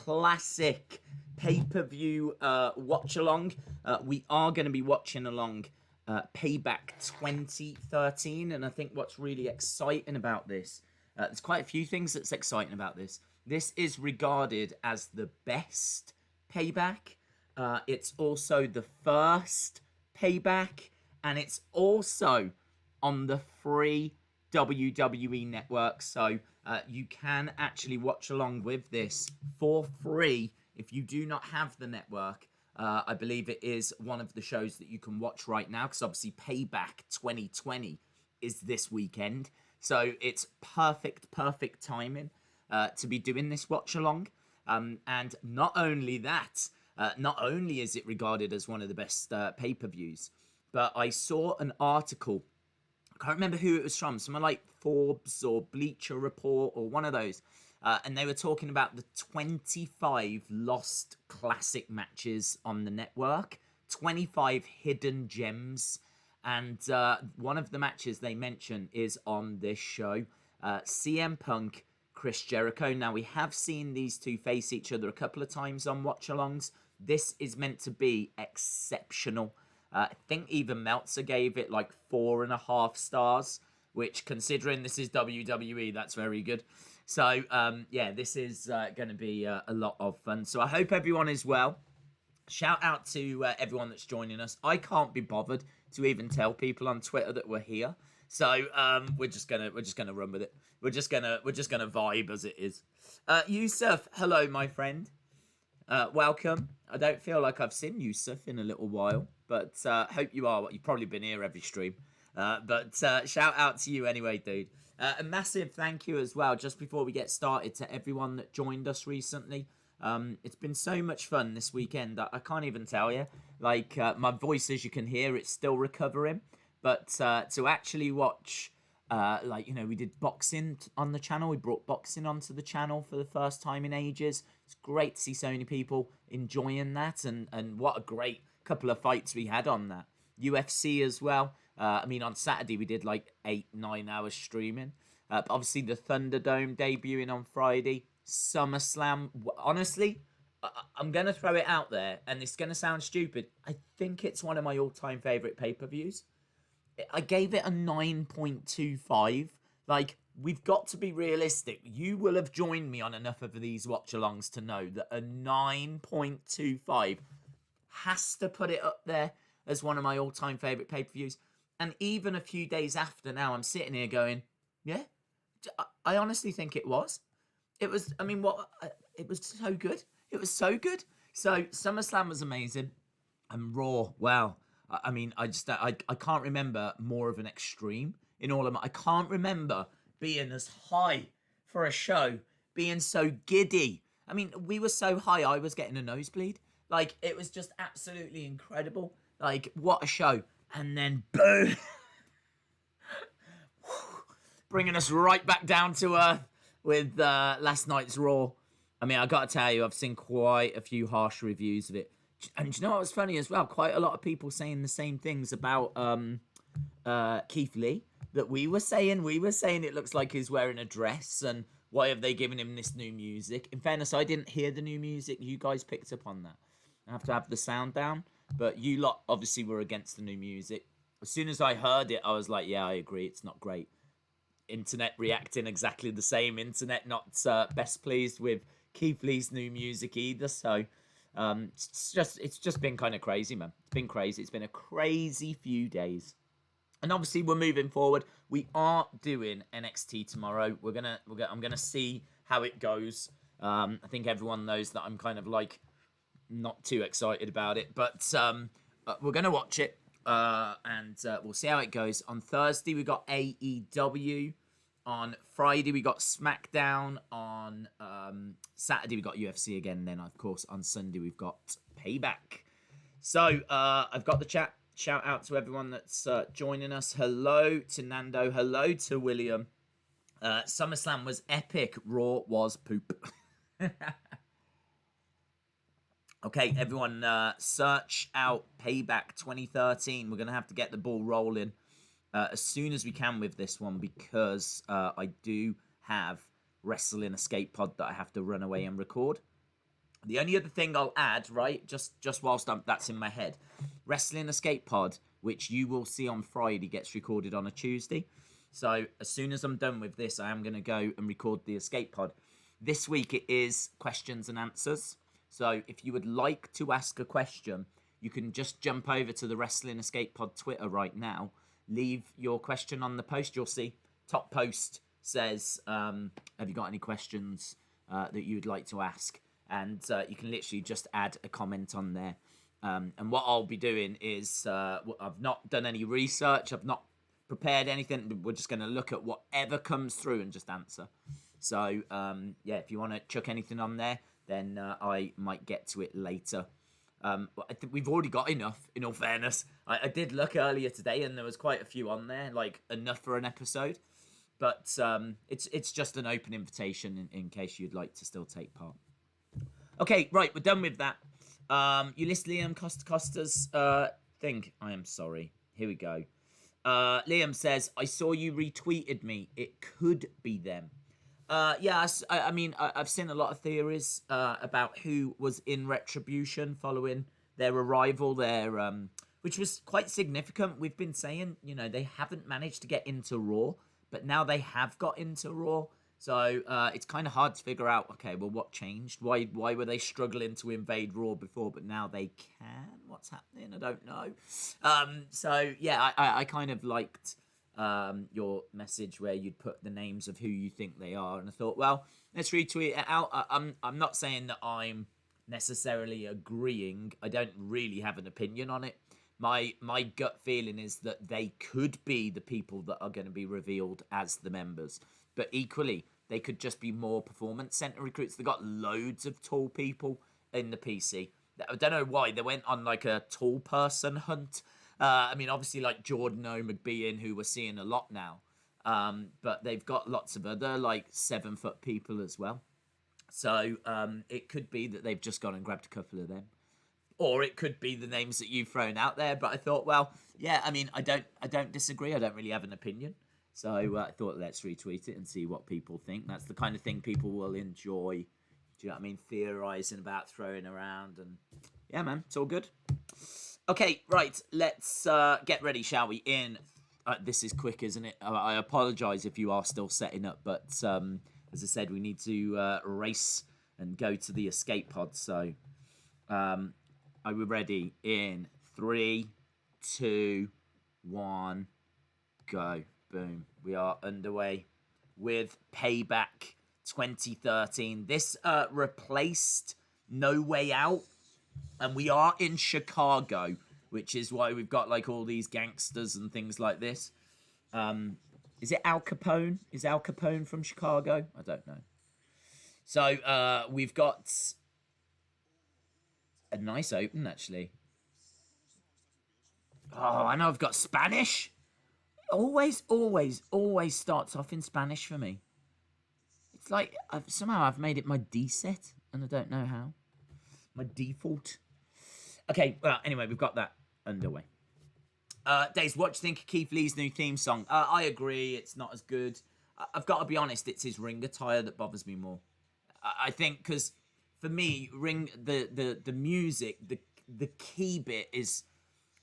classic pay-per-view watch-along. We are going to be watching along Payback 2013, and I think what's really exciting about this, there's quite a few things that's exciting about this. This is regarded as the best Payback. It's also the first Payback, and it's also on the free WWE network, so you can actually watch along with this for free if you do not have the network. I believe it is one of the shows that you can watch right now, because obviously Payback 2020 is this weekend, so it's perfect timing to be doing this watch along. And not only that, not only is it regarded as one of the best pay-per-views, but I saw an article, I can't remember who it was from, someone like Forbes or Bleacher Report or one of those, and they were talking about the 25 lost classic matches on the network, 25 hidden gems, and one of the matches they mention is on this show, CM Punk, Chris Jericho. Now, we have seen these two face each other a couple of times on watch-alongs. This is meant to be exceptional. I think even Meltzer gave it like 4.5 stars, which, considering this is WWE, that's very good. So, yeah, this is going to be a lot of fun. So I hope everyone is well. Shout out to everyone that's joining us. I can't be bothered to even tell people on Twitter that we're here. So we're just gonna run with it. We're just gonna vibe as it is. Yusuf, hello, my friend. Welcome. I don't feel like I've seen Yusuf in a little while, but hope you are. You've probably been here every stream. But shout out to you anyway, dude. A massive thank you as well, just before we get started, to everyone that joined us recently. It's been so much fun this weekend. I can't even tell you. Like, my voice, as you can hear, it's still recovering. But to actually watch, like, you know, we did boxing on the channel. We brought boxing onto the channel for the first time in ages. It's great to see so many people enjoying that. And what a great couple of fights we had on that. UFC as well. I mean, on Saturday we did like 8-9 hours streaming. But obviously the Thunderdome debuting on Friday. SummerSlam. Honestly, I'm going to throw it out there, and it's going to sound stupid. I think it's one of my all-time favourite pay-per-views. I gave it a 9.25. Like, we've got to be realistic. You will have joined me on enough of these watch-alongs to know that a 9.25 has to put it up there as one of my all-time favourite pay-per-views. And even a few days after now, I'm sitting here going, yeah, I honestly think it was. It was, I mean, it was so good. It was so good. So, SummerSlam was amazing. And Raw, wow. I mean, I can't remember more of an extreme in all of my... I can't remember being as high for a show, being so giddy. I mean, we were so high, I was getting a nosebleed. Like, it was just absolutely incredible. Like, what a show. And then, boom! Bringing us right back down to earth with last night's Raw. I mean, I got to tell you, I've seen quite a few harsh reviews of it. And do you know what was funny as well? Quite a lot of people saying the same things about Keith Lee that we were saying. We were saying it looks like he's wearing a dress, and why have they given him this new music? In fairness, I didn't hear the new music. You guys picked up on that. I have to have the sound down. But you lot obviously were against the new music. As soon as I heard it, I was like, yeah, I agree. It's not great. Internet reacting exactly the same. Internet not best pleased with Keith Lee's new music either. So it's just been kind of crazy, man. It's been crazy. It's been a crazy few days. And obviously we're moving forward. We are doing NXT tomorrow. I'm gonna see how it goes. I think everyone knows that I'm kind of like not too excited about it, but we're gonna watch it. And we'll see how it goes. On Thursday, we got AEW. On Friday, we got SmackDown. On Saturday, we got UFC again. Then, of course, on Sunday, we've got Payback. So, I've got the chat. Shout out to everyone that's joining us. Hello to Nando. Hello to William. SummerSlam was epic. Raw was poop. Okay, everyone, search out Payback 2013. We're going to have to get the ball rolling as soon as we can with this one, because I do have Wrestling Escape Pod that I have to run away and record. The only other thing I'll add, right, just whilst that's in my head, Wrestling Escape Pod, which you will see on Friday, gets recorded on a Tuesday. So as soon as I'm done with this, I am going to go and record the Escape Pod. This week it is questions and answers. So if you would like to ask a question, you can just jump over to the Wrestling Escape Pod Twitter right now. Leave your question on the post. You'll see top post says, have you got any questions that you would like to ask? And you can literally just add a comment on there. And what I'll be doing is, I've not done any research. I've not prepared anything. We're just going to look at whatever comes through and just answer. So, yeah, if you want to chuck anything on there, then I might get to it later. But I think we've already got enough, in all fairness. I did look earlier today, and there was quite a few on there, like enough for an episode. But it's just an open invitation in case you'd like to still take part. Okay, right, we're done with that. You list Liam Costa's thing. I am sorry. Here we go. Liam says, I saw you retweeted me. It could be them. Yeah, I mean, I've seen a lot of theories about who was in Retribution following their arrival there, which was quite significant. We've been saying, you know, they haven't managed to get into Raw, but now they have got into Raw. So it's kind of hard to figure out, okay, well, what changed? Why were they struggling to invade Raw before, but now they can? What's happening? I don't know. So, yeah, I kind of liked your message where you'd put the names of who you think they are. And I thought, well, let's retweet it out. I'm not saying that I'm necessarily agreeing. I don't really have an opinion on it. My gut feeling is that they could be the people that are going to be revealed as the members. But equally, they could just be more performance center recruits. They got loads of tall people in the PC. I don't know why. They went on like a tall person hunt. I mean, obviously like Jordan O. McBean, who we're seeing a lot now. But they've got lots of other like 7-foot people as well. So it could be that they've just gone and grabbed a couple of them. Or it could be the names that you've thrown out there. But I thought, well, yeah, I mean, I don't disagree. I don't really have an opinion. So I thought, let's retweet it and see what people think. That's the kind of thing people will enjoy. Do you know what I mean? Theorizing about, throwing around. And yeah, man, it's all good. Okay, right. Let's get ready, shall we? This is quick, isn't it? I apologize if you are still setting up. But as I said, we need to race and go to the escape pod. So are we ready? In 3, 2, 1, go. Boom. We are underway with Payback 2013. This replaced No Way Out. And we are in Chicago, which is why we've got like all these gangsters and things like this. Is it Al Capone? Is Al Capone from Chicago? I don't know. So we've got a nice open, actually. Oh, I know I've got Spanish. Always starts off in Spanish for me. It's like somehow I've made it my D set, and I don't know how. My default. Okay, well, anyway, we've got that underway. Days, what do you think of Keith Lee's new theme song? I agree, it's not as good. I've got to be honest, it's his ring attire that bothers me more. I think because for me, the music, the key bit is.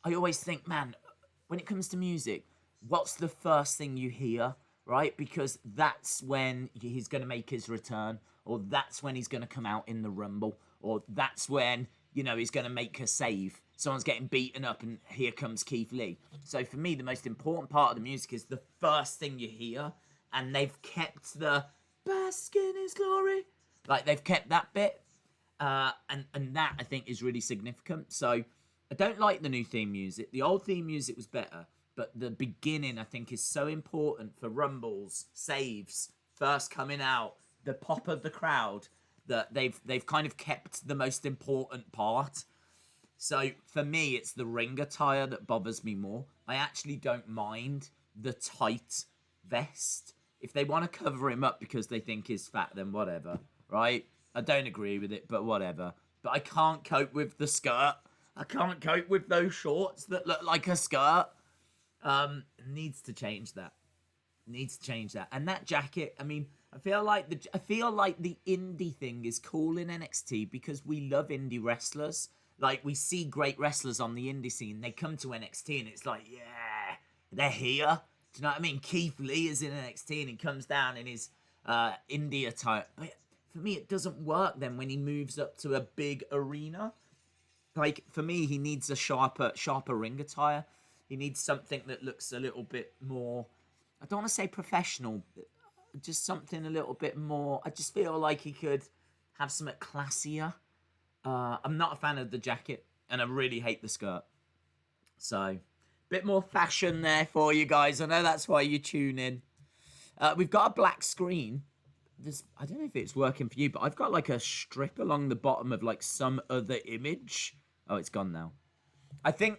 I always think, man, when it comes to music, what's the first thing you hear, right? Because that's when he's going to make his return, or that's when he's going to come out in the Rumble, or that's when, you know, he's going to make a save. Someone's getting beaten up, and here comes Keith Lee. So for me, the most important part of the music is the first thing you hear, and they've kept the bask in his glory. Like, they've kept that bit, and that, I think, is really significant. So I don't like the new theme music. The old theme music was better. But the beginning, I think, is so important for rumbles, saves, first coming out, the pop of the crowd, that they've kind of kept the most important part. So for me, it's the ring attire that bothers me more. I actually don't mind the tight vest. If they want to cover him up because they think he's fat, then whatever, right? I don't agree with it, but whatever. But I can't cope with the skirt. I can't cope with those shorts that look like a skirt. Needs to change that. And that jacket, I mean, I feel like the indie thing is cool in NXT because we love indie wrestlers. Like, we see great wrestlers on the indie scene. They come to NXT and it's like, yeah, they're here. Do you know what I mean? Keith Lee is in NXT and he comes down in his indie attire. But for me, it doesn't work then when he moves up to a big arena. Like, for me, he needs a sharper ring attire. He needs something that looks a little bit more, I don't want to say professional, just something a little bit more. I just feel like he could have something classier. I'm not a fan of the jacket, and I really hate the skirt. So, bit more fashion there for you guys. I know that's why you tune in. We've got a black screen. I don't know if it's working for you, but I've got like a strip along the bottom of like some other image. Oh, it's gone now. I think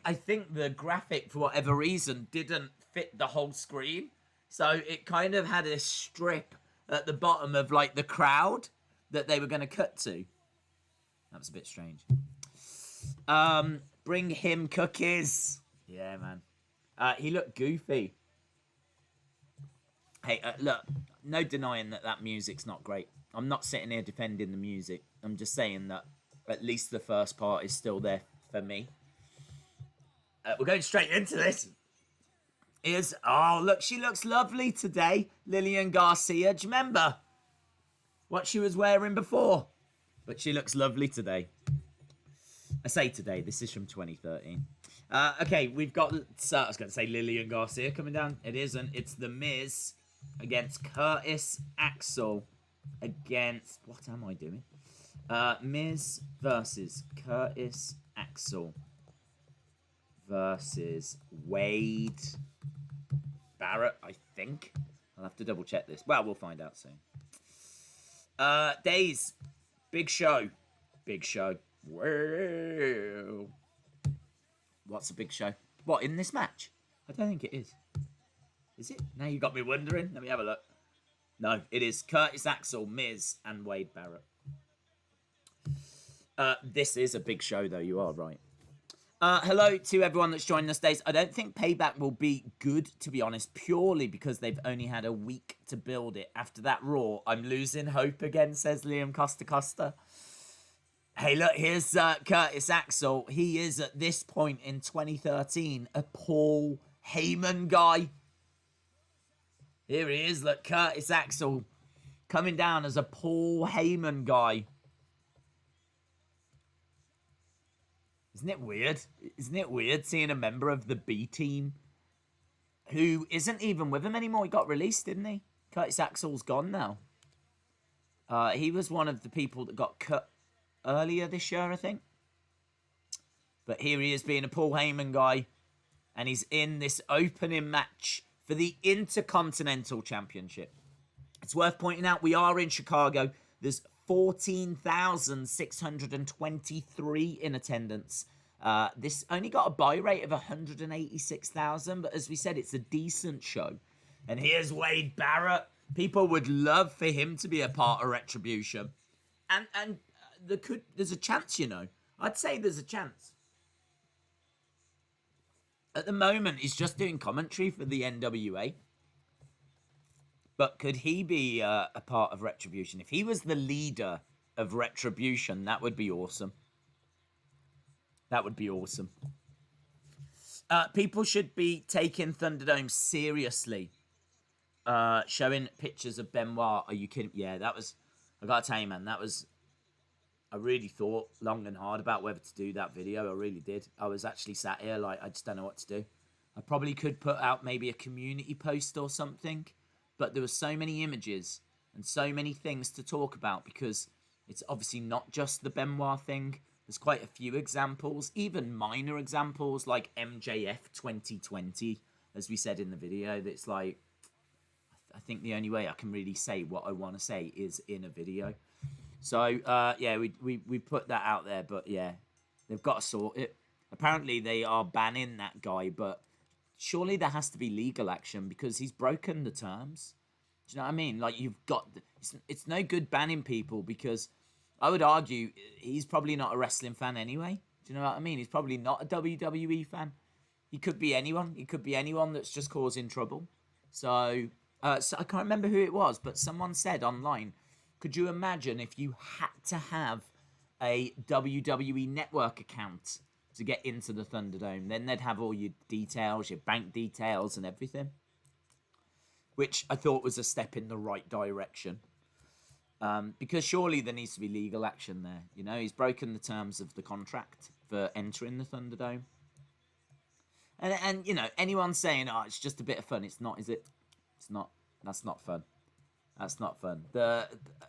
the graphic, for whatever reason, didn't fit the whole screen. So it kind of had a strip at the bottom of like the crowd that they were going to cut to. That was a bit strange. Bring him cookies. Yeah, man. He looked goofy. Hey, look, no denying that music's not great. I'm not sitting here defending the music. I'm just saying that at least the first part is still there for me. We're going straight into this. Oh, look, she looks lovely today, Lillian Garcia. Do you remember what she was wearing before? But she looks lovely today. I say today, this is from 2013. Okay, we've got, I was going to say Lillian Garcia coming down. It isn't. It's The Miz against Curtis Axel against, what am I doing? Miz versus Curtis Axel versus Wade Barrett, I think. I'll have to double check this. Well, we'll find out soon. Days. Big show. Big show. Whoa. What's a big show? What, in this match? I don't think it is. Is it? Now you got me wondering. Let me have a look. No, it is Curtis Axel, Miz, and Wade Barrett. This is a big show, though. You are right. Hello to everyone that's joining us today. I don't think Payback will be good, to be honest, purely because they've only had a week to build it. After that Raw, I'm losing hope again, says Liam Costa. Hey, look, here's Curtis Axel. He is, at this point in 2013, a Paul Heyman guy. Here he is, look, Curtis Axel coming down as a Paul Heyman guy. Isn't it weird? Isn't it weird seeing a member of the B team who isn't even with him anymore? He got released, didn't he? Curtis Axel's gone now. He was one of the people that got cut earlier this year, I think. But here he is being a Paul Heyman guy. And he's in this opening match for the Intercontinental Championship. It's worth pointing out we are in Chicago. There's 14,623 in attendance. This only got a buy rate of 186,000, but as we said, it's a decent show. And here's Wade Barrett. People would love for him to be a part of Retribution. And there's a chance, you know. I'd say there's a chance. At the moment, he's just doing commentary for the NWA. But could he be a part of Retribution? If he was the leader of Retribution, that would be awesome. That would be awesome. People should be taking Thunderdome seriously. Showing pictures of Benoit. Are you kidding? Yeah, that was... I gotta tell you, man, that was... I really thought long and hard about whether to do that video. I really did. I was actually sat here like, I just don't know what to do. I probably could put out maybe a community post or something. But there were so many images and so many things to talk about because it's obviously not just the Benoit thing. There's quite a few examples, even minor examples like MJF 2020, as we said in the video. That's like, I think the only way I can really say what I want to say is in a video. So, yeah, we put that out there, but yeah, they've got to sort it. Apparently they are banning that guy, but surely there has to be legal action because he's broken the terms. Do you know what I mean? Like, you've got... It's no good banning people because I would argue he's probably not a wrestling fan anyway. Do you know what I mean? He's probably not a WWE fan. He could be anyone. He could be anyone that's just causing trouble. So, So I can't remember who it was, but someone said online, could you imagine if you had to have a WWE Network account to get into the Thunderdome? Then they'd have all your details, your bank details and everything. Which I thought was a step in the right direction. Because surely there needs to be legal action there. You know, he's broken the terms of the contract for entering the Thunderdome. And you know, anyone saying, oh, it's just a bit of fun, it's not, is it? It's not. That's not fun. That's not fun.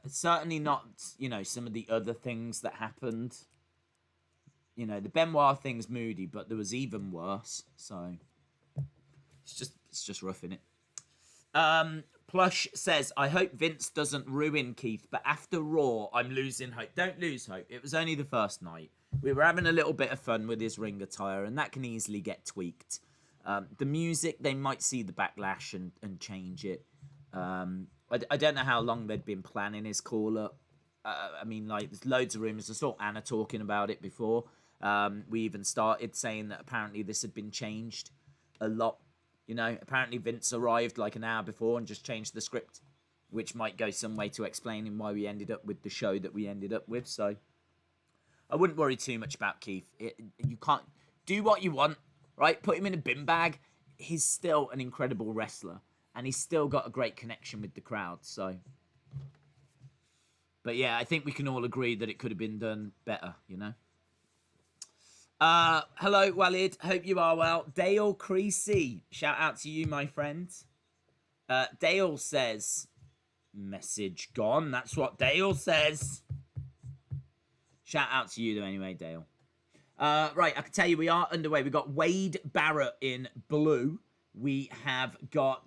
Certainly not, you know, some of the other things that happened. You know, the Benoit thing's moody, but there was even worse. So it's just rough, innit? Plush says, I hope Vince doesn't ruin Keith, but after Raw, I'm losing hope. Don't lose hope. It was only the first night. We were having a little bit of fun with his ring attire, and that can easily get tweaked. The music, they might see the backlash and change it. I don't know how long they'd been planning his call-up. I mean, like, there's loads of rumours. I saw Anna talking about it before. We even started saying that apparently this had been changed a lot. You know, apparently Vince arrived like an hour before and just changed the script, which might go some way to explaining why we ended up with the show that we ended up with. So I wouldn't worry too much about Keith. You can't do what you want, right? Put him in a bin bag. He's still an incredible wrestler, and he's still got a great connection with the crowd. So, but yeah, I think we can all agree that it could have been done better, you know? Hello, Walid. Hope you are well. Dale Creasy. Shout out to you, my friend. Dale says, message gone. That's what Dale says. Shout out to you, though, anyway, Dale. Right, I can tell you we are underway. We've got Wade Barrett in blue. We have got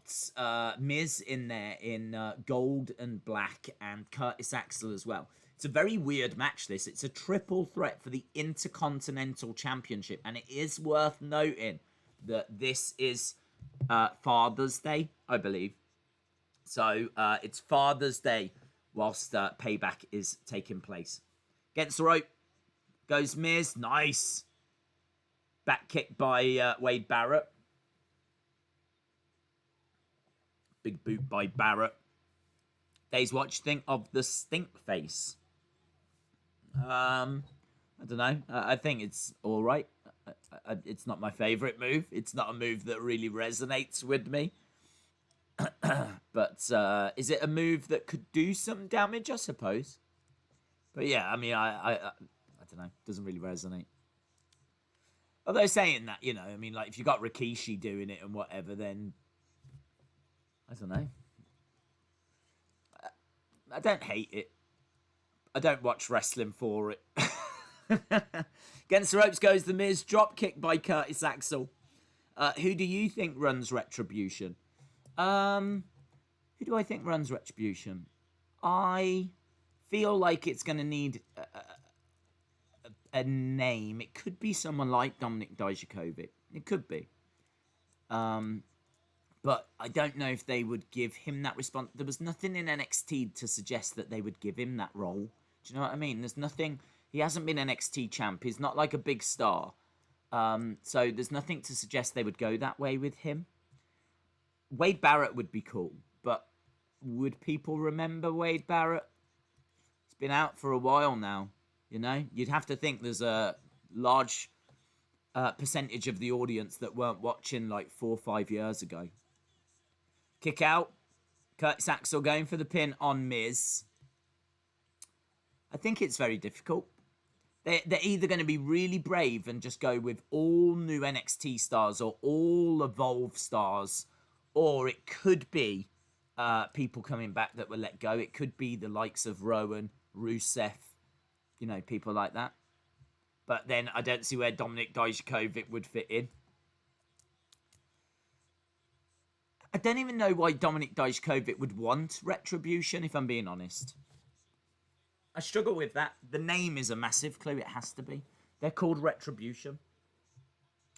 Miz in there in gold and black, and Curtis Axel as well. It's a very weird match, this. It's a triple threat for the Intercontinental Championship, and it is worth noting that this is Father's Day, I believe. So it's Father's Day whilst Payback is taking place. Against the rope goes Miz. Nice. Back kick by Wade Barrett. Big boot by Barrett. Days, what do you think of the stink face? I don't know. I think it's all right. It's not my favourite move. It's not a move that really resonates with me. But is it a move that could do some damage? I suppose. But yeah, I mean, I don't know. Doesn't really resonate. Although saying that, you know, I mean, like if you got Rikishi doing it and whatever, then I don't know. I don't hate it. I don't watch wrestling for it. Against the ropes goes The Miz. Drop kick by Curtis Axel. Who do you think runs Retribution? Who do I think runs Retribution? I feel like it's going to need a name. It could be someone like Dominik Dijakovic. It could be. But I don't know if they would give him that response. There was nothing in NXT to suggest that they would give him that role. Do you know what I mean? There's nothing. He hasn't been NXT champ. He's not like a big star. So there's nothing to suggest they would go that way with him. Wade Barrett would be cool. But would people remember Wade Barrett? It's been out for a while now. You know? You'd have to think there's a large percentage of the audience that weren't watching like 4 or 5 years ago. Kick out. Curtis Axel going for the pin on Miz. I think it's very difficult. They're either going to be really brave and just go with all new NXT stars or all Evolve stars, or it could be people coming back that were let go. It could be the likes of Rowan, Rusev, you know, people like that. But then I don't see where Dominik Dijakovic would fit in. I don't even know why Dominik Dijakovic would want Retribution, if I'm being honest. I struggle with that. The name is a massive clue. It has to be. They're called Retribution.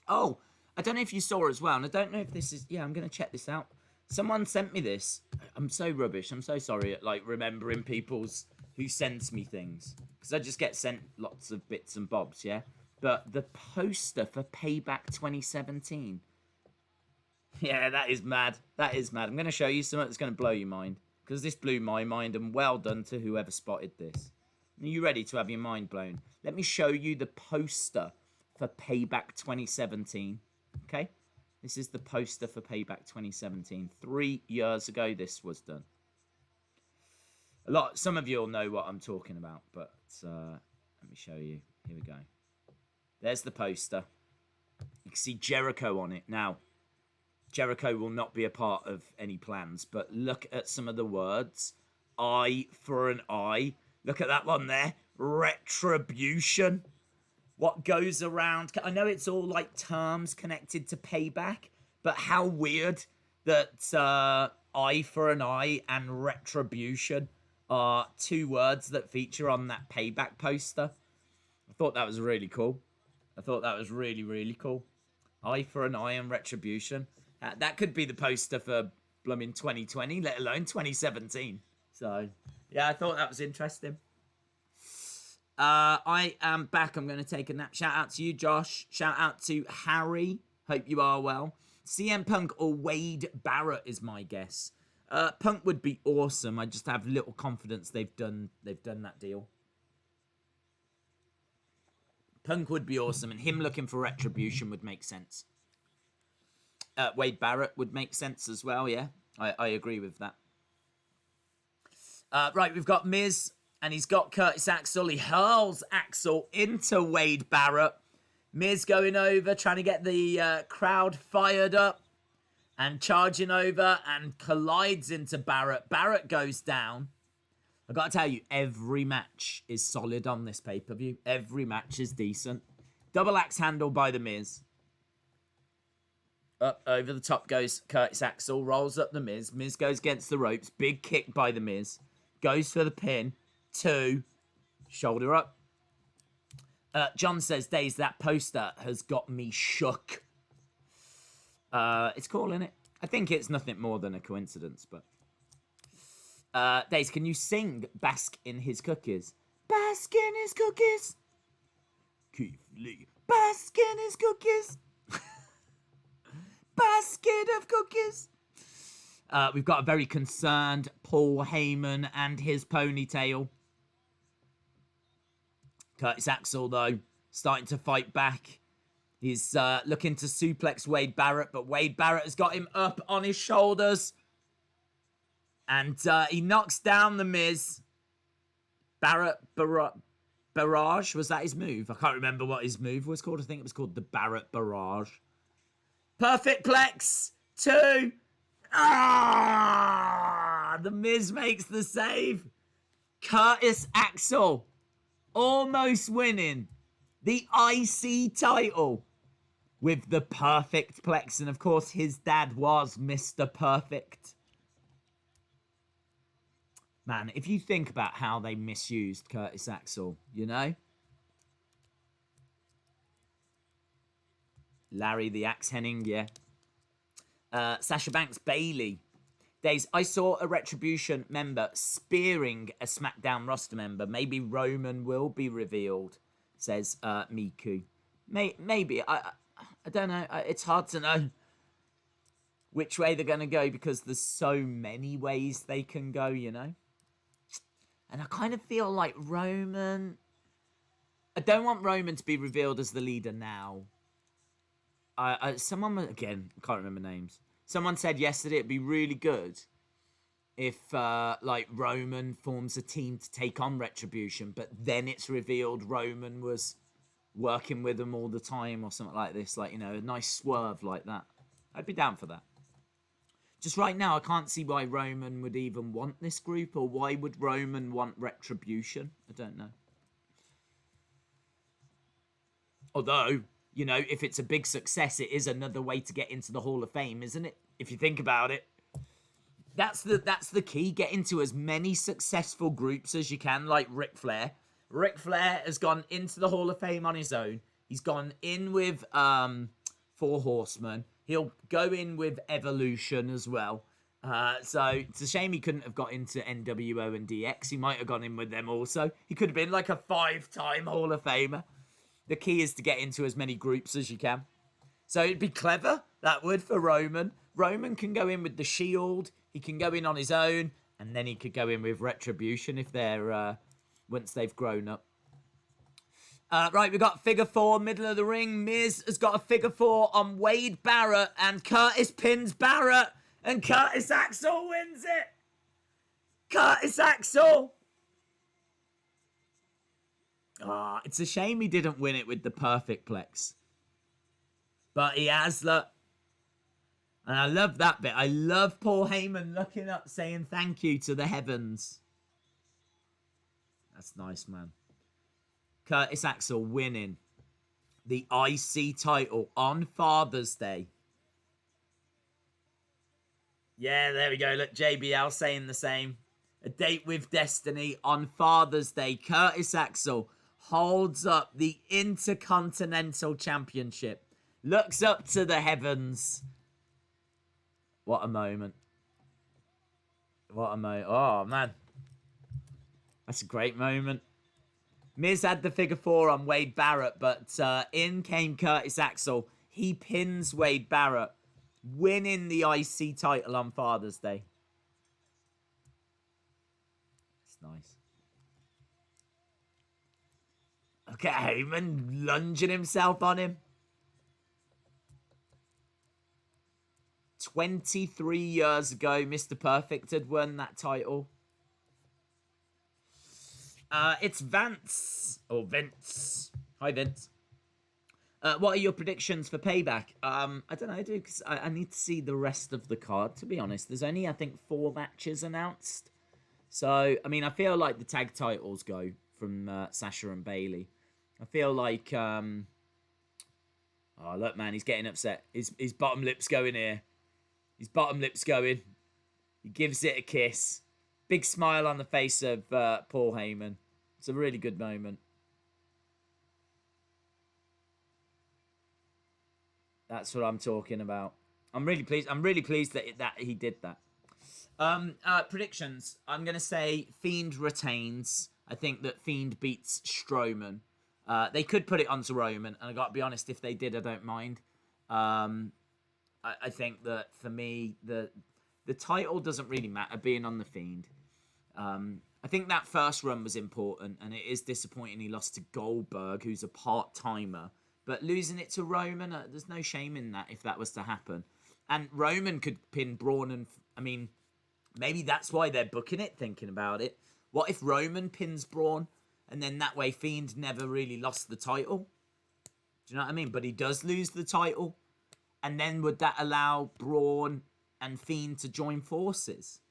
Oh, I don't know if you saw as well, and I don't know if this is... Yeah, I'm going to check this out. Someone sent me this. I'm so rubbish. I'm so sorry at, like, remembering people's... who sends me things. Because I just get sent lots of bits and bobs, yeah? But the poster for Payback 2017... Yeah, that is mad. That is mad. I'm going to show you something that's going to blow your mind. Because this blew my mind, and well done to whoever spotted this. Are you ready to have your mind blown? Let me show you the poster for Payback 2017. Okay? This is the poster for Payback 2017. 3 years ago, this was done. Some of you will know what I'm talking about, but let me show you. Here we go. There's the poster. You can see Jericho on it. Now, Jericho will not be a part of any plans, but look at some of the words. Eye for an eye. Look at that one there. Retribution. What goes around. I know it's all like terms connected to Payback, but how weird that eye for an eye and retribution are 2 words that feature on that Payback poster. I thought that was really cool. I thought that was really, really cool. Eye for an eye and retribution. That could be the poster for blooming 2020, let alone 2017. So, yeah, I thought that was interesting. I am back. I'm going to take a nap. Shout out to you, Josh. Shout out to Harry. Hope you are well. CM Punk or Wade Barrett is my guess. Punk would be awesome. I just have little confidence they've done that deal. Punk would be awesome, and him looking for retribution would make sense. Wade Barrett would make sense as well, yeah. I agree with that. Right, we've got Miz, and he's got Curtis Axel. He hurls Axel into Wade Barrett. Miz going over, trying to get the crowd fired up, and charging over, and collides into Barrett. Barrett goes down. I've got to tell you, every match is solid on this pay-per-view. Every match is decent. Double axe handle by the Miz. Up over the top goes Curtis Axel. Rolls up the Miz. Miz goes against the ropes. Big kick by the Miz. Goes for the pin. 2. Shoulder up. John says, Days, that poster has got me shook. It's cool, innit? I think it's nothing more than a coincidence, but... Days, can you sing Bask in His Cookies? Bask in his cookies. Keith Lee. Bask in his cookies. Basket of cookies. We've got a very concerned Paul Heyman and his ponytail. Curtis Axel, though, starting to fight back. He's looking to suplex Wade Barrett, but Wade Barrett has got him up on his shoulders. And he knocks down the Miz. Barrett Barrage, was that his move? I can't remember what his move was called. I think it was called the Barrett Barrage. Perfect Plex. 2. The Miz makes the save. Curtis Axel almost winning the IC title with the perfect Plex. And of course, his dad was Mr. Perfect. Man, if you think about how they misused Curtis Axel, you know? Larry the Axe Henning, yeah. Sasha Banks Bailey. Days, I saw a Retribution member spearing a SmackDown roster member. Maybe Roman will be revealed, says Miku. Maybe. I don't know. It's hard to know which way they're going to go because there's so many ways they can go, you know? And I kind of feel like Roman... I don't want Roman to be revealed as the leader now. Someone, again, I can't remember names. Someone said yesterday it'd be really good if, like, Roman forms a team to take on Retribution, but then it's revealed Roman was working with them all the time or something like this. Like, you know, a nice swerve like that. I'd be down for that. Just right now, I can't see why Roman would even want this group, or why would Roman want Retribution? I don't know. Although... you know, if it's a big success, it is another way to get into the Hall of Fame, isn't it? If you think about it. That's the key. Get into as many successful groups as you can, like Ric Flair. Ric Flair has gone into the Hall of Fame on his own. He's gone in with 4 Horsemen. He'll go in with Evolution as well. So it's a shame he couldn't have got into NWO and DX. He might have gone in with them also. He could have been like a 5-time Hall of Famer. The key is to get into as many groups as you can. So it'd be clever, that would, for Roman. Roman can go in with the Shield. He can go in on his own. And then he could go in with Retribution if they're, once they've grown up. Right, we've got figure 4, middle of the ring. Miz has got a figure 4 on Wade Barrett. And Curtis pins Barrett. And Curtis Axel wins it. Curtis Axel. Ah, it's a shame he didn't win it with the perfect plex. But he has, look. And I love that bit. I love Paul Heyman looking up saying thank you to the heavens. That's nice, man. Curtis Axel winning the IC title on Father's Day. Yeah, there we go. Look, JBL saying the same. A date with destiny on Father's Day. Curtis Axel holds up the Intercontinental Championship. Looks up to the heavens. What a moment. What a moment. Oh, man. That's a great moment. Miz had the figure 4 on Wade Barrett, but in came Curtis Axel. He pins Wade Barrett, winning the IC title on Father's Day. It's nice. Look at Heyman lunging himself on him. 23 years ago, Mr. Perfect had won that title. It's Vance. Or Vince. Hi, Vince. What are your predictions for Payback? I don't know, dude, because I need to see the rest of the card, to be honest. There's only, I think, 4 matches announced. So, I mean, I feel like the tag titles go from Sasha and Bailey. I feel like... Oh, look, man, he's getting upset. His bottom lip's going here. His bottom lip's going. He gives it a kiss. Big smile on the face of Paul Heyman. It's a really good moment. That's what I'm talking about. I'm really pleased. I'm really pleased that he did that. Predictions. I'm gonna say Fiend retains. I think that Fiend beats Strowman. They could put it onto Roman, and I gotta be honest, if they did, I don't mind. I think that for me, the title doesn't really matter being on the Fiend. I think that first run was important, and it is disappointing he lost to Goldberg, who's a part-timer. But losing it to Roman, there's no shame in that if that was to happen. And Roman could pin Braun, and I mean, maybe that's why they're booking it, thinking about it. What if Roman pins Braun, and then that way Fiend never really lost the title? Do you know what I mean? But he does lose the title. And then would that allow Braun and Fiend to join forces?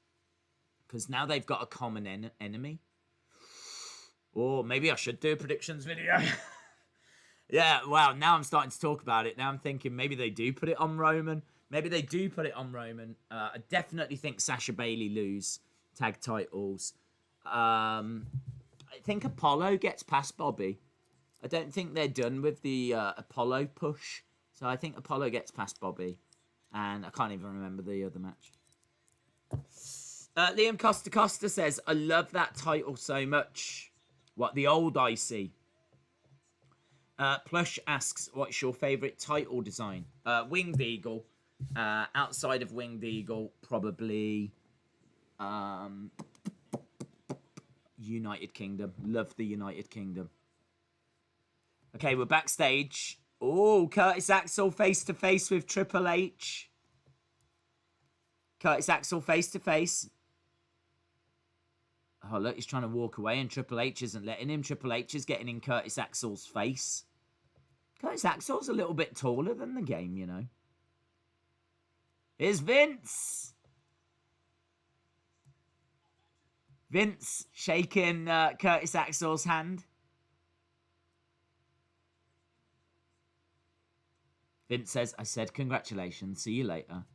Because now they've got a common enemy. Or maybe I should do a predictions video. Yeah, wow, now I'm starting to talk about it. Now I'm thinking maybe they do put it on Roman. Maybe they do put it on Roman. I definitely think Sasha Bailey lose tag titles. I think Apollo gets past Bobby. I don't think they're done with the Apollo push. So I think Apollo gets past Bobby. And I can't even remember the other match. Liam Costa says, I love that title so much. What, the old IC? Plush asks, what's your favourite title design? Winged Eagle. Outside of Winged Eagle, probably United Kingdom. Love the United Kingdom. Okay, we're backstage. Oh, Curtis Axel face-to-face with Triple H. Curtis Axel face-to-face. Oh, look, he's trying to walk away and Triple H isn't letting him. Triple H is getting in Curtis Axel's face. Curtis Axel's a little bit taller than the game, you know. Here's Vince. Vince shaking Curtis Axel's hand. Vince says, I said congratulations. See you later.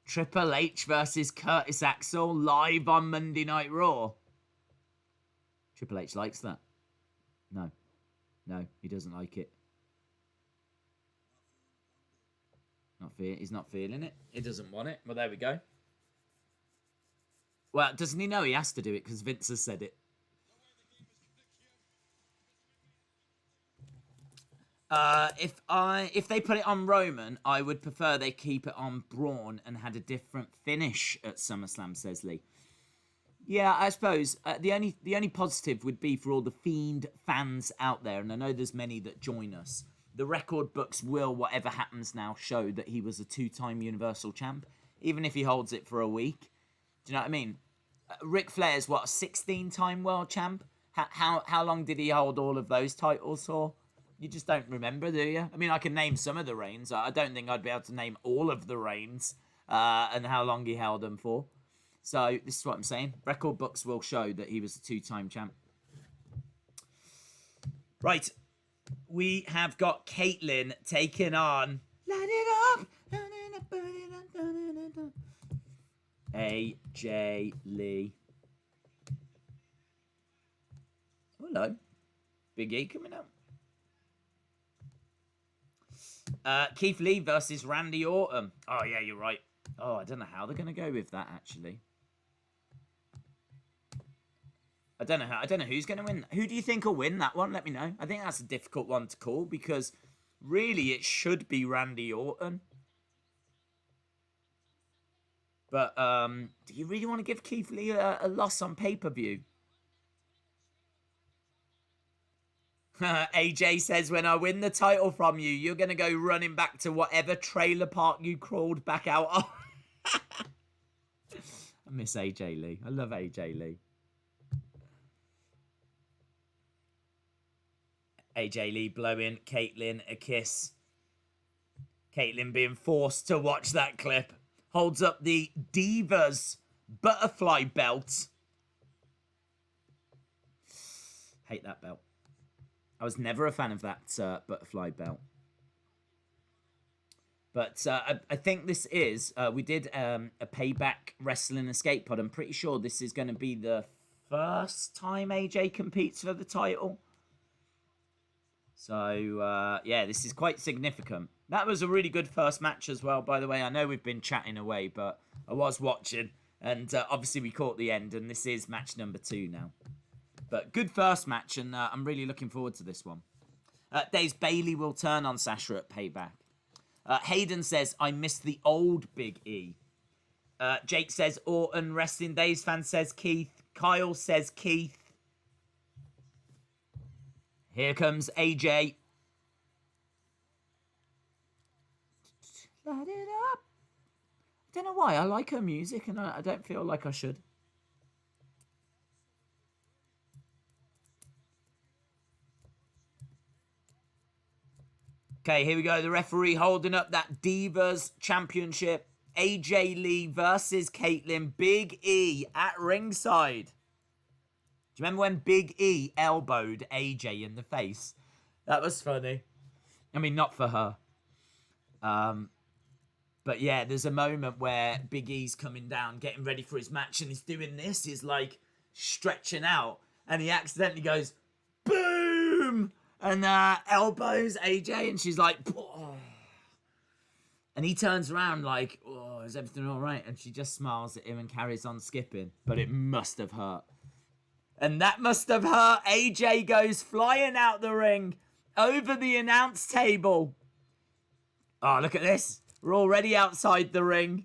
Triple H versus Curtis Axel live on Monday Night Raw. Triple H likes that. No. No, he doesn't like it. He's not feeling it. He doesn't want it. Well, there we go. Well, doesn't he know he has to do it because Vince has said it? If they put it on Roman, I would prefer they keep it on Braun and had a different finish at SummerSlam, says Lee. Yeah, I suppose the only positive would be for all the Fiend fans out there, and I know there's many that join us. The record books will, whatever happens now, show that he was a 2-time Universal Champ, even if he holds it for a week. Do you know what I mean? Ric Flair's what, a 16-time World Champ? How long did he hold all of those titles for? You just don't remember, do you? I mean, I can name some of the reigns. I don't think I'd be able to name all of the reigns and how long he held them for. So this is what I'm saying. Record books will show that he was a 2-time champ. Right. We have got Caitlyn taking on... Light it up! AJ Lee. Hello. Big E coming out. Keith Lee versus Randy Orton. Oh, yeah, you're right. Oh, I don't know how they're going to go with that, actually. I don't know who's going to win. Who do you think will win that one? Let me know. I think that's a difficult one to call because really it should be Randy Orton. But do you really want to give Keith Lee a loss on pay-per-view? AJ says, when I win the title from you, you're going to go running back to whatever trailer park you crawled back out of. I miss AJ Lee. I love AJ Lee. AJ Lee blowing Caitlyn a kiss. Caitlyn being forced to watch that clip. Holds up the Divas butterfly belt. Hate that belt. I was never a fan of that butterfly belt. But I think this is... we did a Payback Wrestling Escape Pod. I'm pretty sure this is going to be the first time AJ competes for the title. So, yeah, this is quite significant. That was a really good first match as well, by the way. I know we've been chatting away, but I was watching. And obviously we caught the end, and this is match number 2 now. But good first match, and I'm really looking forward to this one. Dave's Bailey will turn on Sasha at Payback. Hayden says, I miss the old Big E. Jake says, Orton. Resting Days fan says Keith. Kyle says Keith. Here comes AJ. Light it up. I don't know why. I like her music, and I don't feel like I should. Okay, here we go. The referee holding up that Divas Championship. AJ Lee versus Caitlyn. Big E at ringside. Do you remember when Big E elbowed AJ in the face? That was funny. I mean, not for her. But yeah, there's a moment where Big E's coming down, getting ready for his match, and he's doing this. He's like stretching out, and he accidentally goes, boom! And elbows AJ, and she's like, oh. And he turns around like, oh, is everything all right? And she just smiles at him and carries on skipping. But it must have hurt. And that must have hurt. AJ goes flying out the ring over the announce table. Oh, look at this. We're already outside the ring.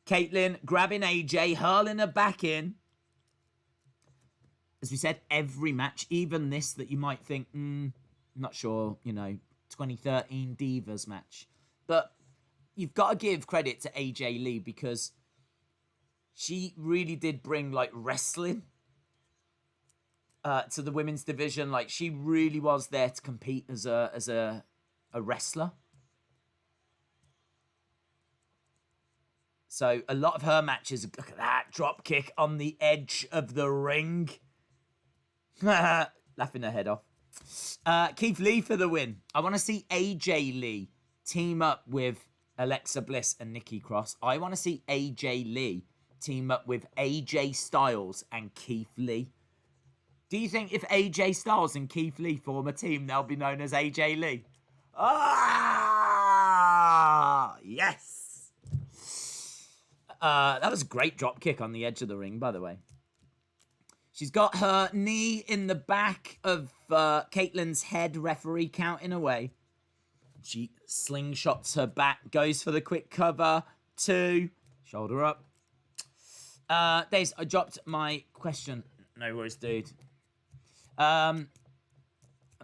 Caitlyn grabbing AJ, hurling her back in. As we said, every match, even this that you might think, not sure, 2013 Divas match. But you've got to give credit to AJ Lee because she really did bring, wrestling to the women's division. Like, she really was there to compete as a wrestler. So a lot of her matches, look at that drop kick on the edge of the ring. Laughing her head off. Keith Lee for the win. I want to see AJ Lee team up with Alexa Bliss and Nikki Cross. I want to see AJ Lee team up with AJ Styles and Keith Lee. Do you think if AJ Styles and Keith Lee form a team, they'll be known as AJ Lee? Ah, yes. That was a great drop kick on the edge of the ring, by the way. She's got her knee in the back of Caitlyn's head, referee counting away. She slingshots her back, goes for the quick cover. 2, shoulder up. Days, I dropped my question. No worries, dude. I'm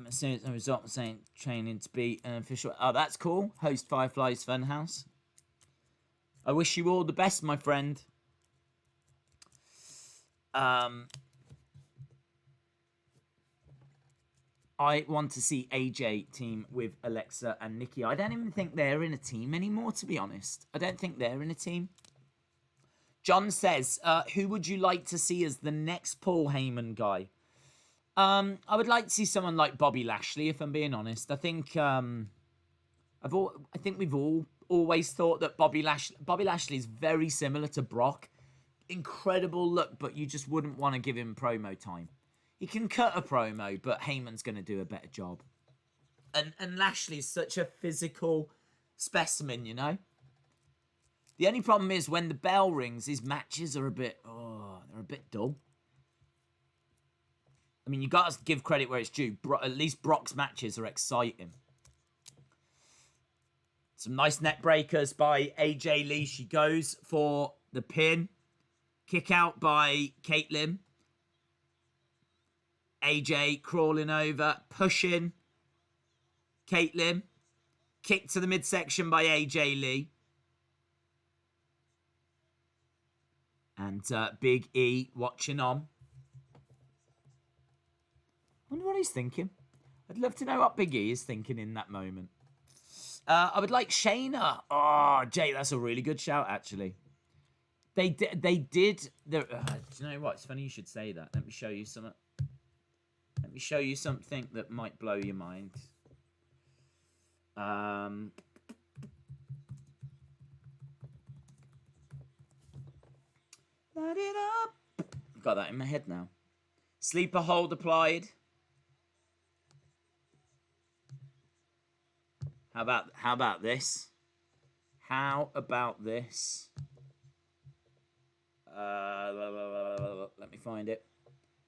assuming it's a result of saying training to be an official. Oh, that's cool. Host Fireflies Funhouse. I wish you all the best, my friend. I want to see AJ team with Alexa and Nikki. I don't even think they're in a team anymore, to be honest. I don't think they're in a team. John says, who would you like to see as the next Paul Heyman guy? I would like to see someone like Bobby Lashley, if I'm being honest. I think I think we've all always thought that Bobby Lashley is very similar to Brock. Incredible look, but you just wouldn't want to give him promo time. He can cut a promo, but Heyman's going to do a better job. And Lashley's such a physical specimen, you know? The only problem is when the bell rings, his matches are they're a bit dull. I mean, you got to give credit where it's due. At least Brock's matches are exciting. Some nice neck breakers by AJ Lee. She goes for the pin. Kick out by Caitlyn. AJ crawling over, pushing Caitlyn. Kick to the midsection by AJ Lee. And Big E watching on. I wonder what he's thinking. I'd love to know what Big E is thinking in that moment. I would like Shayna. Oh, Jay, that's a really good shout, actually. They did. Do you know what? It's funny you should say that. Let me show you something. Let me show you something that might blow your mind. Light it up. Got that in my head now. Sleeper hold applied. How about this? How about this? Let me find it.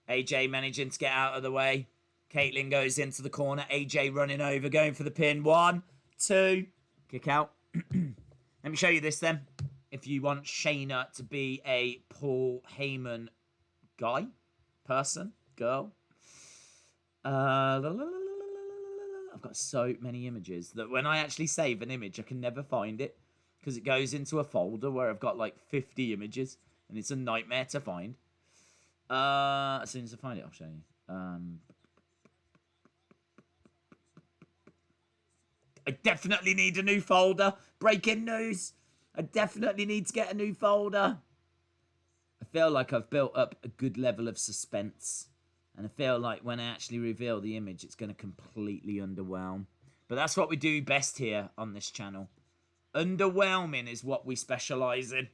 AJ managing to get out of the way. Caitlyn goes into the corner. AJ running over, going for the pin. 1, 2. Kick out. Let me show you this then. If you want Shayna to be a Paul Heyman guy, person, girl. I've got so many images that when I actually save an image, I can never find it because it goes into a folder where I've got like 50 images and it's a nightmare to find. As soon as I find it, I'll show you. I definitely need a new folder. Breaking news. I definitely need to get a new folder. I feel like I've built up a good level of suspense. And I feel like when I actually reveal the image, it's going to completely underwhelm. But that's what we do best here on this channel. Underwhelming is what we specialise in.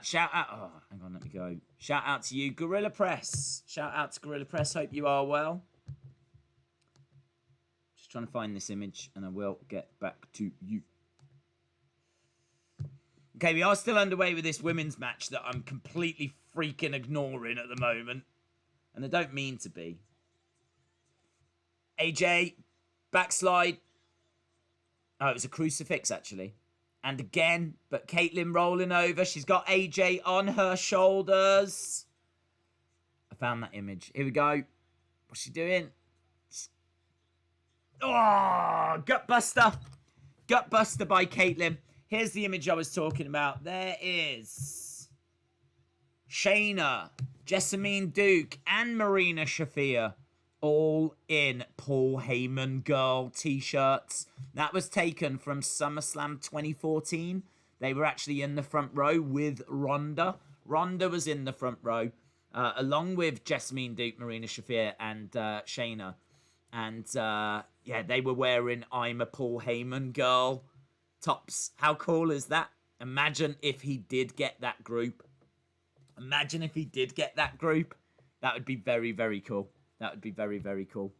Shout out. Oh, hang on, let me go. Shout out to you, Gorilla Press. Shout out to Gorilla Press. Hope you are well. Just trying to find this image, and I will get back to you. Okay, we are still underway with this women's match that I'm completely freaking ignoring at the moment. And I don't mean to be. AJ, backslide. Oh, it was a crucifix, actually. And again, but Caitlyn rolling over. She's got AJ on her shoulders. I found that image. Here we go. What's she doing? Oh, gutbuster. Gutbuster by Caitlyn. Here's the image I was talking about. There is Shayna, Jessamine Duke, and Marina Shafir all in Paul Heyman girl t-shirts. That was taken from SummerSlam 2014. They were actually in the front row with Ronda. Ronda was in the front row, along with Jessamine Duke, Marina Shafir, and Shayna. And, yeah, they were wearing I'm a Paul Heyman girl tops. How cool is that? Imagine if he did get that group. Imagine if he did get that group. That would be very, very cool. That would be very, very cool.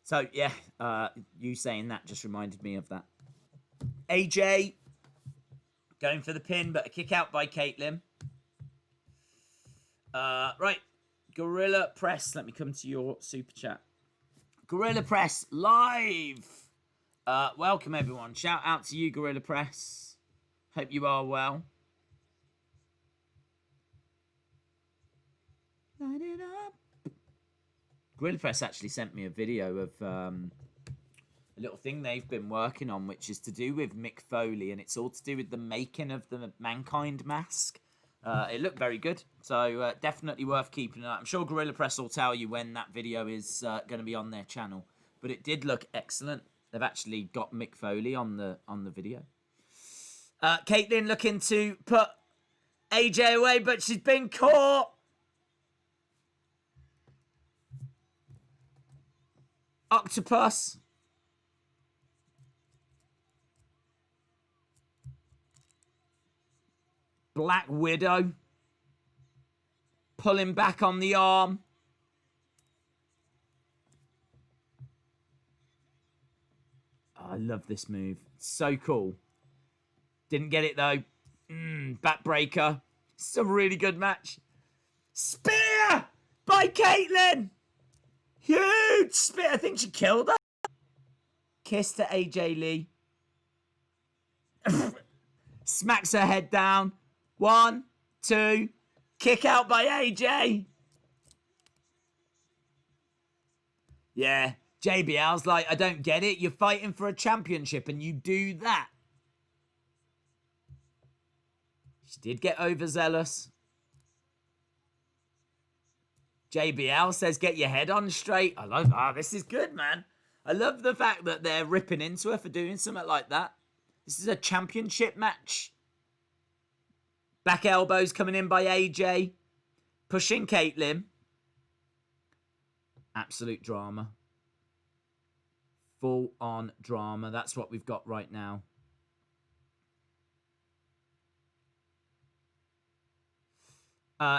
So, yeah, you saying that just reminded me of that. AJ going for the pin, but a kick out by Caitlyn. Right, Gorilla Press. Let me come to your super chat. Gorilla Press live. Welcome everyone. Shout out to you, Gorilla Press. Hope you are well. Light it up. Gorilla Press actually sent me a video of a little thing they've been working on, which is to do with Mick Foley, and it's all to do with the making of the Mankind mask. It looked very good, so definitely worth keeping an eye. I'm sure Gorilla Press will tell you when that video is going to be on their channel, but it did look excellent. They've actually got Mick Foley on the video. Caitlin looking to put AJ away, but she's been caught. Octopus. Black Widow. Pulling back on the arm. Oh, I love this move. It's so cool. Didn't get it though. Backbreaker. It's a really good match. Spear by Caitlin. Huge spear. I think she killed her. Kiss to AJ Lee. Smacks her head down. 1, 2. Kick out by AJ. Yeah. JBL's like, I don't get it. You're fighting for a championship and you do that. She did get overzealous. JBL says, get your head on straight. I love, this is good, man. I love the fact that they're ripping into her for doing something like that. This is a championship match. Back elbows coming in by AJ. Pushing Caitlin. Absolute drama. Full on drama. That's what we've got right now.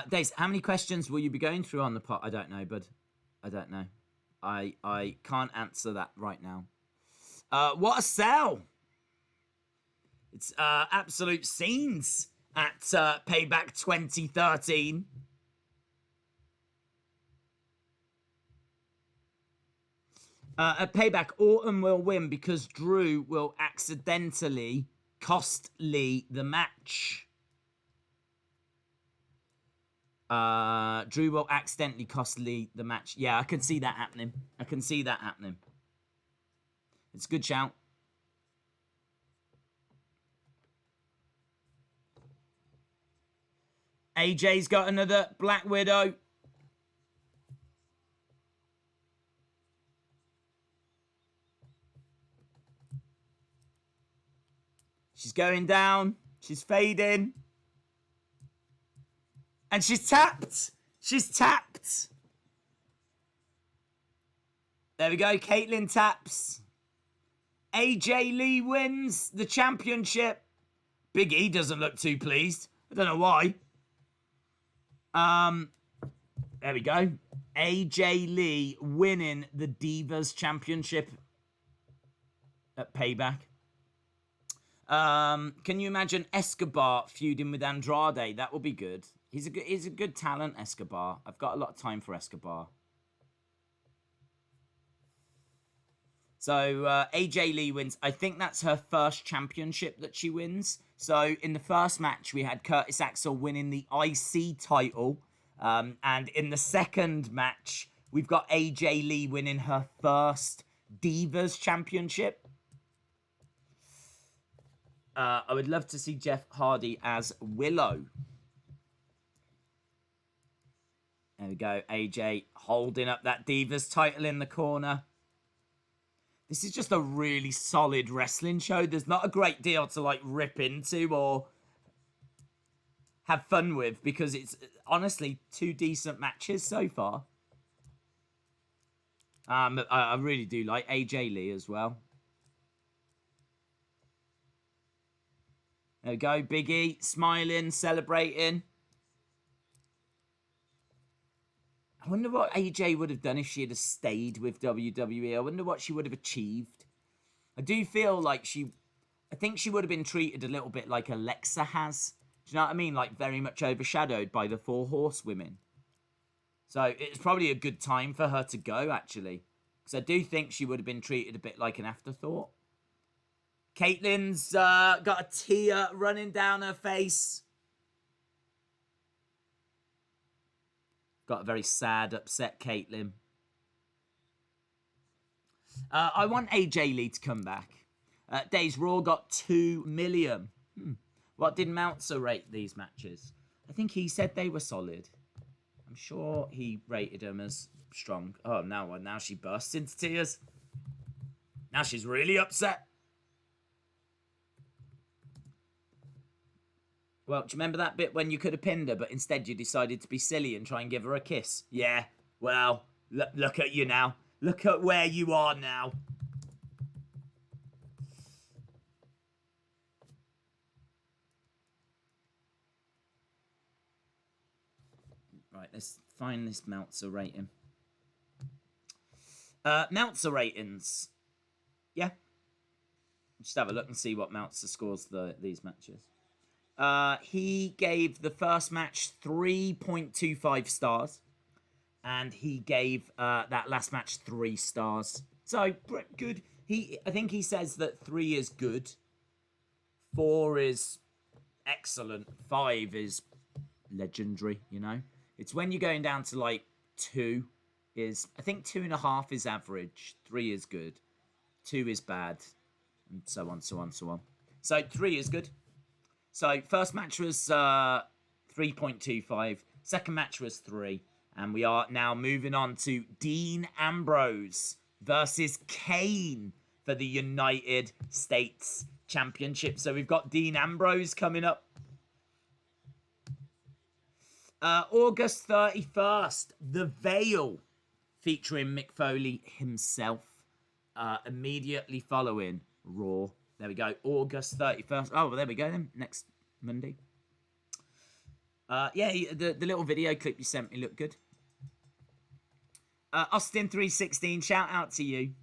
Dace, how many questions will you be going through on the pot? I don't know, bud. I don't know. I can't answer that right now. What a sell! It's absolute scenes at Payback 2013. At Payback, Orton will win because Drew will accidentally cost Lee the match. Drew will accidentally cost Lee the match. Yeah, I can see that happening. I can see that happening. It's a good shout. AJ's got another Black Widow. She's going down. She's fading. And she's tapped. She's tapped. There we go. Caitlin taps. AJ Lee wins the championship. Big E doesn't look too pleased. I don't know why. There we go. AJ Lee winning the Divas championship at Payback. Can you imagine Escobar feuding with Andrade? That would be good. He's a good talent, Escobar. I've got a lot of time for Escobar. So AJ Lee wins. I think that's her first championship that she wins. So in the first match, we had Curtis Axel winning the IC title. And in the second match, we've got AJ Lee winning her first Divas championship. I would love to see Jeff Hardy as Willow. There we go. AJ holding up that Divas title in the corner. This is just a really solid wrestling show. There's not a great deal to like rip into or have fun with because it's honestly 2 decent matches so far. I really do like AJ Lee as well. There we go. Big E smiling, celebrating. I wonder what AJ would have done if she had stayed with WWE. I wonder what she would have achieved. I do feel like I think she would have been treated a little bit like Alexa has. Do you know what I mean? Like very much overshadowed by the 4 horsewomen. So it's probably a good time for her to go, actually. Because I do think she would have been treated a bit like an afterthought. Caitlyn's got a tear running down her face. Got a very sad, upset Caitlyn. I want AJ Lee to come back. Days Raw got 2 million. What did Meltzer rate these matches? I think he said they were solid. I'm sure he rated them as strong. Oh, now she bursts into tears. Now she's really upset. Well, do you remember that bit when you could have pinned her, but instead you decided to be silly and try and give her a kiss? Yeah, well, look at you now. Look at where you are now. Right, let's find this Meltzer rating. Meltzer ratings. Yeah. Just have a look and see what Meltzer scores these matches. He gave the first match 3.25 stars. And he gave that last match 3 stars. So, good. I think he says that 3 is good. 4 is excellent. 5 is legendary, you know? It's when you're going down to, like, 2 is... I think 2.5 is average. 3 is good. 2 is bad. And so on, so on, so on. So, 3 is good. So, first match was 3.25. Second match was 3. And we are now moving on to Dean Ambrose versus Kane for the United States Championship. So we've got Dean Ambrose coming up. August 31st, The Veil, featuring Mick Foley himself. Immediately following Raw. There we go. August 31st. Oh, well, there we go then. Next Monday. Yeah, the little video clip you sent me looked good. Austin316, shout out to you.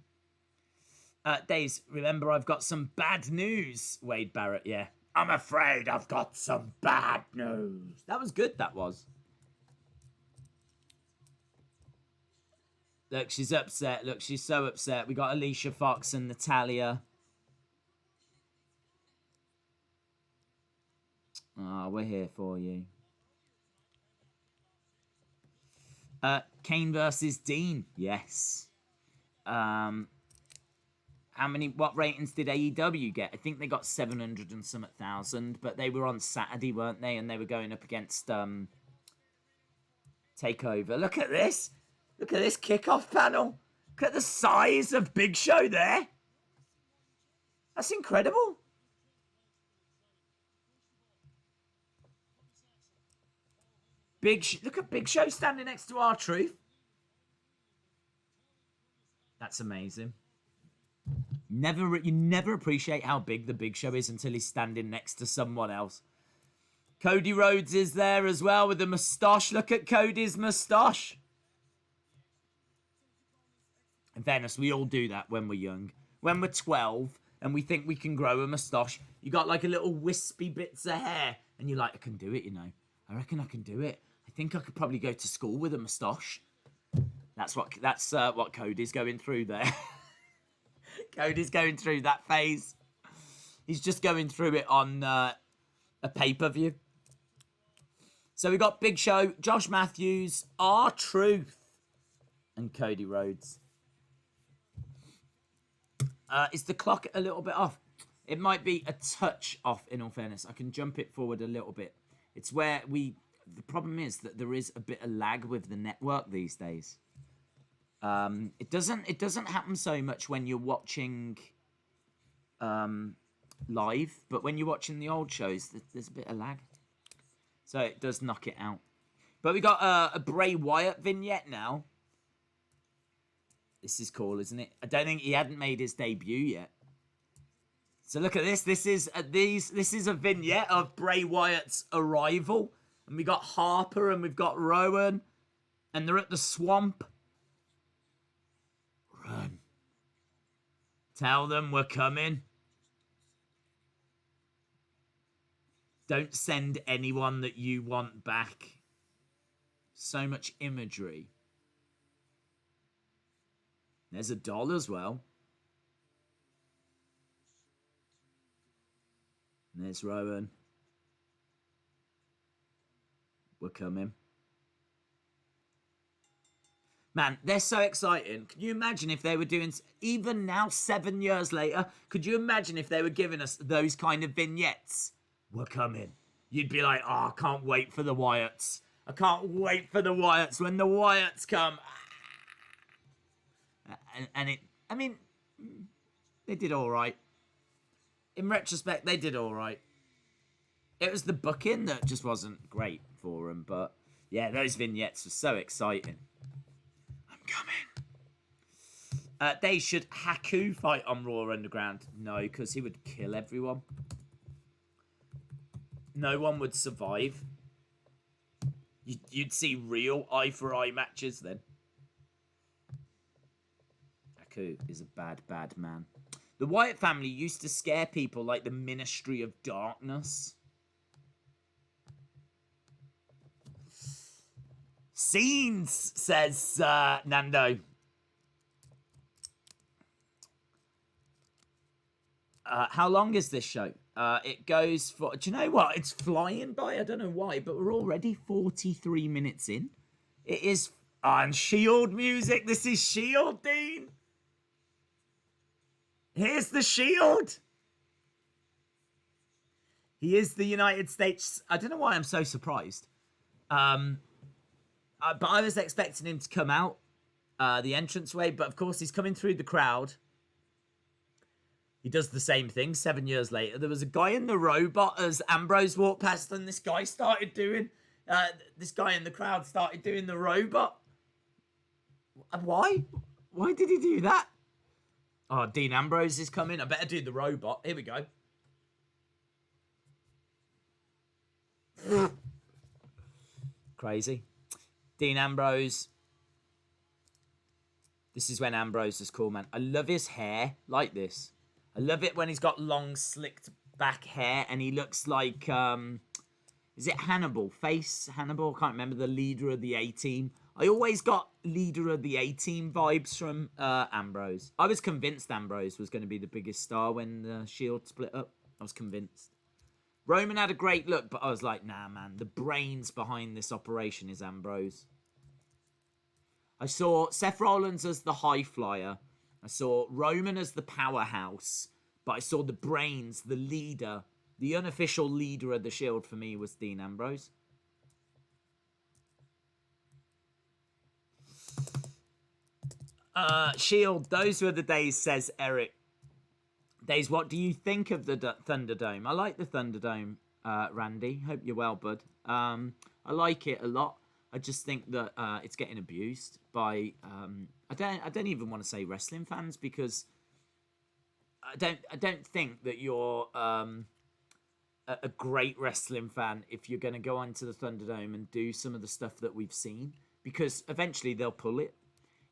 Days, remember I've got some bad news. Wade Barrett, yeah. I'm afraid I've got some bad news. That was good, that was. Look, she's upset. Look, she's so upset. We got Alicia Fox and Natalia. Oh, we're here for you. Kane versus Dean. Yes. What ratings did AEW get? I think they got 700 and some thousand, but they were on Saturday, weren't they? And they were going up against TakeOver. Look at this. Look at this kickoff panel. Look at the size of Big Show there. That's incredible. Look at Big Show standing next to R-Truth. That's amazing. You never appreciate how big the Big Show is until he's standing next to someone else. Cody Rhodes is there as well with a moustache. Look at Cody's moustache. In fairness, we all do that when we're young. When we're 12 and we think we can grow a moustache, you got like a little wispy bits of hair and you're like, I can do it, you know. I reckon I can do it. I think I could probably go to school with a moustache. That's what Cody's going through there. Cody's going through that phase. He's just going through it on a pay-per-view. So we got Big Show, Josh Matthews, R-Truth, and Cody Rhodes. Is the clock a little bit off? It might be a touch off, in all fairness. I can jump it forward a little bit. It's where the problem is that there is a bit of lag with the network these days. It doesn't happen so much when you're watching live, but when you're watching the old shows, there's a bit of lag. So it does knock it out. But we got a Bray Wyatt vignette now. This is cool, isn't it? I don't think he hadn't made his debut yet. So look at this. This is a vignette of Bray Wyatt's arrival. And we got Harper and we've got Rowan. And they're at the swamp. Run. Tell them we're coming. Don't send anyone that you want back. So much imagery. There's a doll as well. And there's Rowan. We're coming. Man, they're so exciting. Can you imagine if they were doing, even now, 7 years later, could you imagine if they were giving us those kind of vignettes? We're coming. You'd be like, oh, I can't wait for the Wyatts. I can't wait for the Wyatts. When the Wyatts come. And it, I mean, they did all right. In retrospect, they did all right. It was the booking that just wasn't great for them. But yeah, those vignettes were so exciting. I'm coming. They should Haku fight on Raw Underground. No, because he would kill everyone. No one would survive. You'd see real eye-for-eye matches then. Haku is a bad, bad man. The Wyatt family used to scare people like the Ministry of Darkness. Scenes, says Nando. How long is this show? It goes for... Do you know what? It's flying by. I don't know why, but we're already 43 minutes in. It is... and Shield music. This is Shield, Dean. Here's the Shield. He is the United States... I don't know why I'm so surprised. But I was expecting him to come out the entranceway, but of course he's coming through the crowd. He does the same thing 7 years later. There was a guy in the robot as Ambrose walked past, and this guy started doing... this guy in the crowd started doing the robot. Why? Why did he do that? Oh, Dean Ambrose is coming. I better do the robot. Here we go. Crazy. Dean Ambrose. This is when Ambrose is cool, man. I love his hair like this. I love it when he's got long, slicked back hair and he looks like, is it Hannibal? Face Hannibal? I can't remember, the leader of the A-Team. I always got leader of the A-Team vibes from Ambrose. I was convinced Ambrose was going to be the biggest star when the Shield split up. I was convinced. Roman had a great look, but I was like, nah, man. The brains behind this operation is Ambrose. I saw Seth Rollins as the high flyer. I saw Roman as the powerhouse. But I saw the brains, the leader. The unofficial leader of the Shield for me was Dean Ambrose. Shield, those were the days, says Eric. Days, what do you think of the Thunderdome? I like the Thunderdome, Randy. Hope you're well, bud. I like it a lot. I just think that it's getting abused by I don't even want to say wrestling fans, because I don't think that you're a great wrestling fan if you're going to go onto the Thunderdome and do some of the stuff that we've seen, because eventually they'll pull it.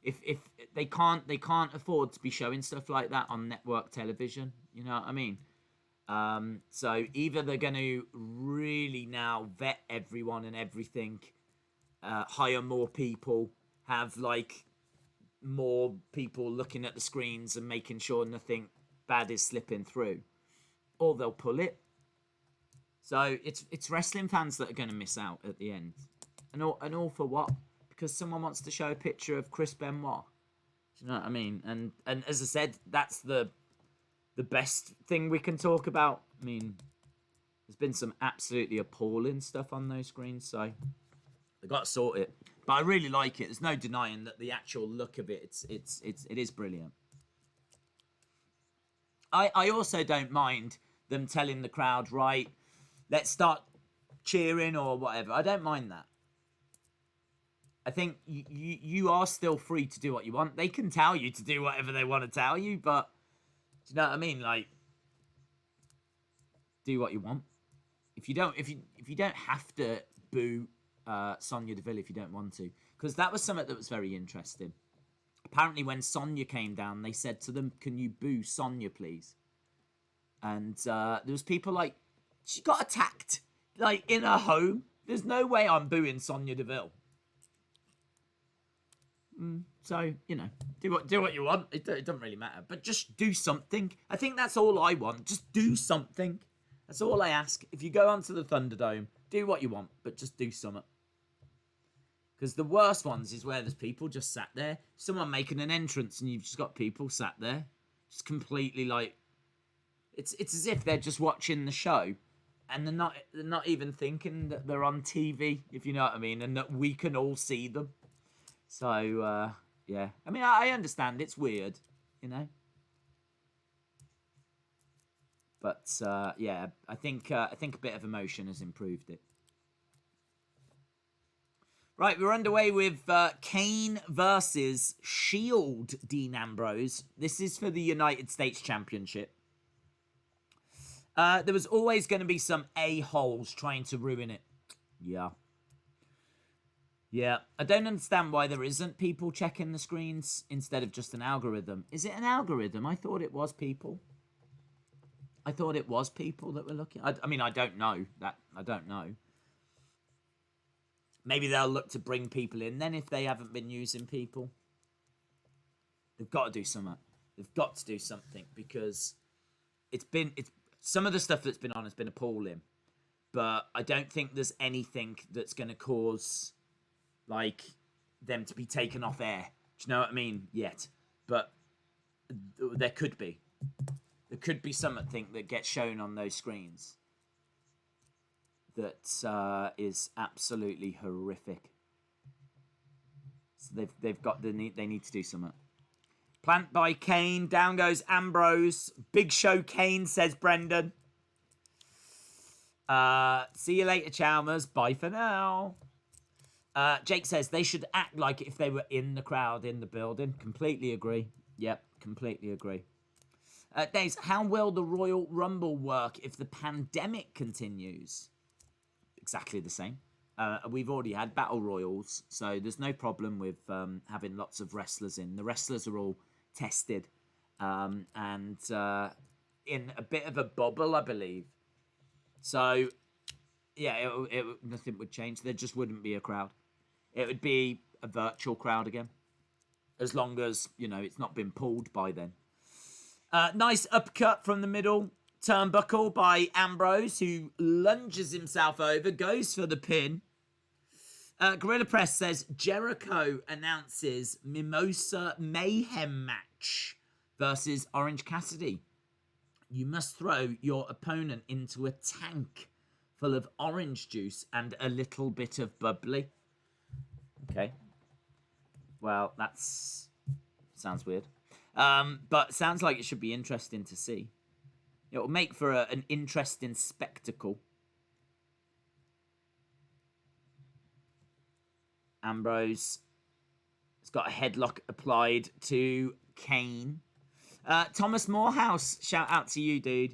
If they can't afford to be showing stuff like that on network television, you know what I mean? So either they're going to really now vet everyone and everything, hire more people, have like more people looking at the screens and making sure nothing bad is slipping through, or they'll pull it. So it's wrestling fans that are going to miss out at the end, and all for what? Because someone wants to show a picture of Chris Benoit. Do you know what I mean? And as I said, that's the best thing we can talk about. I mean, there's been some absolutely appalling stuff on those screens, so they got to sort it. But I really like it. There's no denying that the actual look of it, it is brilliant. I also don't mind them telling the crowd, right, let's start cheering or whatever. I don't mind that. I think you are still free to do what you want. They can tell you to do whatever they want to tell you, but do you know what I mean? Like, do what you want. If you don't have to boo Sonya Deville if you don't want to, because that was something that was very interesting. Apparently, when Sonya came down, they said to them, "Can you boo Sonya, please?" And there was people like, she got attacked like in her home. There's no way I'm booing Sonya Deville. So, you know, do what you want. It doesn't really matter. But just do something. I think that's all I want. Just do something. That's all I ask. If you go onto the Thunderdome, do what you want, but just do something. Because the worst ones is where there's people just sat there. Someone making an entrance and you've just got people sat there. Just completely like... It's as if they're just watching the show. And they're not even thinking that they're on TV, if you know what I mean. And that we can all see them. So, yeah. I mean, I understand. It's weird, you know. But, yeah. I think a bit of emotion has improved it. Right, we're underway with Kane versus Shield Dean Ambrose. This is for the United States Championship. There was always going to be some a-holes trying to ruin it. Yeah. Yeah. I don't understand why there isn't people checking the screens instead of just an algorithm. Is it an algorithm? I thought it was people. I thought it was people that were looking. I mean, I don't know. I don't know. Maybe they'll look to bring people in then if they haven't been using people. They've got to do something. They've got to do something because it's some of the stuff that's been on has been appalling. But I don't think there's anything that's going to cause like them to be taken off air. Do you know what I mean? Yet. But there could be. There could be something that gets shown on those screens that is absolutely horrific. So they need to do something. Plant by Kane, down goes Ambrose. Big Show Kane, says Brendan. See you later, Chalmers. Bye for now. Jake says they should act like if they were in the crowd in the building. Completely agree. Yep, completely agree. Days, how will the Royal Rumble work if the pandemic continues? Exactly the same. We've already had battle royals, so there's no problem with having lots of wrestlers in. The wrestlers are all tested and in a bit of a bubble, I believe. So, yeah, nothing would change. There just wouldn't be a crowd. It would be a virtual crowd again, as long as, you know, it's not been pulled by then. Nice uppercut from the middle. Turnbuckle by Ambrose, who lunges himself over, goes for the pin. Gorilla Press says, Jericho announces Mimosa Mayhem match versus Orange Cassidy. You must throw your opponent into a tank full of orange juice and a little bit of bubbly. Okay. Well, sounds weird. But sounds like it should be interesting to see. It will make for an interesting spectacle. Ambrose has got a headlock applied to Kane. Thomas Morehouse, shout out to you, dude.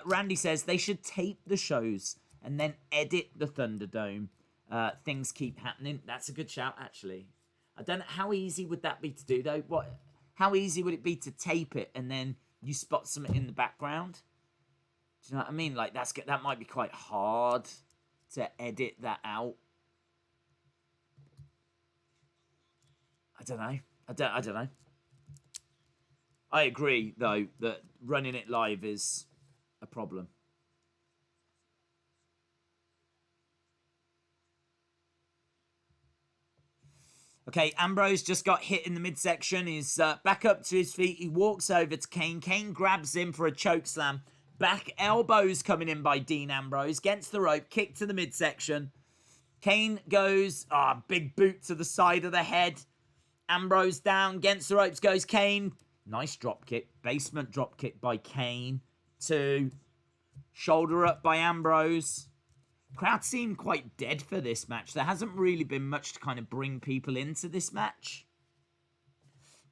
Randy says they should tape the shows and then edit the Thunderdome. Things keep happening. That's a good shout, actually. I don't know, how easy would that be to do, though? How easy would it be to tape it and then you spot something in the background? Do you know what I mean? Like, that might be quite hard to edit that out. I don't know. I don't know. I agree, though, that running it live is a problem. Okay, Ambrose just got hit in the midsection. He's back up to his feet. He walks over to Kane. Kane grabs him for a chokeslam. Back elbows coming in by Dean Ambrose. Against the rope. Kick to the midsection. Kane goes, big boot to the side of the head. Ambrose down. Against the ropes goes Kane. Nice drop kick. Basement drop kick by Kane. 2. Shoulder up by Ambrose. Crowd seemed quite dead for this match. There hasn't really been much to kind of bring people into this match.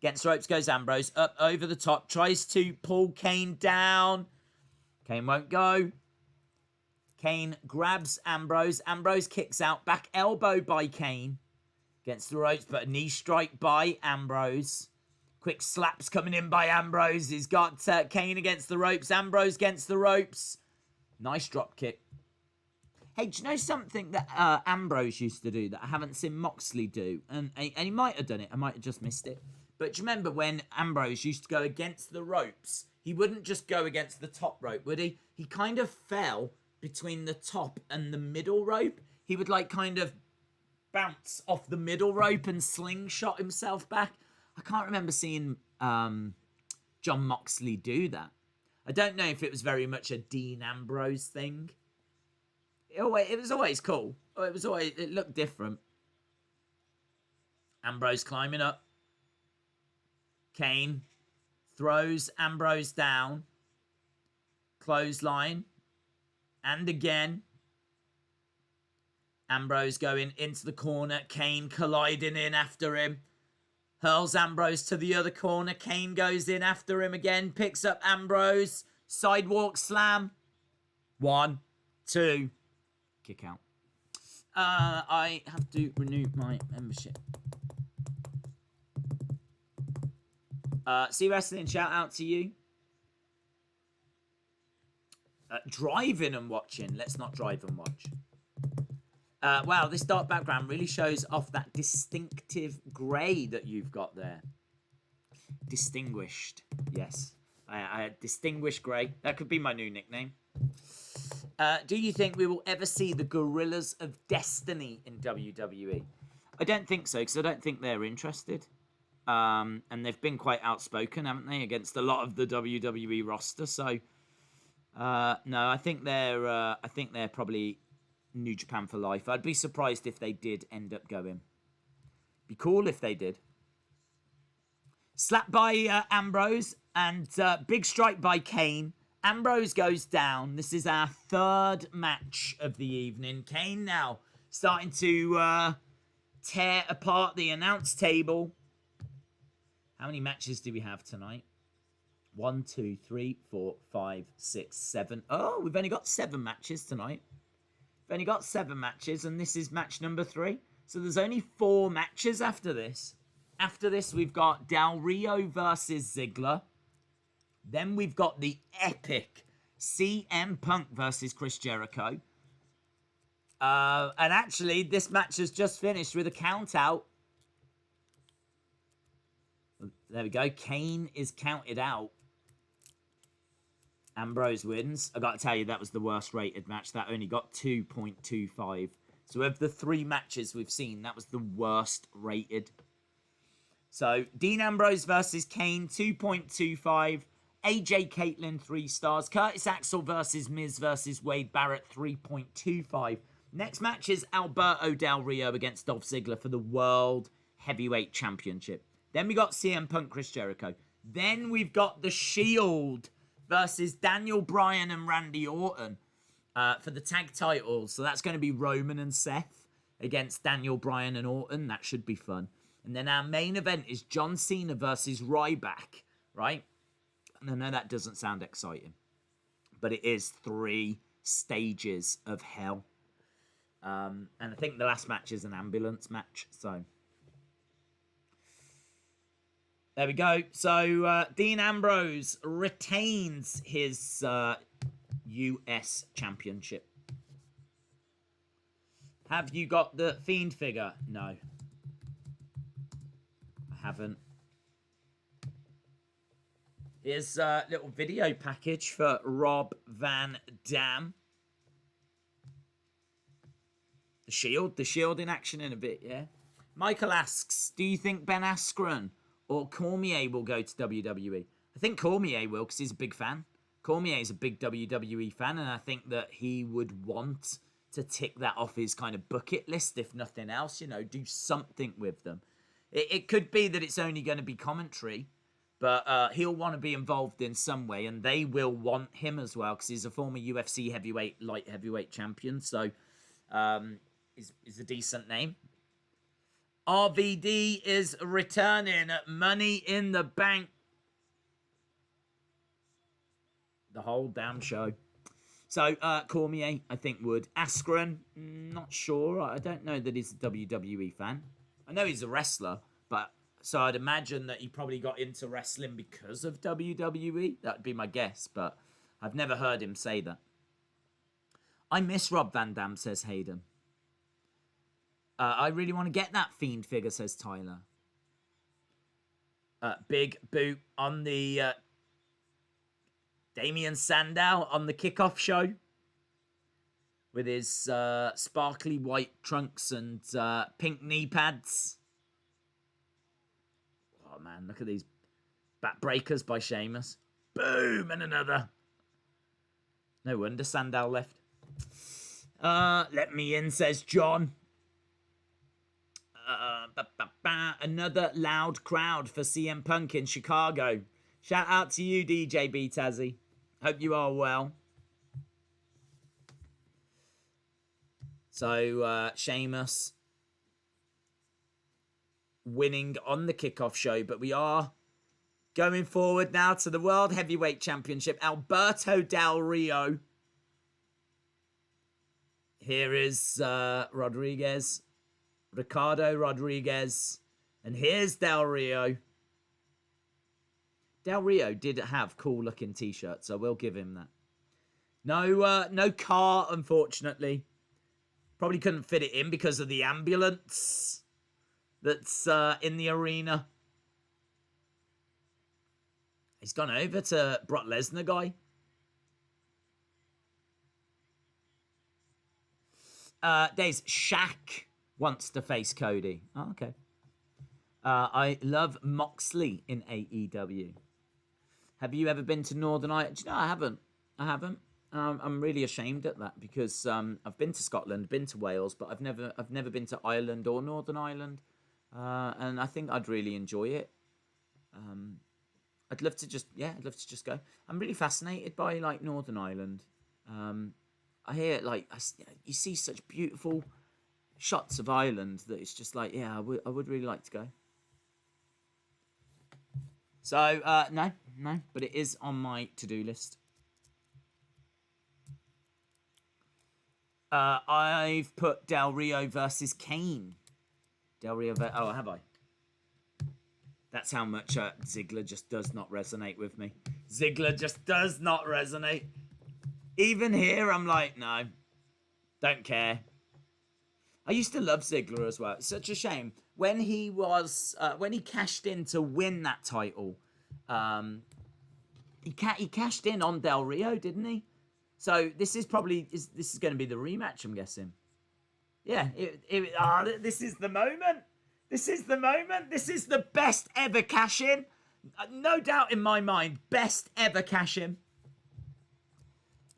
Against the ropes goes Ambrose. Up over the top. Tries to pull Kane down. Kane won't go. Kane grabs Ambrose. Ambrose kicks out. Back elbow by Kane. Against the ropes, but a knee strike by Ambrose. Quick slaps coming in by Ambrose. He's got Kane against the ropes. Ambrose against the ropes. Nice drop kick. Hey, do you know something that Ambrose used to do that I haven't seen Moxley do? And he might have done it. I might have just missed it. But do you remember when Ambrose used to go against the ropes? He wouldn't just go against the top rope, would he? He kind of fell between the top and the middle rope. He would like kind of bounce off the middle rope and slingshot himself back. I can't remember seeing John Moxley do that. I don't know if it was very much a Dean Ambrose thing. It was always cool. It looked different. Ambrose climbing up. Kane throws Ambrose down. Clothesline. And again. Ambrose going into the corner. Kane colliding in after him. Hurls Ambrose to the other corner. Kane goes in after him again. Picks up Ambrose. Sidewalk slam. 1, 2. Kick out. I have to renew my membership. See Wrestling, shout out to you. Driving and watching. Let's not drive and watch. Wow, this dark background really shows off that distinctive grey that you've got there. Distinguished. Yes. I distinguished grey. That could be my new nickname. Do you think we will ever see the Gorillas of Destiny in WWE? I don't think so, because I don't think they're interested. And they've been quite outspoken, haven't they, against a lot of the WWE roster. So, no, I think they're probably New Japan for life. I'd be surprised if they did end up going. Be cool if they did. Slap by Ambrose and big strike by Kane. Ambrose goes down. This is our third match of the evening. Kane now starting to tear apart the announce table. How many matches do we have tonight? 1, 2, 3, 4, 5, 6, 7. Oh, we've only got 7 matches tonight. We've only got 7 matches, and this is match number 3. So there's only 4 matches after this. After this, we've got Del Rio versus Ziggler. Then we've got the epic CM Punk versus Chris Jericho. And actually, this match has just finished with a count out. There we go. Kane is counted out. Ambrose wins. I got to tell you, that was the worst rated match. That only got 2.25. So of the 3 matches we've seen, that was the worst rated. So Dean Ambrose versus Kane, 2.25. AJ Caitlin, 3 stars. Curtis Axel versus Miz versus Wade Barrett, 3.25. Next match is Alberto Del Rio against Dolph Ziggler for the World Heavyweight Championship. Then we got CM Punk, Chris Jericho. Then we've got The Shield versus Daniel Bryan and Randy Orton for the tag titles. So that's going to be Roman and Seth against Daniel Bryan and Orton. That should be fun. And then our main event is John Cena versus Ryback, right? And I know that doesn't sound exciting, but it is 3 stages of hell. And I think the last match is an ambulance match. So there we go. So Dean Ambrose retains his US Championship. Have you got the Fiend figure? No. I haven't. Here's a little video package for Rob Van Dam. The Shield in action in a bit, yeah? Michael asks, do you think Ben Askren or Cormier will go to WWE? I think Cormier will, because he's a big fan. Cormier is a big WWE fan, and I think that he would want to tick that off his kind of bucket list, if nothing else, you know, do something with them. It could be that it's only going to be commentary, but he'll want to be involved in some way, and they will want him as well, because he's a former UFC light heavyweight champion, so is a decent name. RVD is returning at Money in the Bank. The whole damn show. So, Cormier, I think, would. Askren, not sure. I don't know that he's a WWE fan. I know he's a wrestler, but so I'd imagine that he probably got into wrestling because of WWE. That would be my guess, but I've never heard him say that. I miss Rob Van Dam, says Hayden. I really want to get that Fiend figure, says Tyler. Big boot on the Damien Sandow on the kickoff show with his sparkly white trunks and pink knee pads. Oh man, look at these back breakers by Sheamus. Boom, and another. No wonder Sandow left. Let me in, says John. Another loud crowd for CM Punk in Chicago. Shout out to you, DJ B Tazzy. Hope you are well. So, Sheamus winning on the kickoff show, but we are going forward now to the World Heavyweight Championship. Alberto Del Rio. Here is Rodriguez. Ricardo Rodriguez. And here's Del Rio. Del Rio did have cool looking t-shirts, so we'll give him that. No car, unfortunately. Probably couldn't fit it in because of the ambulance that's in the arena. He's gone over to Brock Lesnar guy. There's Shaq wants to face Cody. Oh, okay. I love Moxley in AEW. Have you ever been to Northern Ireland? No, I haven't. I'm really ashamed at that because I've been to Scotland, been to Wales, but I've never been to Ireland or Northern Ireland, and I think I'd really enjoy it. I'd love to just go. I'm really fascinated by like Northern Ireland. I hear you see such beautiful shots of Ireland that it's just like, yeah, I would really like to go. So no, but it is on my to-do list. I've put Del Rio versus Kane. Del Rio oh, have I? That's how much Ziggler just does not resonate with me. Ziggler just does not resonate. Even here, I'm like, no, don't care. I used to love Ziggler as well. It's such a shame. When he cashed in to win that title, he cashed in on Del Rio, didn't he? So this is going to be the rematch, I'm guessing. Yeah, this is the moment. This is the moment. This is the best ever cash-in. No doubt in my mind, best ever cash-in.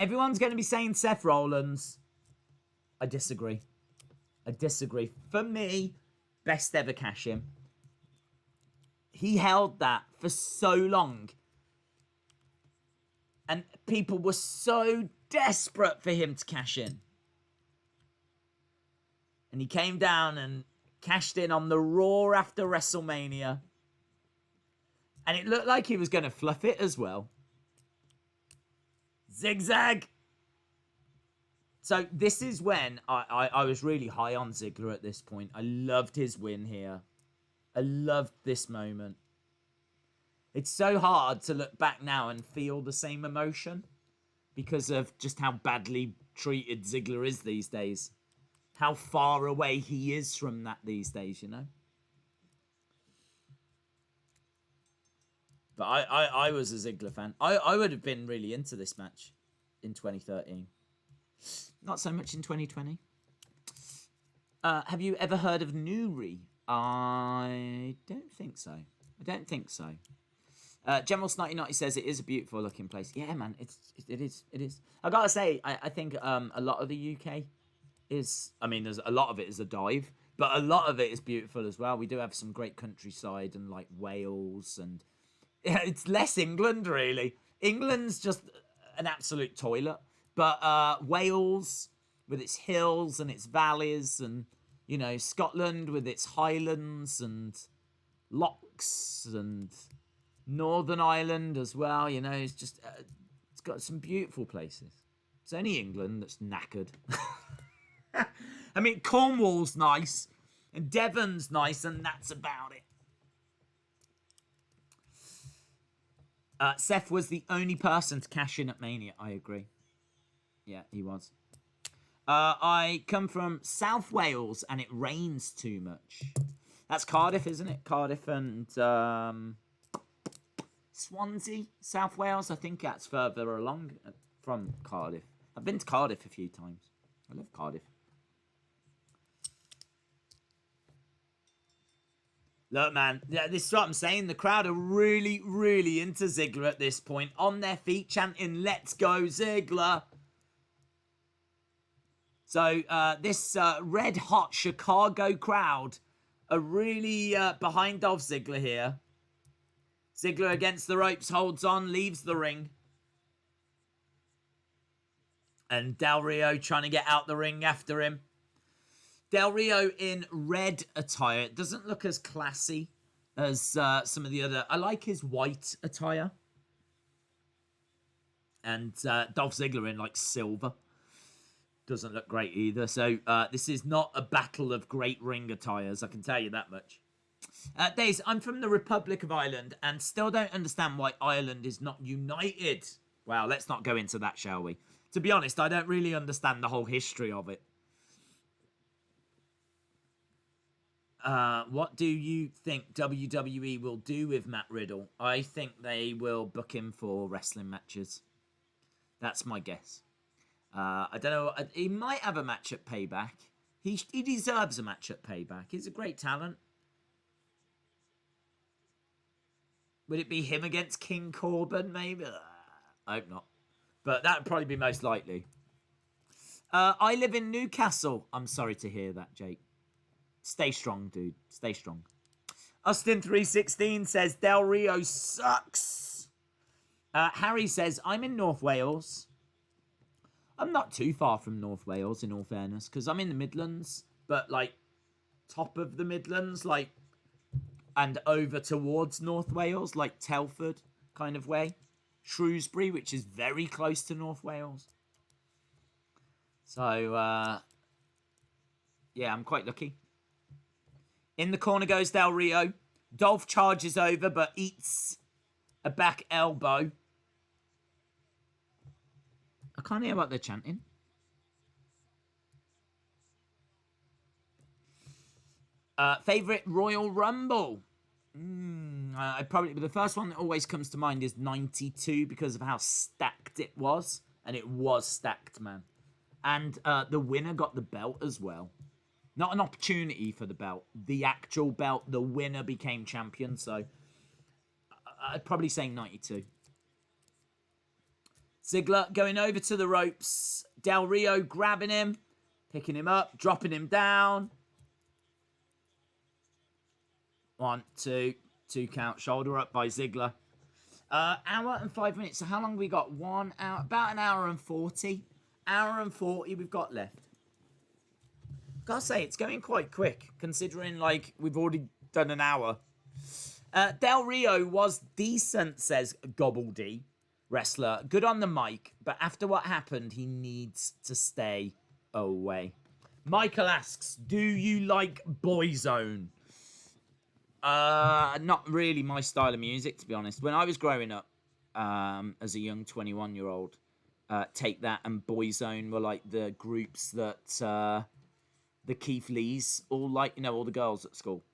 Everyone's going to be saying Seth Rollins. I disagree. For me, best ever cash-in. He held that for so long. And people were so desperate for him to cash in. And he came down and cashed in on the Raw after WrestleMania. And it looked like he was going to fluff it as well. Zigzag. So this is when I was really high on Ziggler at this point. I loved his win here. I loved this moment. It's so hard to look back now and feel the same emotion because of just how badly treated Ziggler is these days. How far away he is from that these days, you know? But I was a Ziggler fan. I would have been really into this match in 2013. Not so much in 2020. Have you ever heard of Newry? I don't think so. General Snotty Notty says it is a beautiful looking place. Yeah, man, it is. I gotta say, I think a lot of the UK is, there's a lot of it is a dive, but a lot of it is beautiful as well. We do have some great countryside and like Wales, and it's less England really. England's just an absolute toilet, but Wales with its hills and its valleys, and Scotland with its highlands and lochs, and Northern Ireland as well, it's just it's got some beautiful places. It's only England that's knackered. Cornwall's nice and Devon's nice, and that's about it. Seth was the only person to cash in at Mania. I agree. Yeah, he was. I come from South Wales and it rains too much. That's Cardiff, isn't it? Cardiff and Swansea, South Wales. I think that's further along from Cardiff. I've been to Cardiff a few times. I love Cardiff. Look, man, this is what I'm saying. The crowd are really, really into Ziggler at this point. On their feet, chanting, "Let's go, Ziggler." So this red-hot Chicago crowd are really behind Dolph Ziggler here. Ziggler against the ropes, holds on, leaves the ring. And Del Rio trying to get out the ring after him. Del Rio in red attire. It doesn't look as classy as some of the other. I like his white attire. And Dolph Ziggler in like silver. Doesn't look great either. So this is not a battle of great ring attires. I can tell you that much. Days, I'm from the Republic of Ireland and still don't understand why Ireland is not united. Well, let's not go into that, shall we? To be honest, I don't really understand the whole history of it. What do you think WWE will do with Matt Riddle? I think they will book him for wrestling matches. That's my guess. I don't know. He might have a match at Payback. He deserves a match at Payback. He's a great talent. Would it be him against King Corbin, maybe? I hope not. But that would probably be most likely. I live in Newcastle. I'm sorry to hear that, Jake. Stay strong, dude. Stay strong. Austin316 says, Del Rio sucks. Harry says, I'm in North Wales. I'm not too far from North Wales, in all fairness, because I'm in the Midlands, but, like, top of the Midlands, like, and over towards North Wales, like Telford kind of way. Shrewsbury, which is very close to North Wales. So, yeah, I'm quite lucky. In the corner goes Del Rio. Dolph charges over, but eats a back elbow. I can't hear what they're chanting. Favorite Royal Rumble? I probably the first one that always comes to mind is 92 because of how stacked it was, and it was stacked, man. And the winner got the belt as well. Not an opportunity for the belt. The actual belt. The winner became champion. So I'd probably say 92. Ziggler going over to the ropes. Del Rio grabbing him. Picking him up. Dropping him down. 1, 2. 2 count. Shoulder up by Ziggler. Hour and 5 minutes. So how long have we got? 1 hour. About an hour and 40. Hour and 40 we've got left. Gotta say, it's going quite quick, considering, like, we've already done an hour. Del Rio was decent, says Gobbledy, wrestler. Good on the mic, but after what happened, he needs to stay away. Michael asks, do you like Boyzone? Not really my style of music, to be honest. When I was growing up, as a young 21-year-old, Take That and Boyzone were, like, the groups that... the Keith Lees, all like, you know, all the girls at school.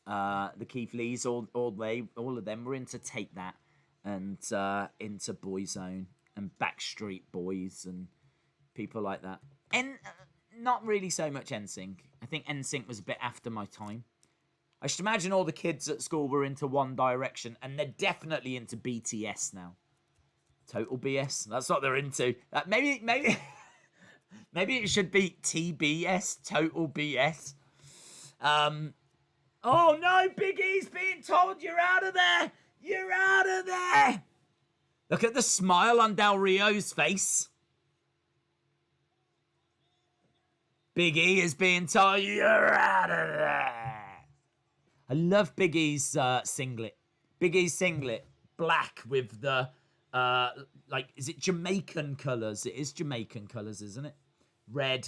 The Keith Lees, all of them were into Take That and into Boyzone and Backstreet Boys and people like that. And not really so much NSYNC. I think NSYNC was a bit after my time. I should imagine all the kids at school were into One Direction, and they're definitely into BTS now. Total BS. That's what they're into. Maybe. Maybe it should be TBS, Total BS. Oh no, Big E's being told you're out of there. You're out of there. Look at the smile on Del Rio's face. Big E is being told you're out of there. I love Big E's singlet. Big E's singlet, black with the, like, is it Jamaican colours? It is Jamaican colours, isn't it? Red,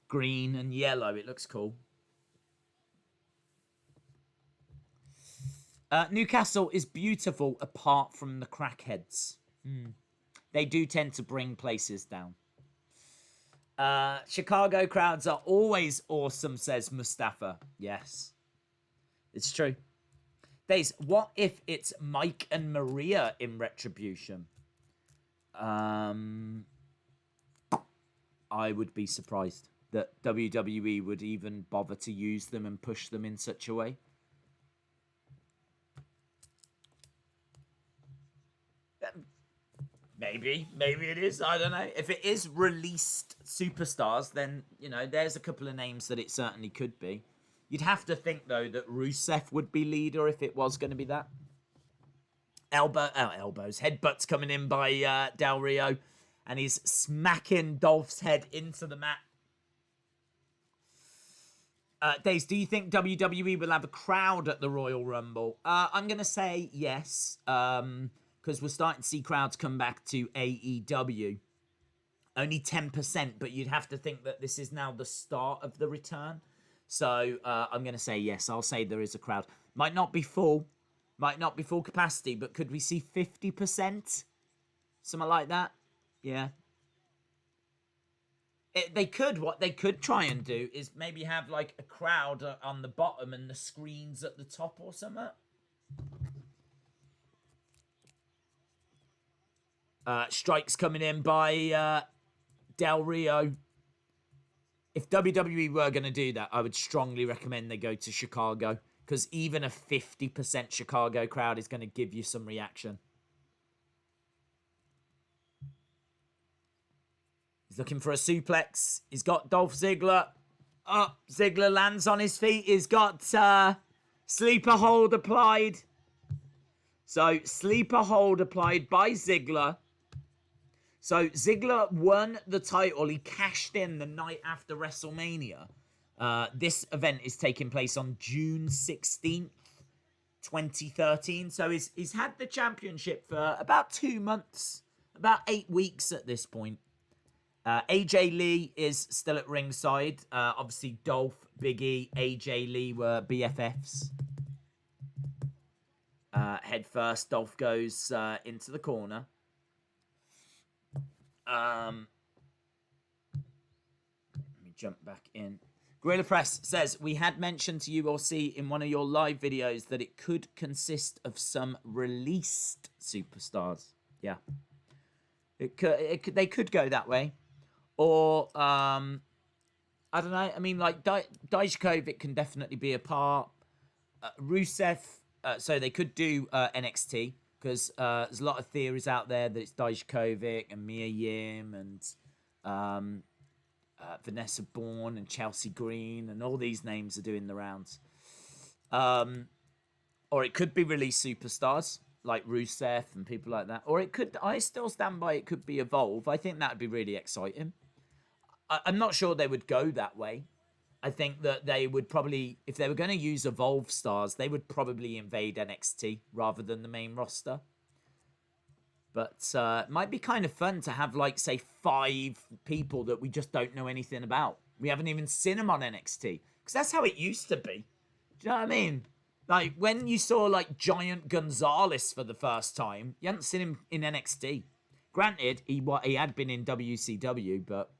green, and yellow. It looks cool. Newcastle is beautiful apart from the crackheads. They do tend to bring places down. Chicago crowds are always awesome, says Mustafa. Yes, it's true. Days, what if it's Mike and Maria in Retribution? I would be surprised that WWE would even bother to use them and push them in such a way. Maybe it is. I don't know. If it is released superstars, then, you know, there's a couple of names that it certainly could be. You'd have to think, though, that Rusev would be leader if it was going to be that. Elbows. Headbutts coming in by Del Rio. And he's smacking Dolph's head into the mat. Daze, do you think WWE will have a crowd at the Royal Rumble? I'm going to say yes. Because we're starting to see crowds come back to AEW. Only 10%, but you'd have to think that this is now the start of the return. So I'm going to say yes. I'll say there is a crowd. Might not be full capacity, but could we see 50%? Something like that? Yeah. What they could try and do is maybe have like a crowd on the bottom and the screens at the top or something. Strikes coming in by Del Rio. If WWE were going to do that, I would strongly recommend they go to Chicago, because even a 50% Chicago crowd is going to give you some reaction. He's looking for a suplex. He's got Dolph Ziggler. Oh, Ziggler lands on his feet. He's got sleeper hold applied. So, sleeper hold applied by Ziggler. So, Ziggler won the title. He cashed in the night after WrestleMania. This event is taking place on June 16th, 2013. So, he's had the championship for about 2 months. About 8 weeks at this point. AJ Lee is still at ringside. Obviously, Dolph, Big E, AJ Lee were BFFs. Head first, Dolph goes into the corner. Let me jump back in. Gorilla Press says, we had mentioned to you or see in one of your live videos that it could consist of some released superstars. Yeah. They could go that way. Or, I don't know. I mean, like, Dijakovic can definitely be a part. Rusev, so they could do NXT, because there's a lot of theories out there that it's Dijakovic and Mia Yim and Vanessa Bourne and Chelsea Green, and all these names are doing the rounds. Or it could be released superstars like Rusev and people like that. Or it could, I still stand by, it could be Evolve. I think that would be really exciting. I'm not sure they would go that way. I think that they would probably, if they were going to use Evolve stars, they would probably invade NXT rather than the main roster. But it might be kind of fun to have, like, say, 5 people that we just don't know anything about. We haven't even seen them on NXT. Because that's how it used to be. Do you know what I mean? Like, when you saw, like, Giant Gonzalez for the first time, you hadn't seen him in NXT. Granted, he had been in WCW, but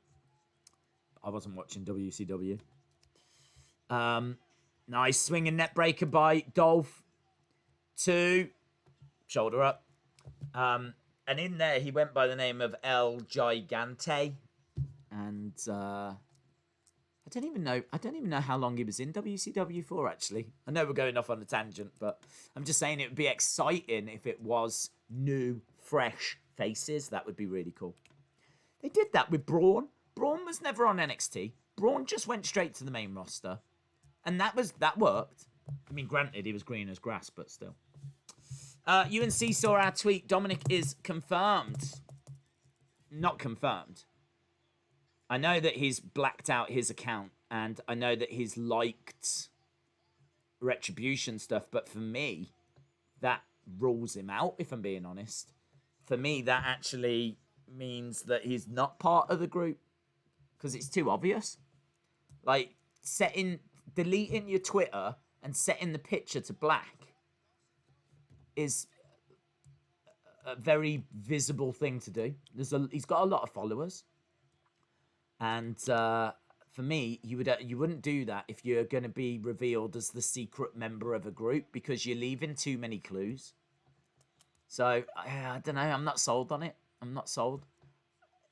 I wasn't watching WCW. Nice swinging net breaker by Dolph. 2. Shoulder up. And in there, he went by the name of El Gigante. And I don't even know how long he was in WCW for, actually. I know we're going off on a tangent, but I'm just saying it would be exciting if it was new, fresh faces. That would be really cool. They did that with Braun. Braun was never on NXT. Braun just went straight to the main roster. And that worked. I mean, granted, he was green as grass, but still. UNC saw our tweet. Dominic is confirmed. Not confirmed. I know that he's blacked out his account, and I know that he's liked Retribution stuff, but for me, that rules him out, if I'm being honest. For me, that actually means that he's not part of the group, because it's too obvious. Like, deleting your Twitter and setting the picture to black is a very visible thing to do. He's got a lot of followers. And for me, you wouldn't do that if you're going to be revealed as the secret member of a group, because you're leaving too many clues. So I don't know. I'm not sold on it. I'm not sold.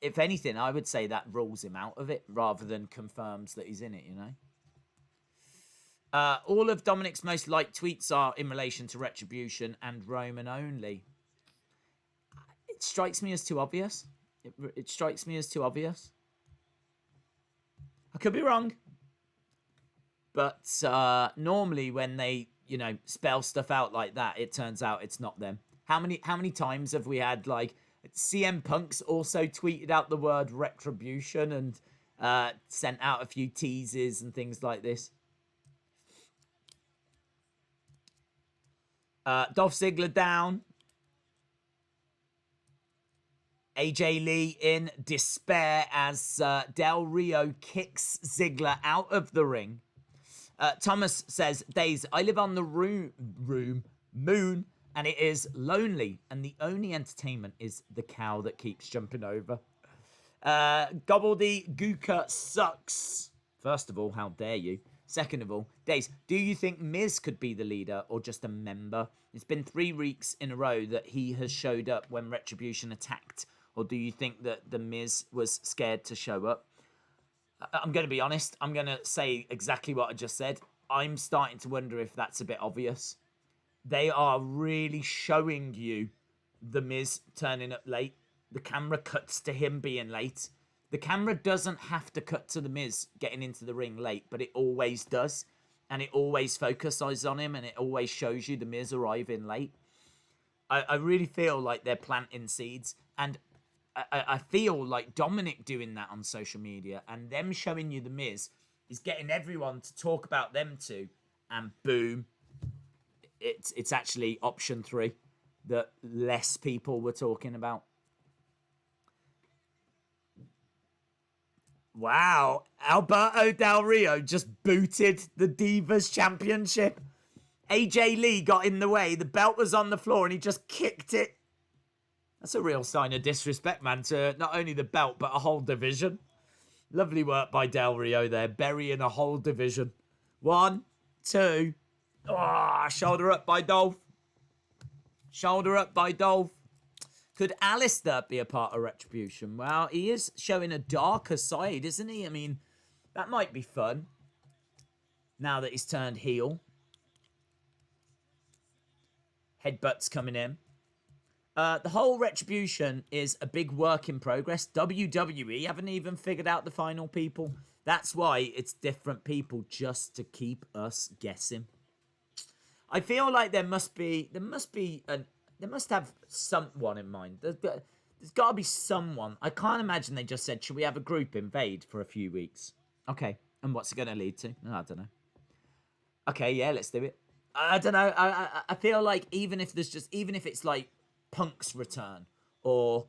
If anything, I would say that rules him out of it rather than confirms that he's in it, you know? All of Dominic's most liked tweets are in relation to Retribution and Roman only. It strikes me as too obvious. It strikes me as too obvious. I could be wrong. But normally when they, you know, spell stuff out like that, it turns out it's not them. How many times have we had, like, CM Punk's also tweeted out the word Retribution and sent out a few teases and things like this. Dolph Ziggler down. AJ Lee in despair as Del Rio kicks Ziggler out of the ring. Thomas says, Days, I live on the moon, and it is lonely, and the only entertainment is the cow that keeps jumping over. Gobbledygooker sucks. First of all, how dare you? Second of all, Days, do you think Miz could be the leader or just a member? It's been 3 weeks in a row that he has showed up when Retribution attacked. Or do you think that the Miz was scared to show up? I'm going to be honest. I'm going to say exactly what I just said. I'm starting to wonder if that's a bit obvious. They are really showing you the Miz turning up late. The camera cuts to him being late. The camera doesn't have to cut to the Miz getting into the ring late, but it always does. And it always focuses on him, and it always shows you the Miz arriving late. I really feel like they're planting seeds. And I feel like Dominic doing that on social media and them showing you the Miz is getting everyone to talk about them too. And boom, it's actually option 3 that less people were talking about. Wow, Alberto Del Rio just booted the Divas Championship. AJ Lee got in the way, the belt was on the floor, and he just kicked it. That's a real sign of disrespect, man, to not only the belt, but a whole division. Lovely work by Del Rio there, burying a whole division. 1, 2. Oh, shoulder up by Dolph. Shoulder up by Dolph. Could Alistair be a part of Retribution? Well, he is showing a darker side, isn't he? I mean, that might be fun. Now that he's turned heel. Headbutts coming in. The whole Retribution is a big work in progress. WWE haven't even figured out the final people. That's why it's different people, just to keep us guessing. I feel like there must have someone in mind. There's got to be someone. I can't imagine they just said, should we have a group invade for a few weeks? Okay, and what's it going to lead to? I don't know. Okay, yeah, let's do it. I don't know. I feel like even if it's like Punk's return or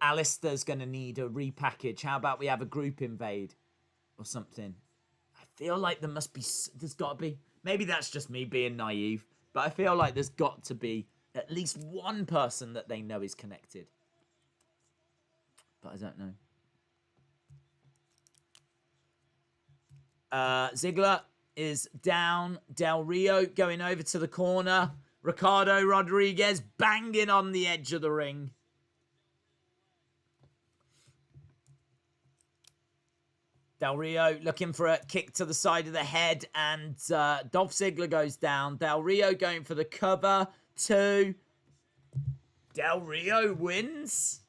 Alistair's going to need a repackage, how about we have a group invade or something? I feel like there's got to be. Maybe that's just me being naive, but I feel like there's got to be at least one person that they know is connected. But I don't know. Ziggler is down. Del Rio going over to the corner. Ricardo Rodriguez banging on the edge of the ring. Del Rio looking for a kick to the side of the head, and Dolph Ziggler goes down. Del Rio going for the cover. 2. Del Rio wins.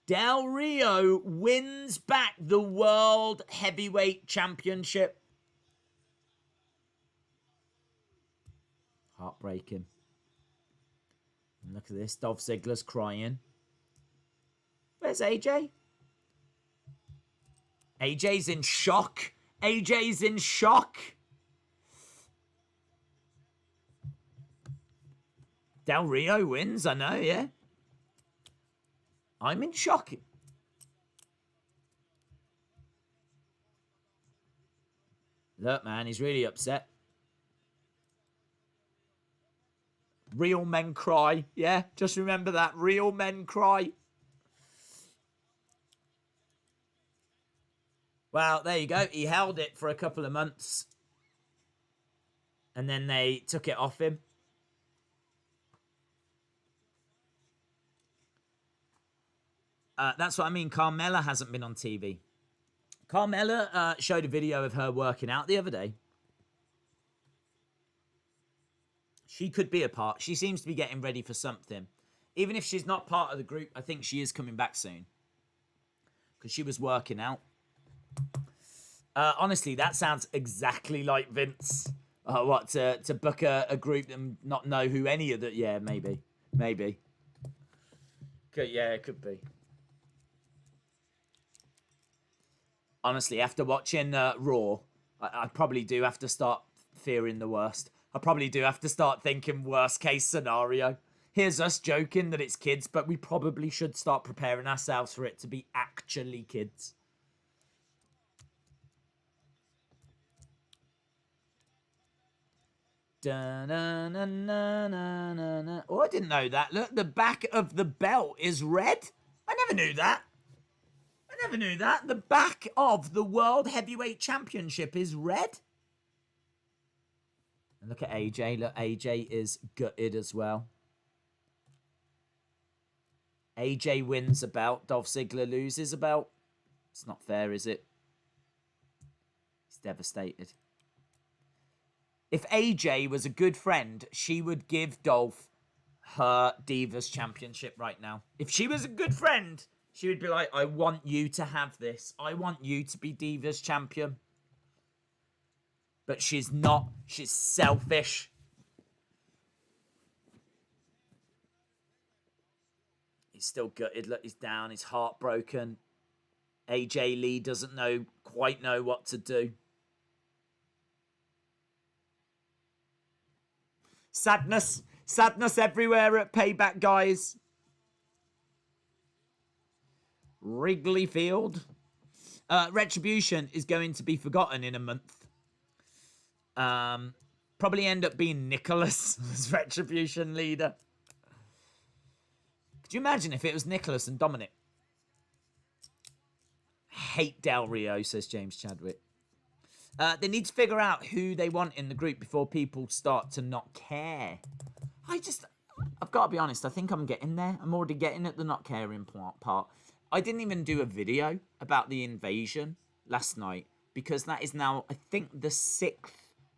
Del Rio wins back the World Heavyweight Championship. Heartbreaking. And look at this. Dolph Ziggler's crying. Where's AJ? AJ's in shock. AJ's in shock. Del Rio wins, I know, yeah. I'm in shock. Look, man, he's really upset. Real men cry. Yeah, just remember that. Real men cry. Well, there you go. He held it for a couple of months. And then they took it off him. That's what I mean. Carmella hasn't been on TV. Carmella showed a video of her working out the other day. She could be a part. She seems to be getting ready for something. Even if she's not part of the group, I think she is coming back soon. Because she was working out. Honestly, that sounds exactly like Vince. To book a group and not know who any of the... Yeah, maybe. Maybe. Yeah, it could be. Honestly, after watching Raw, I probably do have to start fearing the worst. I probably do have to start thinking worst case scenario. Here's us joking that it's kids, but we probably should start preparing ourselves for it to be actually kids. Oh, I didn't know that. Look, the back of the belt is red. I never knew that. The back of the World Heavyweight Championship is red. And look at AJ. Look, AJ is gutted as well. AJ wins a belt. Dolph Ziggler loses a belt. It's not fair, is it? He's devastated. If AJ was a good friend, she would give Dolph her Divas Championship right now. If she was a good friend, she would be like, I want you to have this. I want you to be Divas Champion. But she's not. She's selfish. He's still gutted. Look, he's down. He's heartbroken. AJ Lee doesn't quite know what to do. Sadness. Sadness everywhere at Payback, guys. Wrigley Field. Retribution is going to be forgotten in a month. Probably end up being Nicholas as Retribution leader. Could you imagine if it was Nicholas and Dominic? Hate Del Rio, says James Chadwick. They need to figure out who they want in the group before people start to not care. I've got to be honest, I think I'm getting there. I'm already getting at the not caring part. I didn't even do a video about the invasion last night because that is now, I think, the 6th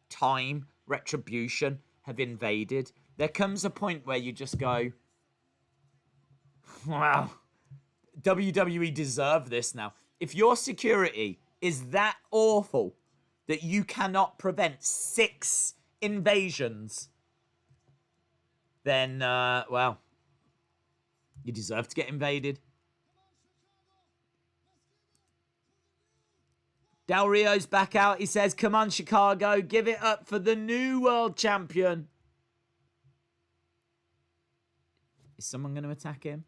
time Retribution have invaded. There comes a point where you just go, wow, WWE deserve this now. If your security is that awful that you cannot prevent 6 invasions, then, well, you deserve to get invaded. Del Rio's back out. He says, come on, Chicago. Give it up for the new world champion. Is someone going to attack him?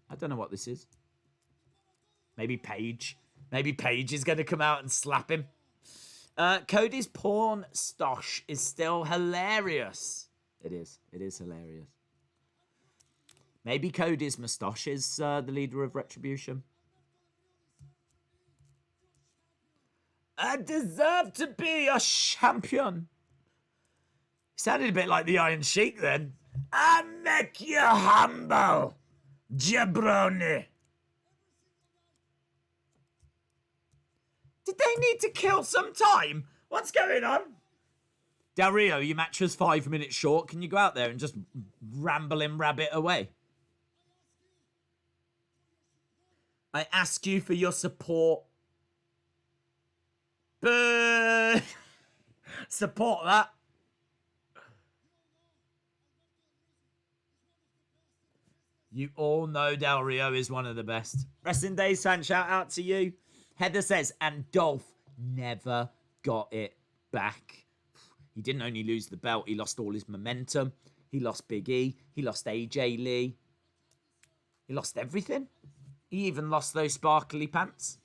I don't know what this is. Maybe Paige. Maybe Paige is going to come out and slap him. Cody's porn stosh is still hilarious. It is. It is hilarious. Maybe Cody's moustache is the leader of Retribution. I deserve to be a champion. Sounded a bit like the Iron Sheik then. I make you humble, jabroni. Did they need to kill some time? What's going on? Del Rio, your match was 5 minutes short. Can you go out there and just ramble and rabbit away? I ask you for your support. Boo! Support that. You all know Del Rio is one of the best. Wrestling Days fan, shout out to you. Heather says, and Dolph never got it back. He didn't only lose the belt, he lost all his momentum. He lost Big E. He lost AJ Lee. He lost everything. He even lost those sparkly pants.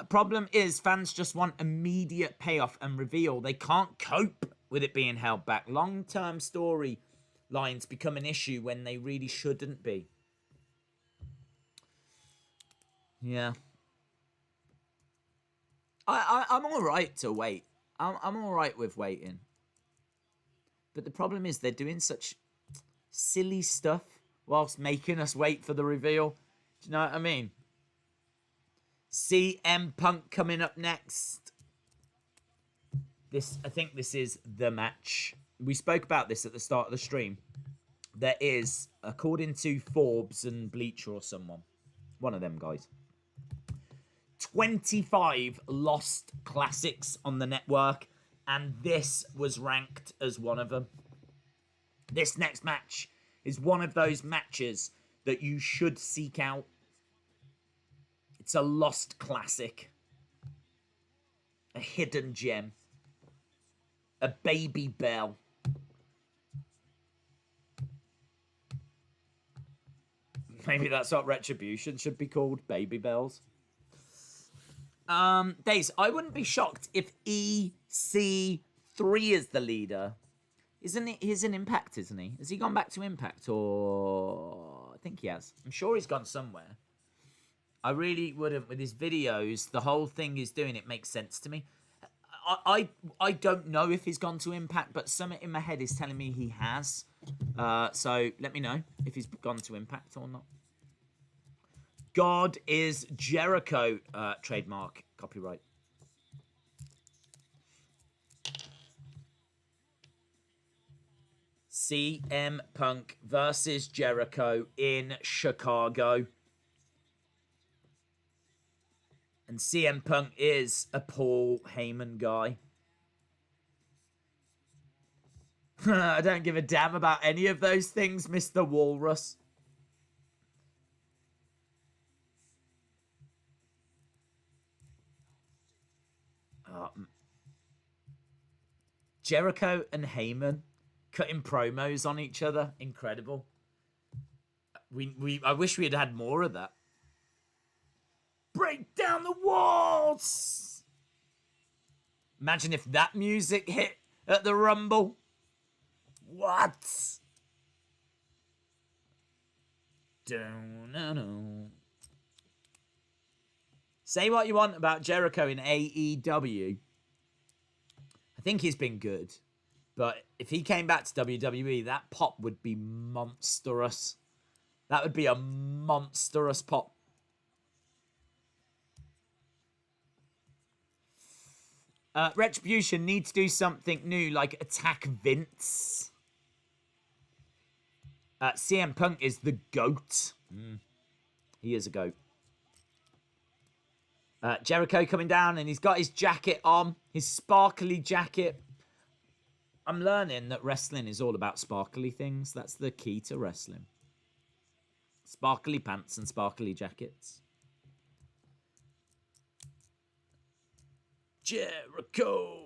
Problem is, fans just want immediate payoff and reveal. They can't cope with it being held back. Long-term storylines become an issue when they really shouldn't be. Yeah. I'm all right to wait. I'm all right with waiting. But the problem is they're doing such silly stuff whilst making us wait for the reveal. Do you know what I mean? CM Punk coming up next. I think this is the match. We spoke about this at the start of the stream. There is, according to Forbes and Bleacher or someone, one of them guys, 25 lost classics on the network, and this was ranked as one of them. This next match is one of those matches that you should seek out. It's a lost classic, a hidden gem, a baby bell. Maybe that's what Retribution should be called, baby bells. Days, I wouldn't be shocked if EC3 is the leader. Isn't it? He's in Impact, isn't he? Has he gone back to Impact, or I think he has. I'm sure he's gone somewhere. I really wouldn't. With his videos, the whole thing he's doing, it makes sense to me. I don't know if he's gone to Impact, but something in my head is telling me he has. So let me know if he's gone to Impact or not. God is Jericho, trademark, copyright. CM Punk versus Jericho in Chicago. And CM Punk is a Paul Heyman guy. I don't give a damn about any of those things, Mr. Walrus. Jericho and Heyman cutting promos on each other. Incredible. I wish we had had more of that. Break down the walls! Imagine if that music hit at the Rumble. What? Don't. Say what you want about Jericho in AEW. I think he's been good. But if he came back to WWE, that pop would be monstrous. That would be a monstrous pop. Retribution needs to do something new, like attack Vince. CM Punk is the GOAT. He is a GOAT. Jericho coming down, and he's got his jacket on, his sparkly jacket. I'm learning that wrestling is all about sparkly things. That's the key to wrestling. Sparkly pants and sparkly jackets. Jericho.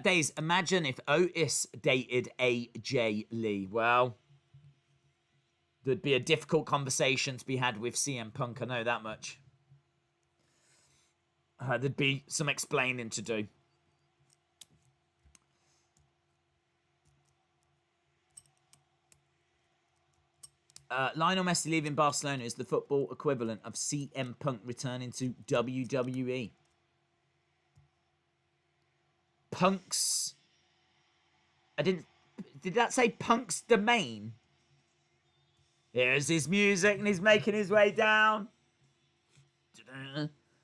Days, imagine if Otis dated AJ Lee. Well, there'd be a difficult conversation to be had with CM Punk, I know that much. There'd be some explaining to do. Lionel Messi leaving Barcelona is the football equivalent of CM Punk returning to WWE. Punk's... Did that say Punk's domain? Here's his music and he's making his way down.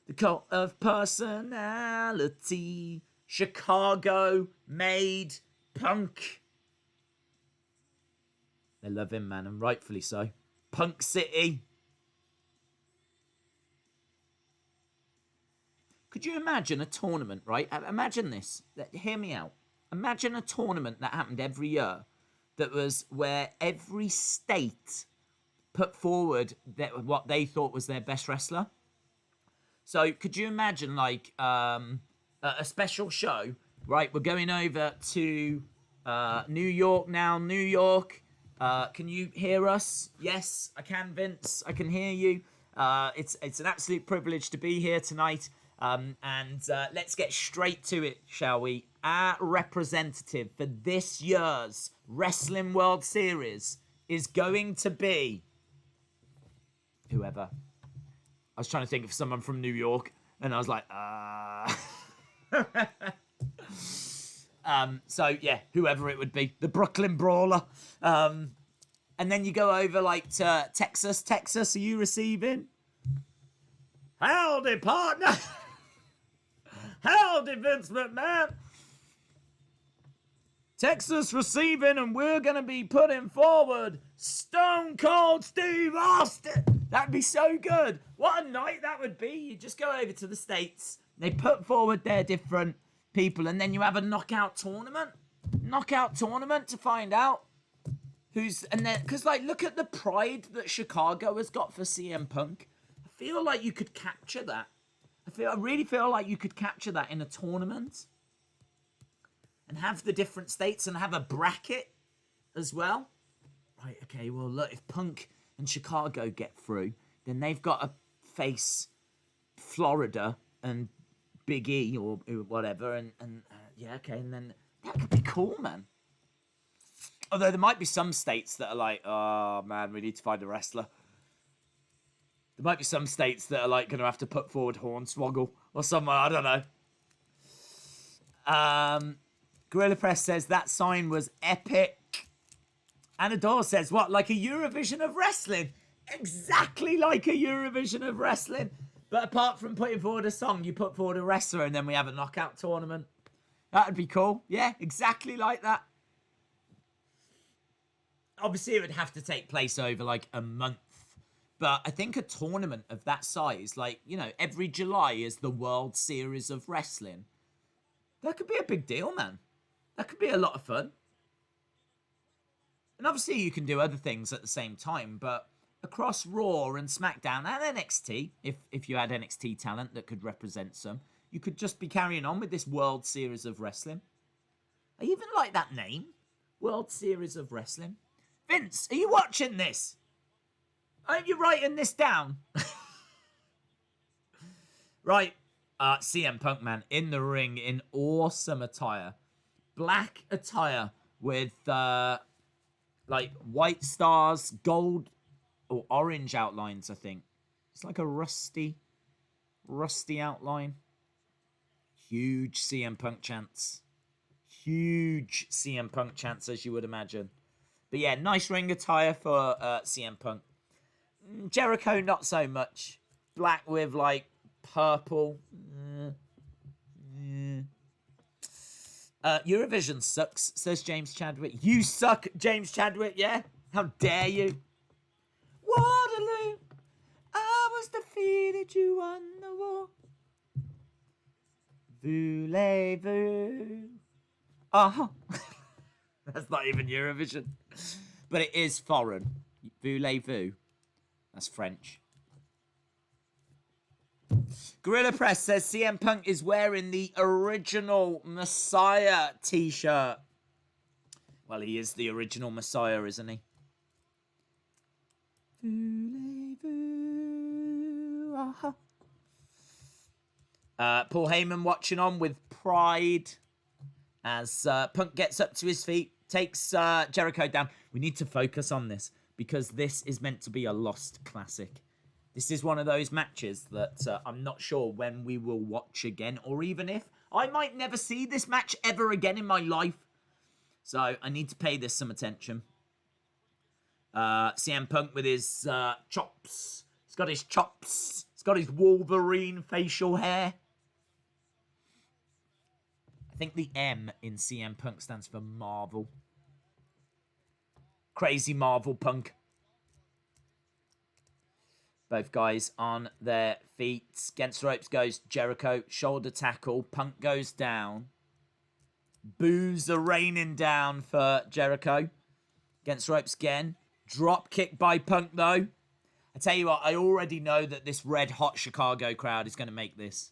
The cult of personality. Chicago made Punk. They love him, man, and rightfully so. Punk City. Could you imagine a tournament, right? Imagine this. Hear me out. Imagine a tournament that happened every year that was where every state put forward what they thought was their best wrestler. So could you imagine, like, a special show, right? We're going over to New York now. New York. Can you hear us? Yes, I can, Vince. I can hear you. It's an absolute privilege to be here tonight. And let's get straight to it, shall we? Our representative for this year's Wrestling World Series is going to be whoever. I was trying to think of someone from New York. And I was like, So, yeah, whoever it would be. The Brooklyn Brawler. And then you go over, like, to Texas. Texas, are you receiving? Howdy, partner. Howdy, Vince McMahon. Texas receiving, and we're going to be putting forward Stone Cold Steve Austin. That'd be so good. What a night that would be. You just go over to the States. They put forward their different people, and then you have a knockout tournament. Knockout tournament to find out who's... And then, because, like, look at the pride that Chicago has got for CM Punk. I feel like you could capture that. I really feel like you could capture that in a tournament. And have the different states and have a bracket as well. Right, okay, well, look, if Punk and Chicago get through, then they've got to face Florida and Big E or whatever. And yeah, okay, and then that could be cool, man. Although there might be some states that are like, oh, man, we need to find a wrestler. There might be some states that are like going to have to put forward Hornswoggle or somewhere, I don't know. Gorilla Press says that sign was epic. Anador says, what, like a Eurovision of wrestling? Exactly like a Eurovision of wrestling. But apart from putting forward a song, you put forward a wrestler and then we have a knockout tournament. That would be cool. Yeah, exactly like that. Obviously, it would have to take place over like a month. But I think a tournament of that size, like, you know, every July is the World Series of Wrestling. That could be a big deal, man. That could be a lot of fun. And obviously you can do other things at the same time, but across Raw and SmackDown and NXT, if you had NXT talent that could represent some, you could just be carrying on with this World Series of Wrestling. I even like that name. World Series of Wrestling. Vince, are you watching this? Aren't you writing this down? Right. CM Punk, man, in the ring in awesome attire. Black attire with, like, white stars, gold or orange outlines, I think. It's like a rusty outline. Huge CM Punk chants. Huge CM Punk chants, as you would imagine. But yeah, nice ring attire for CM Punk. Jericho, not so much. Black with, like, purple. Eurovision sucks, says James Chadwick. You suck, James Chadwick, yeah? How dare you? Waterloo, I was defeated, you won the war. Voulez-vous. Uh-huh. That's not even Eurovision. But it is foreign. Voulez-vous. That's French. Gorilla Press says CM Punk is wearing the original Messiah t-shirt. Well, he is the original Messiah, isn't he? Paul Heyman watching on with pride as Punk gets up to his feet, takes Jericho down. We need to focus on this because this is meant to be a lost classic. This is one of those matches that I'm not sure when we will watch again, or even if. I might never see this match ever again in my life. So I need to pay this some attention. CM Punk with his chops. He's got his chops. He's got his Wolverine facial hair. I think the M in CM Punk stands for Marvel. Crazy Marvel Punk. Both guys on their feet. Against the ropes goes Jericho. Shoulder tackle. Punk goes down. Boos are raining down for Jericho. Against the ropes again. Drop kick by Punk, though. I tell you what, I already know that this red-hot Chicago crowd is going to make this.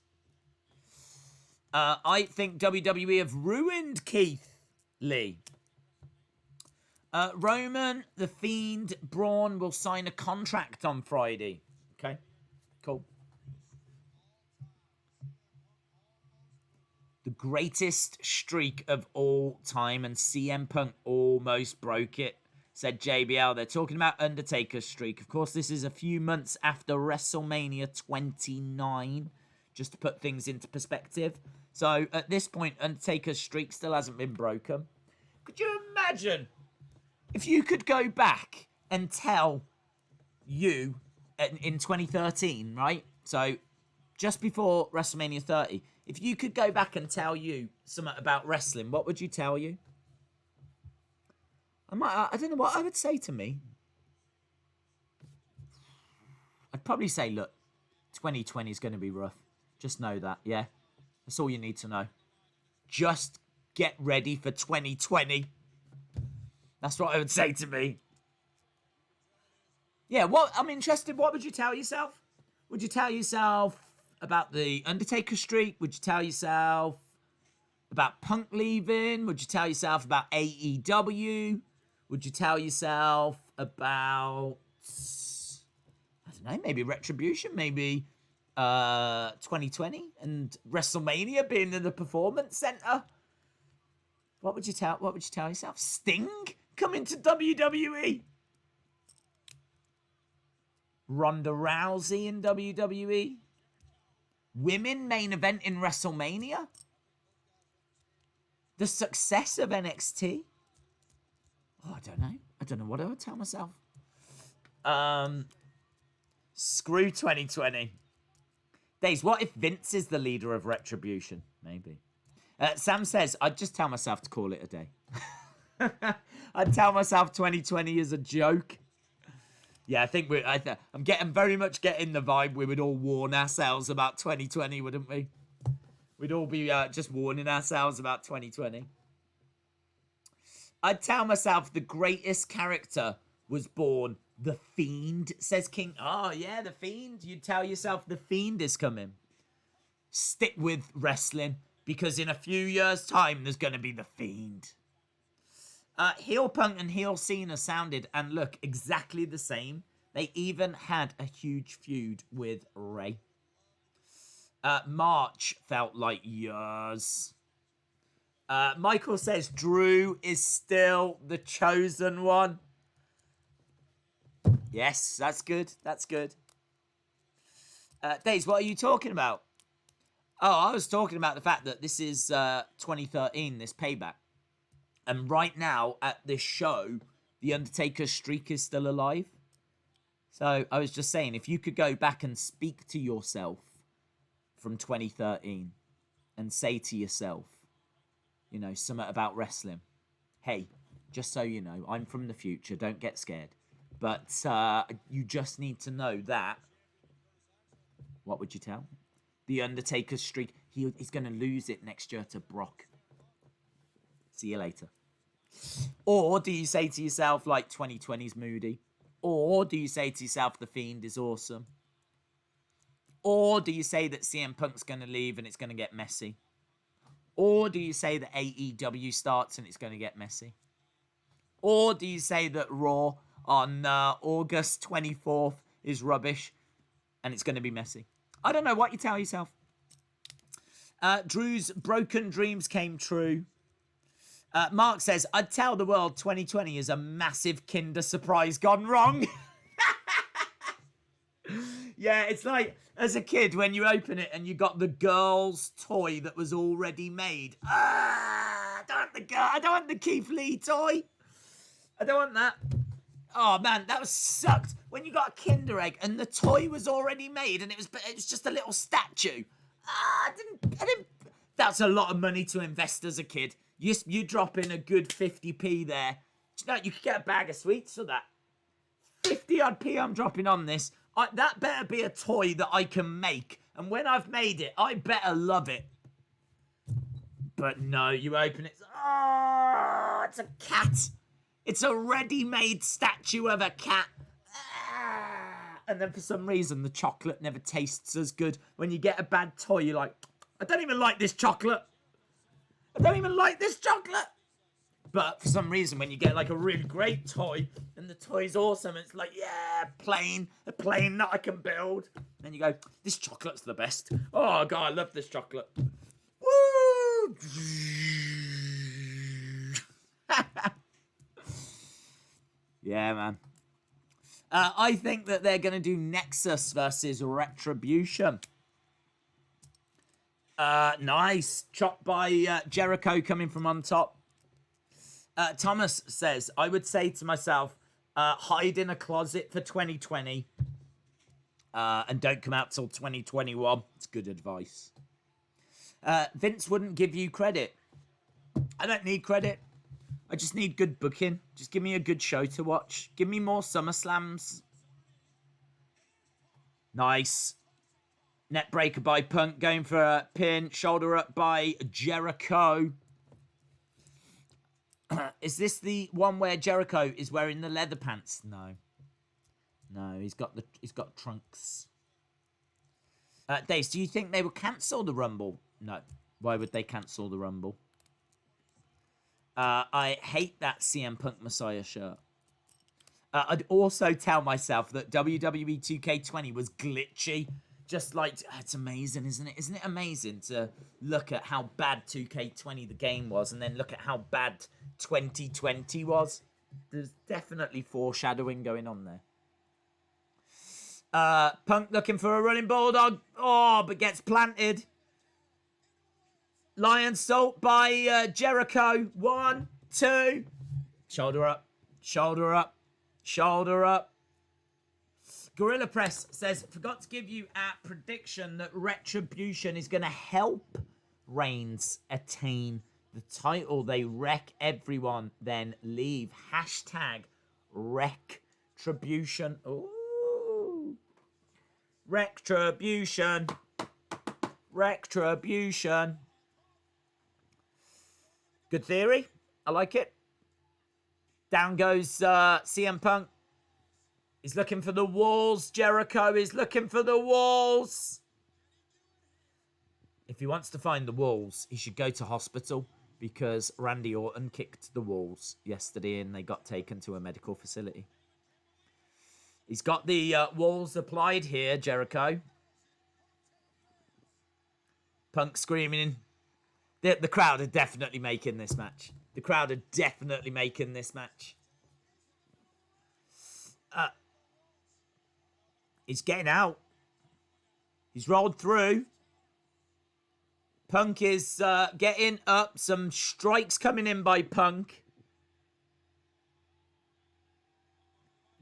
I think WWE have ruined Keith Lee. Roman, The Fiend, Braun will sign a contract on Friday. Okay, cool. The greatest streak of all time, and CM Punk almost broke it, said JBL. They're talking about Undertaker's streak. Of course, this is a few months after WrestleMania 29. just to put things into perspective. So at this point, Undertaker's streak still hasn't been broken. Could you imagine if you could go back and tell you in 2013, right? So just before WrestleMania 30, if you could go back and tell you something about wrestling, what would you tell you? I don't know what I would say to me. I'd probably say, look, 2020 is going to be rough. Just know that, yeah? That's all you need to know. Just get ready for 2020. That's what I would say to me. Yeah, I'm interested. What would you tell yourself? Would you tell yourself about the Undertaker streak? Would you tell yourself about Punk leaving? Would you tell yourself about AEW? Would you tell yourself about, I don't know, maybe Retribution, maybe 2020 and WrestleMania being in the Performance Center? What would you tell yourself? Sting coming to WWE? Ronda Rousey in WWE? Women main event in WrestleMania? The success of NXT? Oh, I don't know. I don't know what I would tell myself. Screw 2020. Days, what if Vince is the leader of Retribution? Maybe. Sam says, I'd just tell myself to call it a day. I'd tell myself 2020 is a joke. Yeah, I think I'm very much getting the vibe we would all warn ourselves about 2020, wouldn't we? We'd all be just warning ourselves about 2020. I'd tell myself the greatest character was born. The Fiend, says King. Oh, yeah, The Fiend. You'd tell yourself The Fiend is coming. Stick with wrestling, because in a few years' time, there's going to be The Fiend. Heel Punk and Heel Cena sounded and look exactly the same. They even had a huge feud with Ray. March felt like years. Michael says Drew is still the chosen one. Yes, that's good. That's good. Days, what are you talking about? Oh, I was talking about the fact that this is 2013, this Payback. And right now, at this show, The Undertaker's streak is still alive. So I was just saying, if you could go back and speak to yourself from 2013 and say to yourself, you know, something about wrestling. Hey, just so you know, I'm from the future. Don't get scared. But you just need to know that. What would you tell? The Undertaker's streak. He's going to lose it next year to Brock. See you later. Or do you say to yourself, like, 2020's moody? Or do you say to yourself, The Fiend is awesome? Or do you say that CM Punk's going to leave and it's going to get messy? Or do you say that AEW starts and it's going to get messy? Or do you say that Raw on August 24th is rubbish and it's going to be messy? I don't know what you tell yourself. Drew's broken dreams came true. Mark says, I'd tell the world 2020 is a massive Kinder Surprise gone wrong. Yeah, it's like, as a kid, when you open it and you got the girl's toy that was already made. I don't want the Keith Lee toy. I don't want that. Oh, man, that was sucked. When you got a Kinder Egg and the toy was already made and it was just a little statue. I didn't. That's a lot of money to invest as a kid. You drop in a good 50p there. You know, you could get a bag of sweets for that. 50 odd p I'm dropping on this. That better be a toy that I can make. And when I've made it, I better love it. But no, you open it. Oh, it's a cat. It's a ready-made statue of a cat. And then for some reason, the chocolate never tastes as good. When you get a bad toy, you're like, I don't even like this chocolate. I don't even like this chocolate. But for some reason, when you get like a really great toy and the toy's awesome, it's like, yeah, a plane that I can build. And you go, this chocolate's the best. Oh, God, I love this chocolate. Woo! Yeah, man. I think that they're going to do Nexus versus Retribution. Nice. Chopped by Jericho coming from on top. Thomas says, I would say to myself, hide in a closet for 2020 and don't come out till 2021. It's good advice. Vince wouldn't give you credit. I don't need credit. I just need good booking. Just give me a good show to watch. Give me more SummerSlams. Nice. Net breaker by Punk, going for a pin. Shoulder up by Jericho. Is this the one where Jericho is wearing the leather pants? No. No, he's got trunks. Dace, do you think they will cancel the Rumble? No. Why would they cancel the Rumble? I hate that CM Punk Messiah shirt. I'd also tell myself that WWE 2K20 was glitchy. Just like, it's amazing, isn't it? Isn't it amazing to look at how bad 2K20 the game was and then look at how bad 2020 was? There's definitely foreshadowing going on there. Punk looking for a running bulldog. Oh, but gets planted. Lion salt by Jericho. 1, 2. Shoulder up. Shoulder up. Shoulder up. Gorilla Press says, forgot to give you a prediction that Retribution is going to help Reigns attain the title. They wreck everyone, then leave. Hashtag Retribution. Ooh. Retribution. Retribution. Good theory. I like it. Down goes CM Punk. He's looking for the walls. Jericho is looking for the walls. If he wants to find the walls, he should go to hospital because Randy Orton kicked the walls yesterday and they got taken to a medical facility. He's got the walls applied here, Jericho. Punk screaming. The crowd are definitely making this match. The crowd are definitely making this match. He's getting out. He's rolled through. Punk is getting up. Some strikes coming in by Punk.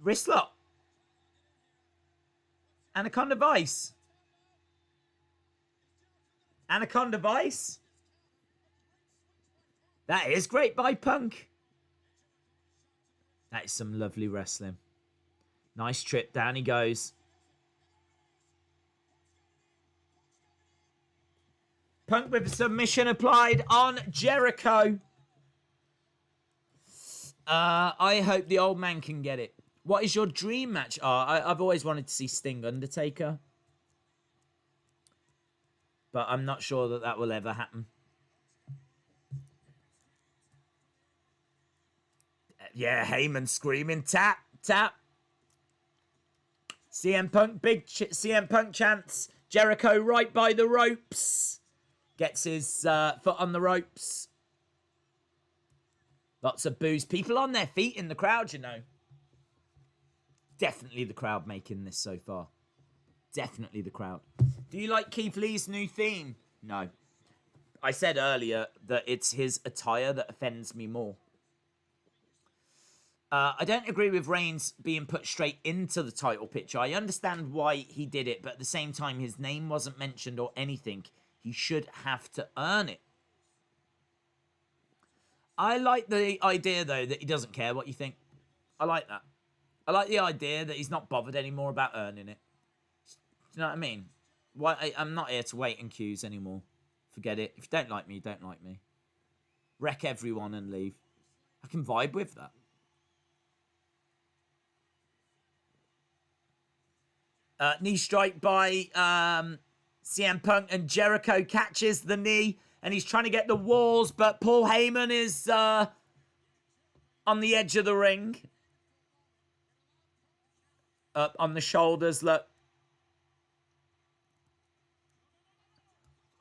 Wrist lock. Anaconda Vice. Anaconda Vice. That is great by Punk. That is some lovely wrestling. Nice trip. Down he goes. Punk with a submission applied on Jericho. I hope the old man can get it. What is your dream match? I've always wanted to see Sting Undertaker. But I'm not sure that that will ever happen. Yeah, Heyman screaming, tap, tap. CM Punk, big CM Punk chants. Jericho right by the ropes. Gets his foot on the ropes. Lots of boos. People on their feet in the crowd, you know. Definitely the crowd making this so far. Definitely the crowd. Do you like Keith Lee's new theme? No. I said earlier that it's his attire that offends me more. I don't agree with Reigns being put straight into the title picture. I understand why he did it, but at the same time, his name wasn't mentioned or anything. He should have to earn it. I like the idea, though, that he doesn't care what you think. I like that. I like the idea that he's not bothered anymore about earning it. Do you know what I mean? I'm not here to wait in queues anymore. Forget it. If you don't like me, you don't like me. Wreck everyone and leave. I can vibe with that. Knee strike by CM Punk, and Jericho catches the knee and he's trying to get the walls, but Paul Heyman is on the edge of the ring. Up on the shoulders, look.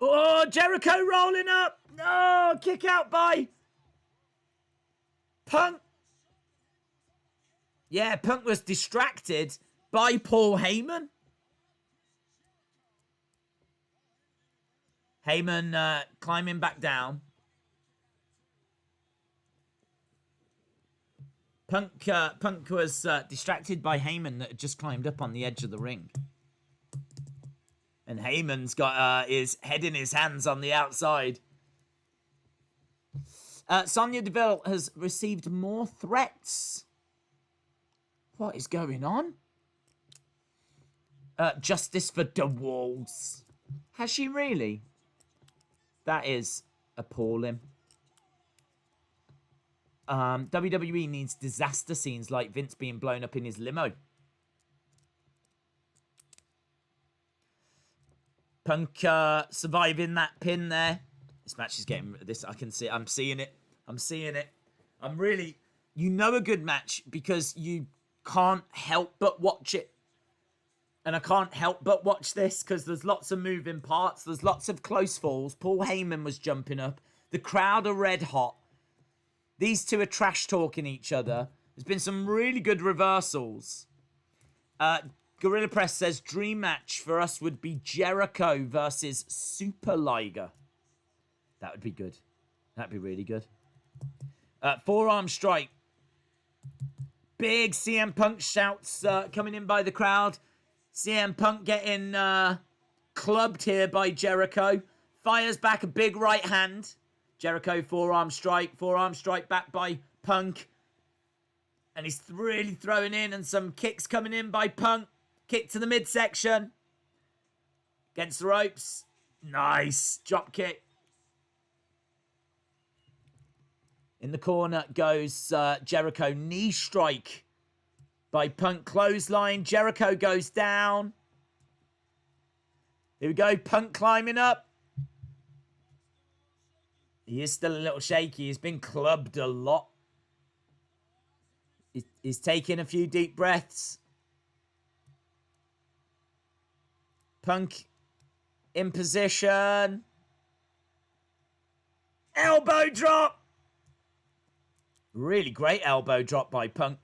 Oh, Jericho rolling up. No, kick out by Punk. Yeah, Punk was distracted by Paul Heyman. Heyman climbing back down. Punk was distracted by Heyman that had just climbed up on the edge of the ring. And Heyman's got his head in his hands on the outside. Sonya Deville has received more threats. What is going on? Justice for the Walls. Has she really? That is appalling. WWE needs disaster scenes like Vince being blown up in his limo. Punk surviving that pin there. This match is getting this. I can see. I'm seeing it. I'm seeing it. I'm really. You know a good match because you can't help but watch it. And I can't help but watch this because there's lots of moving parts. There's lots of close falls. Paul Heyman was jumping up. The crowd are red hot. These two are trash talking each other. There's been some really good reversals. Gorilla Press says dream match for us would be Jericho versus Super Liger. That would be good. That'd be really good. Forearm strike. Big CM Punk shouts coming in by the crowd. CM Punk getting clubbed here by Jericho. Fires back a big right hand. Jericho forearm strike back by Punk. And he's really throwing in and some kicks coming in by Punk. Kick to the midsection. Against the ropes. Nice. Drop kick. In the corner goes Jericho. Knee strike by Punk. Clothesline. Jericho goes down. Here we go. Punk climbing up. He is still a little shaky. He's been clubbed a lot. He's taking a few deep breaths. Punk in position. Elbow drop. Really great elbow drop by Punk.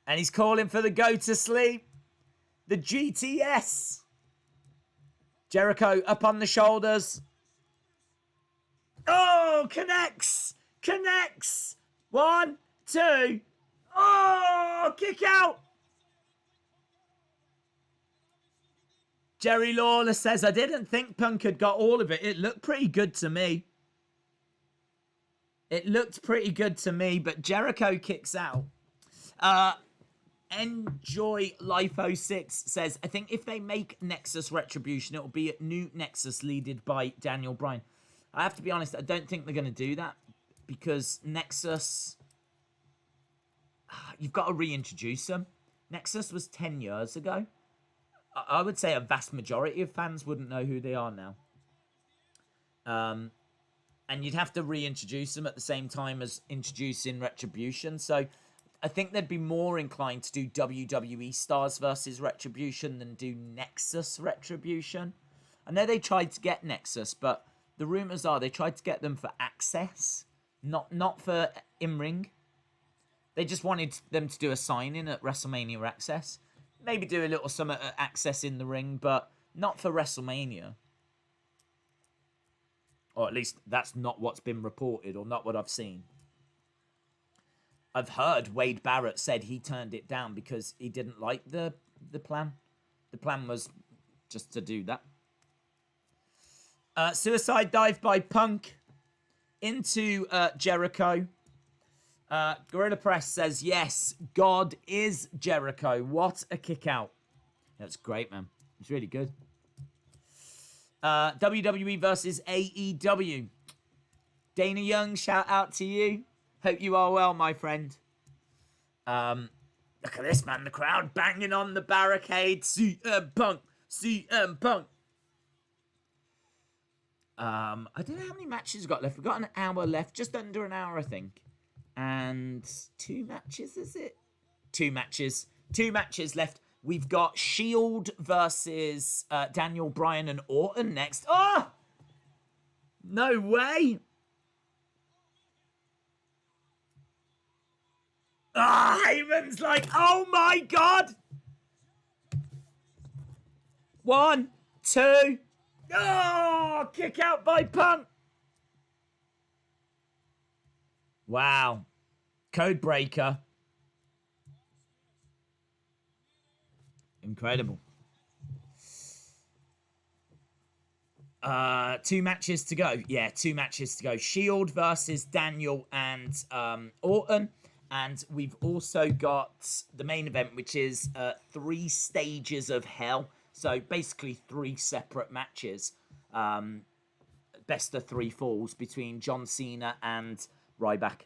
And he's calling for the go to sleep. The GTS. Jericho up on the shoulders. Oh, connects. Connects. 1, 2. Oh, kick out. Jerry Lawler says, I didn't think Punk had got all of it. It looked pretty good to me. It looked pretty good to me, but Jericho kicks out. Enjoy Life 06 says, I think if they make Nexus Retribution, it'll be a new Nexus leaded by Daniel Bryan. I have to be honest, I don't think they're going to do that because Nexus, you've got to reintroduce them. Nexus was 10 years ago. I would say a vast majority of fans wouldn't know who they are now. And you'd have to reintroduce them at the same time as introducing Retribution. So I think they'd be more inclined to do WWE Stars versus Retribution than do Nexus Retribution. I know they tried to get Nexus, but the rumors are they tried to get them for Access, not for in-ring. They just wanted them to do a sign-in at WrestleMania Access. Maybe do a little something at Access in the ring, but not for WrestleMania. Or at least that's not what's been reported or not what I've seen. I've heard Wade Barrett said he turned it down because he didn't like the plan. The plan was just to do that. Suicide dive by Punk into Jericho. Gorilla Press says, yes, God is Jericho. What a kick out. That's great, man. It's really good. WWE versus AEW. Dana Young, shout out to you. Hope you are well, my friend. Look at this, man. The crowd banging on the barricade. CM Punk. CM Punk. I don't know how many matches we've got left. We've got an hour left. Just under an hour, I think. And 2 matches, is it? 2 matches. 2 matches left. We've got Shield versus Daniel Bryan and Orton next. Oh! No way! Ah, Heyman's like, oh my God! 1, 2, Oh, kick out by Punk. Wow. Code breaker. Incredible. 2 matches to go. Yeah, 2 matches to go. Shield versus Daniel and Orton. And we've also got the main event, which is 3 stages of hell. So basically 3 separate matches. Best of 3 falls between John Cena and Ryback.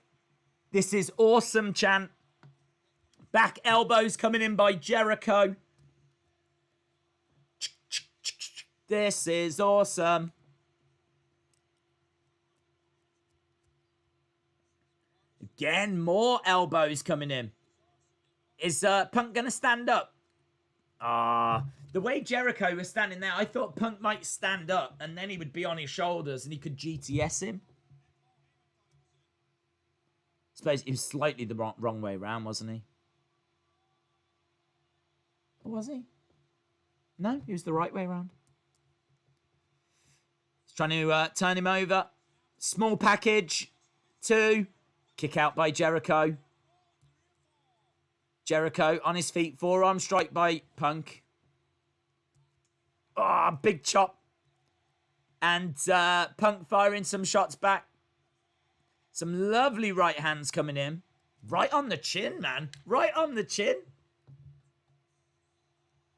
This is awesome, Chan. Back elbows coming in by Jericho. This is awesome. Again, more elbows coming in. Is Punk going to stand up? The way Jericho was standing there, I thought Punk might stand up and then he would be on his shoulders and he could GTS him. I suppose he was slightly the wrong way around, wasn't he? Or was he? No, he was the right way around. He's trying to turn him over. Small package. 2. Kick out by Jericho. Jericho on his feet. Forearm strike by Punk. Oh, big chop. And Punk firing some shots back. Some lovely right hands coming in. Right on the chin, man. Right on the chin.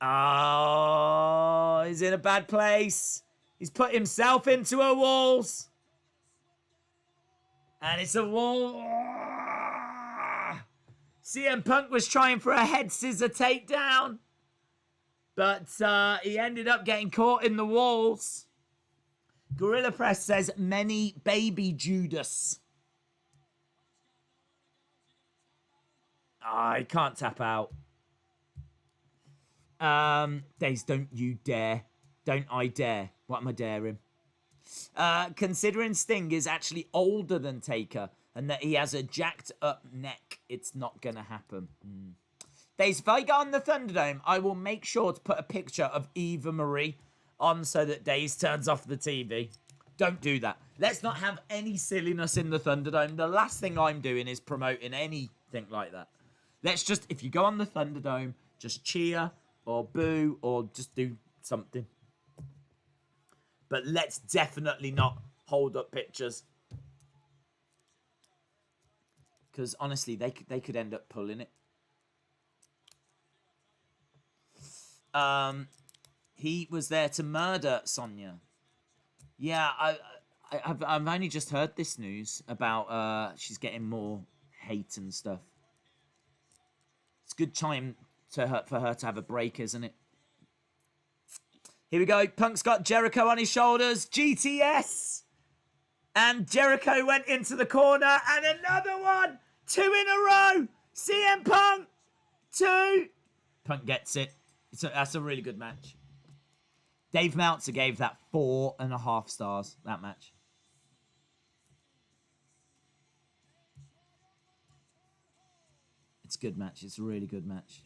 Oh, he's in a bad place. He's put himself into a walls. And it's a wall. CM Punk was trying for a head scissor takedown. But he ended up getting caught in the walls. Gorilla Press says, many baby Judas. I can't tap out. Days, don't you dare. Don't I dare. What am I daring? Considering Sting is actually older than Taker and that he has a jacked up neck, it's not going to happen. Days, if I go on the Thunderdome, I will make sure to put a picture of Eva Marie on so that Days turns off the TV. Don't do that. Let's not have any silliness in the Thunderdome. The last thing I'm doing is promoting anything like that. Let's just, if you go on the Thunderdome, just cheer or boo or just do something. But let's definitely not hold up pictures. Because honestly, they could end up pulling it. He was there to murder Sonya. Yeah, I've only just heard this news about she's getting more hate and stuff. It's a good time for her to have a break, isn't it? Here we go. Punk's got Jericho on his shoulders. GTS. And Jericho went into the corner. And another one. 2 in a row. CM Punk. 2. Punk gets it. That's a really good match. Dave Meltzer gave that 4.5 stars, that match. It's a good match. It's a really good match.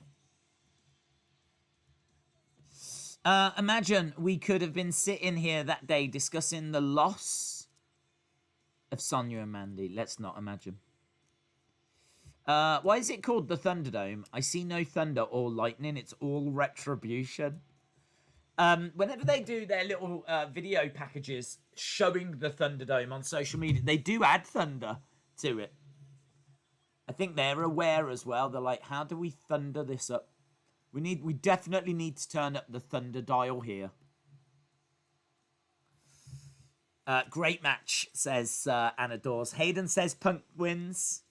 Imagine we could have been sitting here that day discussing the loss of Sonya and Mandy. Let's not imagine. Why is it called the Thunderdome? I see no thunder or lightning. It's all retribution. Whenever they do their little video packages showing the Thunderdome on social media, they do add thunder to it. I think they're aware as well. They're like, how do we thunder this up? We definitely need to turn up the thunder dial here. Great match, says Anna Dawes. Hayden says Punk wins.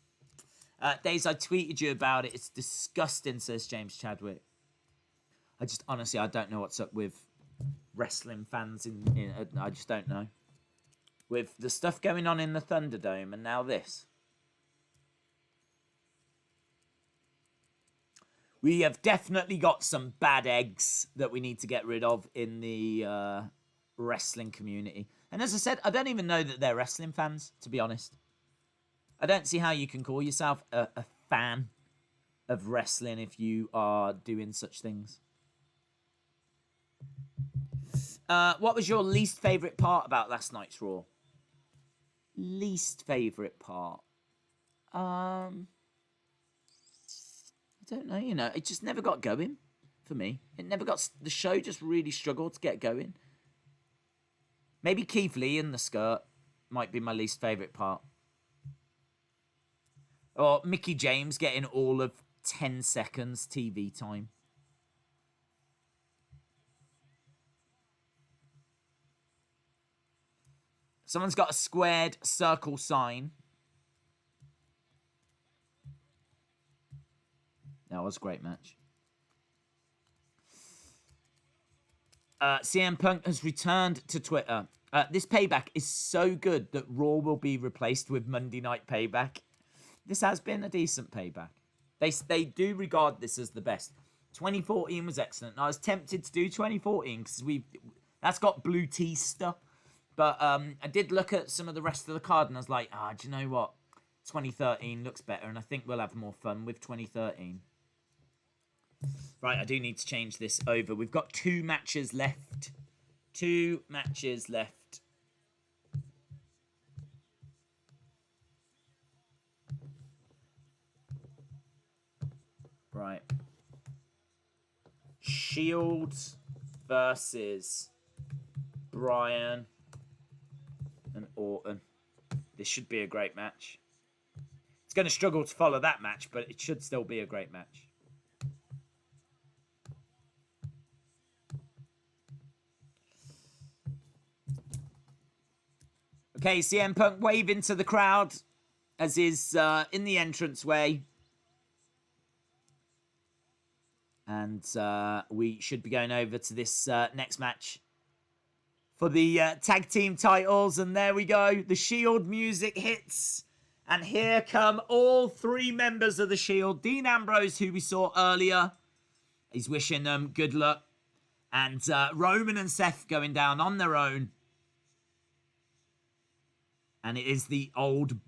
Days, I tweeted you about it. It's disgusting, says James Chadwick. Honestly, I don't know what's up with wrestling fans. I just don't know. With the stuff going on in the Thunderdome and now this. We have definitely got some bad eggs that we need to get rid of in the wrestling community. And as I said, I don't even know that they're wrestling fans, to be honest. I don't see how you can call yourself a fan of wrestling if you are doing such things. What was your least favourite part about last night's Raw? Least favourite part? I don't know, you know. It just never got going for me. It never got... The show just really struggled to get going. Maybe Keith Lee in the skirt might be my least favourite part. Or Mickey James getting all of 10 seconds TV time. Someone's got a squared circle sign. That was a great match. CM Punk has returned to Twitter. This payback is so good that Raw will be replaced with Monday Night Payback. This has been a decent payback. They do regard this as the best. 2014 was excellent. I was tempted to do 2014 because that's got Blue Teaster. But I did look at some of the rest of the card and I was like, do you know what? 2013 looks better and I think we'll have more fun with 2013. Right, I do need to change this over. We've got 2 matches left. 2 matches left. Right. Shield versus Bryan and Orton. This should be a great match. It's going to struggle to follow that match, but it should still be a great match. Okay, CM Punk waving to the crowd as is in the entranceway. And we should be going over to this next match for the tag team titles. And there we go. The Shield music hits. And here come all 3 members of the Shield. Dean Ambrose, who we saw earlier. He's wishing them good luck. And Roman and Seth going down on their own. And it is the old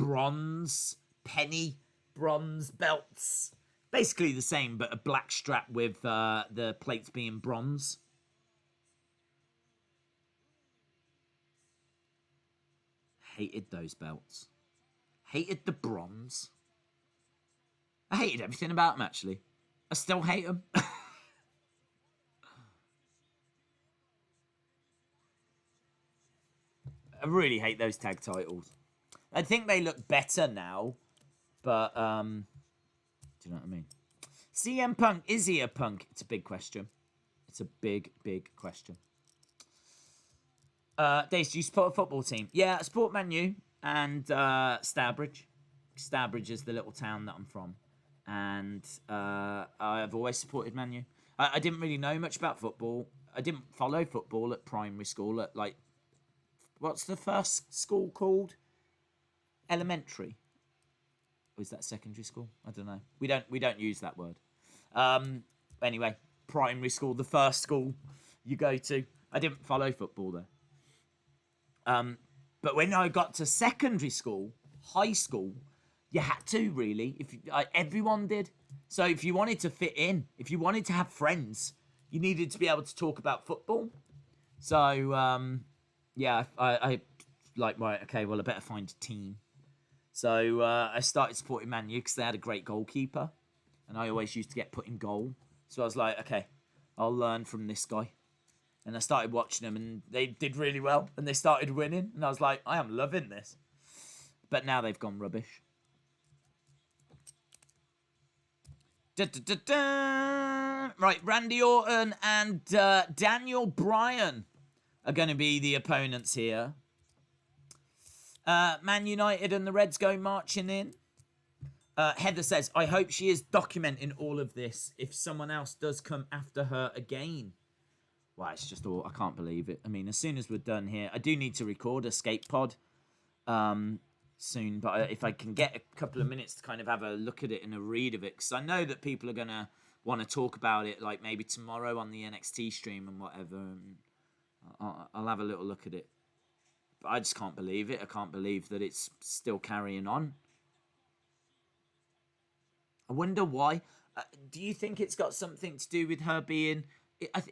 penny bronze belts. Basically the same, but a black strap with the plates being bronze. Hated those belts. Hated the bronze. I hated everything about them, actually. I still hate them. I really hate those tag titles. I think they look better now, but do you know what I mean? CM Punk, is he a punk? It's a big question. It's a big, big question. Dace, do you support a football team? Yeah, I support Man U and Stourbridge. Stourbridge is the little town that I'm from. And I've always supported Man U. I didn't really know much about football. I didn't follow football at primary school at, like, what's the first school called? Elementary. Or is that secondary school? I don't know. We don't use that word. Anyway, primary school, the first school you go to. I didn't follow football there. But when I got to secondary school, high school, you had to, really. Everyone did. So if you wanted to fit in, if you wanted to have friends, you needed to be able to talk about football. So yeah, I like, right, okay, well, I better find a team. So I started supporting Man U because they had a great goalkeeper. And I always used to get put in goal. So I was like, okay, I'll learn from this guy. And I started watching them and they did really well. And they started winning. And I was like, I am loving this. But now they've gone rubbish. Right, Randy Orton and Daniel Bryan are going to be the opponents here. Man United and the Reds go marching in. Heather says, I hope she is documenting all of this if someone else does come after her again. Well, it's just all, I can't believe it. I mean, as soon as we're done here, I do need to record Escape Pod soon, but if I can get a couple of minutes to kind of have a look at it and a read of it, because I know that people are going to want to talk about it, like maybe tomorrow on the NXT stream and whatever, and I'll have a little look at it. But I just can't believe it. I can't believe that it's still carrying on. I wonder why. Do you think it's got something to do with her being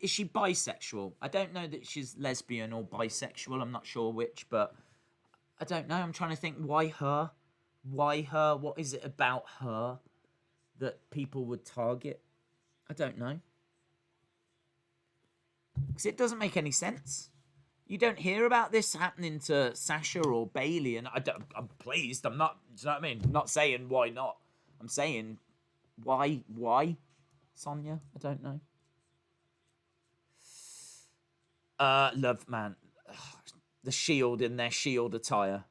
Is she bisexual? I don't know that she's lesbian or bisexual. I'm not sure which, but I don't know. I'm trying to think, why her? Why her? What is it about her that people would target? I don't know. Because it doesn't make any sense. You don't hear about this happening to Sasha or Bailey, and I'm pleased. I'm not, do you know what I mean? I'm not saying why not. I'm saying why Sonya? I don't know. Love, man. The Shield in their Shield attire.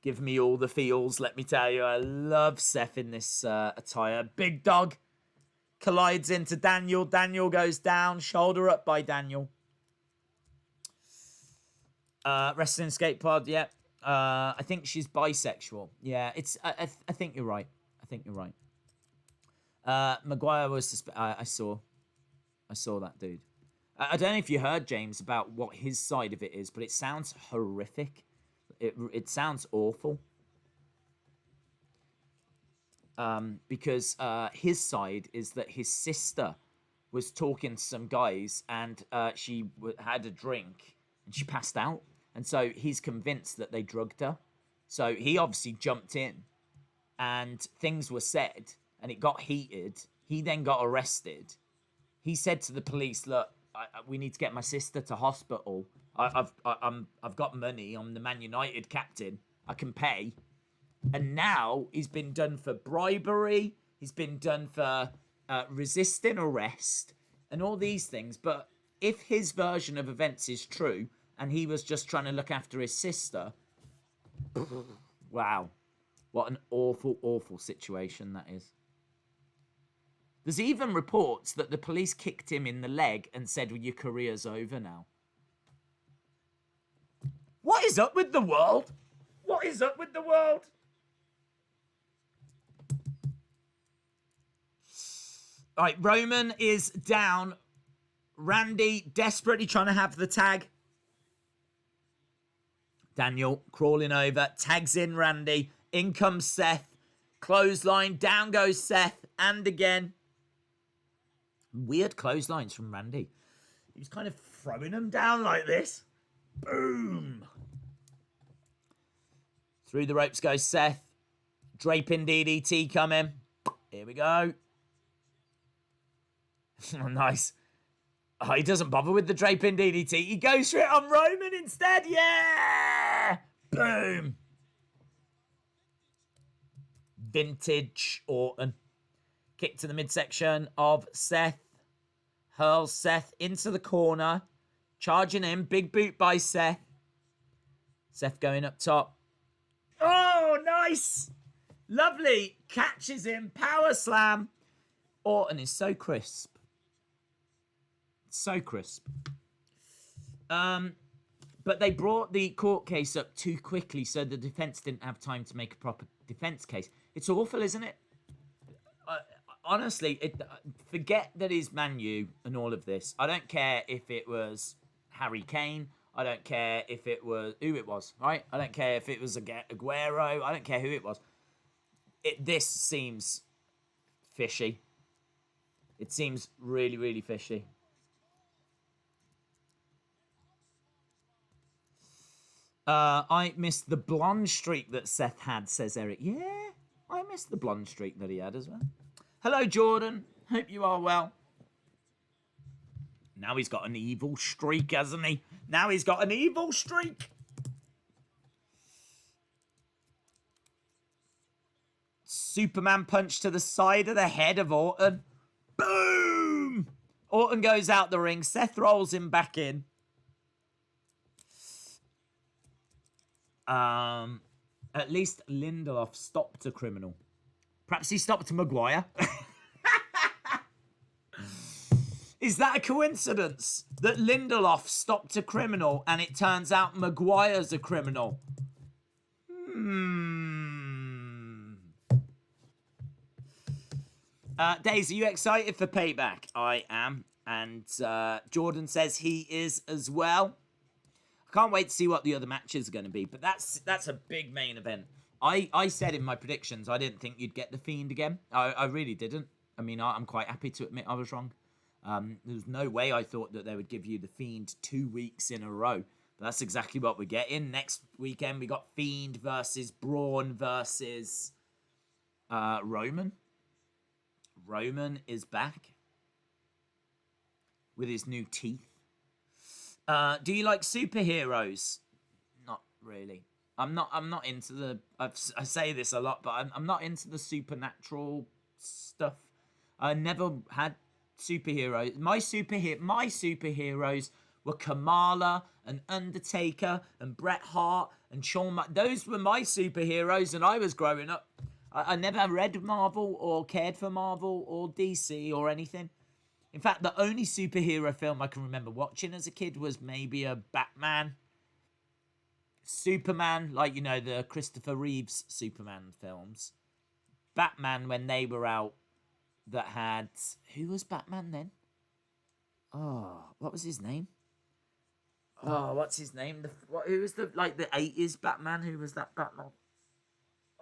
Give me all the feels, let me tell you. I love Seth in this attire. Big Dog collides into Daniel. Daniel goes down. Shoulder up by Daniel. Wrestling Skate Pod, yeah. I think she's bisexual. Yeah, it's. I think you're right. I think you're right. Maguire was. I saw that dude. I don't know if you heard, James, about what his side of it is, but it sounds horrific. It sounds awful. Because his side is that his sister was talking to some guys, and she had a drink and she passed out, and so he's convinced that they drugged her. So he obviously jumped in, and things were said, and it got heated. He then got arrested. He said to the police, "Look, we need to get my sister to hospital. I've got money. I'm the Man United captain. I can pay." And now he's been done for bribery. He's been done for resisting arrest and all these things. But if his version of events is true, and he was just trying to look after his sister, wow, what an awful, awful situation that is. There's even reports that the police kicked him in the leg and said, well, your career's over now. What is up with the world? What is up with the world? All right, Roman is down. Randy desperately trying to have the tag. Daniel crawling over, tags in Randy. In comes Seth. Clothesline, down goes Seth, and again. Weird clotheslines from Randy. He was kind of throwing them down like this. Boom. Through the ropes goes Seth. Draping DDT coming. Here we go. Oh, nice. Oh, he doesn't bother with the draping DDT. He goes for it on Roman instead. Yeah! Boom. Vintage Orton. Kick to the midsection of Seth. Hurls Seth into the corner. Charging in. Big boot by Seth. Seth going up top. Oh, nice. Lovely. Catches him. Power slam. Orton is so crisp. So crisp. But they brought the court case up too quickly, so the defense didn't have time to make a proper defense case. It's awful, isn't it? Honestly, forget that he's Man U and all of this. I don't care if it was Harry Kane. I don't care if it was who it was, right? I don't care if it was Aguero. I don't care who it was. This seems fishy. It seems really, really fishy. I missed the blonde streak that Seth had, says Eric. Yeah, I missed the blonde streak that he had as well. Hello, Jordan. Hope you are well. Now he's got an evil streak, hasn't he? Now he's got an evil streak. Superman punch to the side of the head of Orton. Boom! Orton goes out the ring. Seth rolls him back in. At least Lindelof stopped a criminal. Perhaps he stopped Maguire. Is that a coincidence that Lindelof stopped a criminal and it turns out Maguire's a criminal? Daisy, are you excited for Payback? I am. And Jordan says he is as well. I can't wait to see what the other matches are going to be. But that's a big main event. I said in my predictions I didn't think you'd get The Fiend again. I really didn't. I mean, I'm quite happy to admit I was wrong. There's no way I thought that they would give you The Fiend 2 weeks in a row. But that's exactly what we're getting. Next weekend, we got Fiend versus Braun versus Roman. Roman is back with his new teeth. Do you like superheroes? Not really. I'm not into the. I say this a lot, but I'm not into the supernatural stuff. I never had superheroes. My superheroes were Kamala and Undertaker and Bret Hart and Shawn. Those were my superheroes, and I was growing up. I never read Marvel or cared for Marvel or DC or anything. In fact, the only superhero film I can remember watching as a kid was maybe a Batman, Superman, like, you know, the Christopher Reeves Superman films. Batman, when they were out, that had... Who was Batman then? Oh, what was his name? Oh, what's his name? Who was the 80s Batman? Who was that Batman?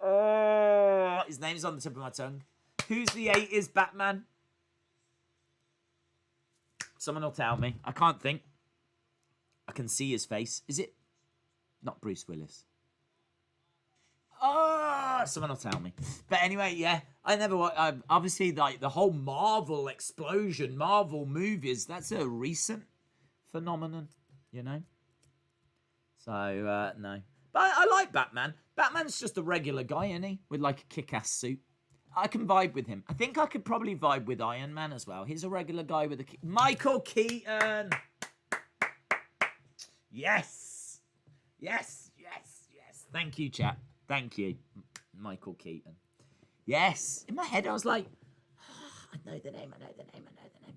Oh, his name's on the tip of my tongue. Who's the 80s Batman? Someone will tell me. I can't think. I can see his face. Is it not Bruce Willis? Oh, someone will tell me. But anyway, yeah, I never watched. Obviously, like the whole Marvel explosion, Marvel movies. That's a recent phenomenon, you know. So no, but I like Batman. Batman's just a regular guy, isn't he? With like a kick-ass suit. I can vibe with him. I think I could probably vibe with Iron Man as well. He's a regular guy with a... Michael Keaton! Yes! Yes, yes, yes. Thank you, chat. Thank you, Michael Keaton. Yes. In my head, I was like, I know the name.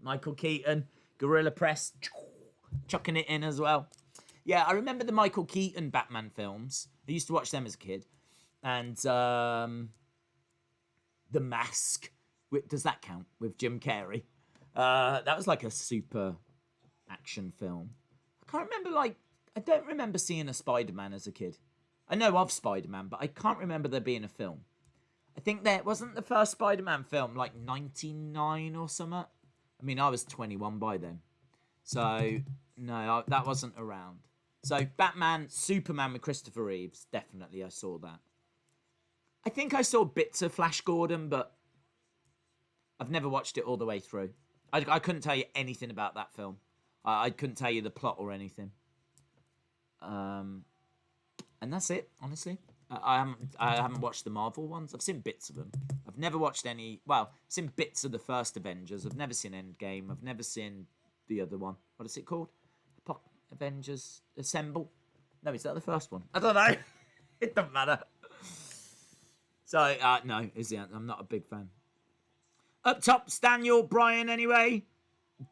Michael Keaton, Gorilla Press, chucking it in as well. Yeah, I remember the Michael Keaton Batman films. I used to watch them as a kid. And... The Mask. Does that count? With Jim Carrey. That was like a super action film. I can't remember, I don't remember seeing a Spider-Man as a kid. I know of Spider-Man, but I can't remember there being a film. I think there wasn't the first Spider-Man film, 99 or something. I mean, I was 21 by then. So, no, that wasn't around. So, Batman, Superman with Christopher Reeves. Definitely, I saw that. I think I saw bits of Flash Gordon, but I've never watched it all the way through. I couldn't tell you anything about that film. I couldn't tell you the plot or anything. And that's it, honestly. I haven't watched the Marvel ones. I've seen bits of them. I've never watched any... Well, I've seen bits of the first Avengers. I've never seen Endgame. I've never seen the other one. What is it called? Avengers Assemble? No, is that the first one? I don't know. It doesn't matter. So, no, I'm not a big fan. Up top's Daniel Bryan anyway.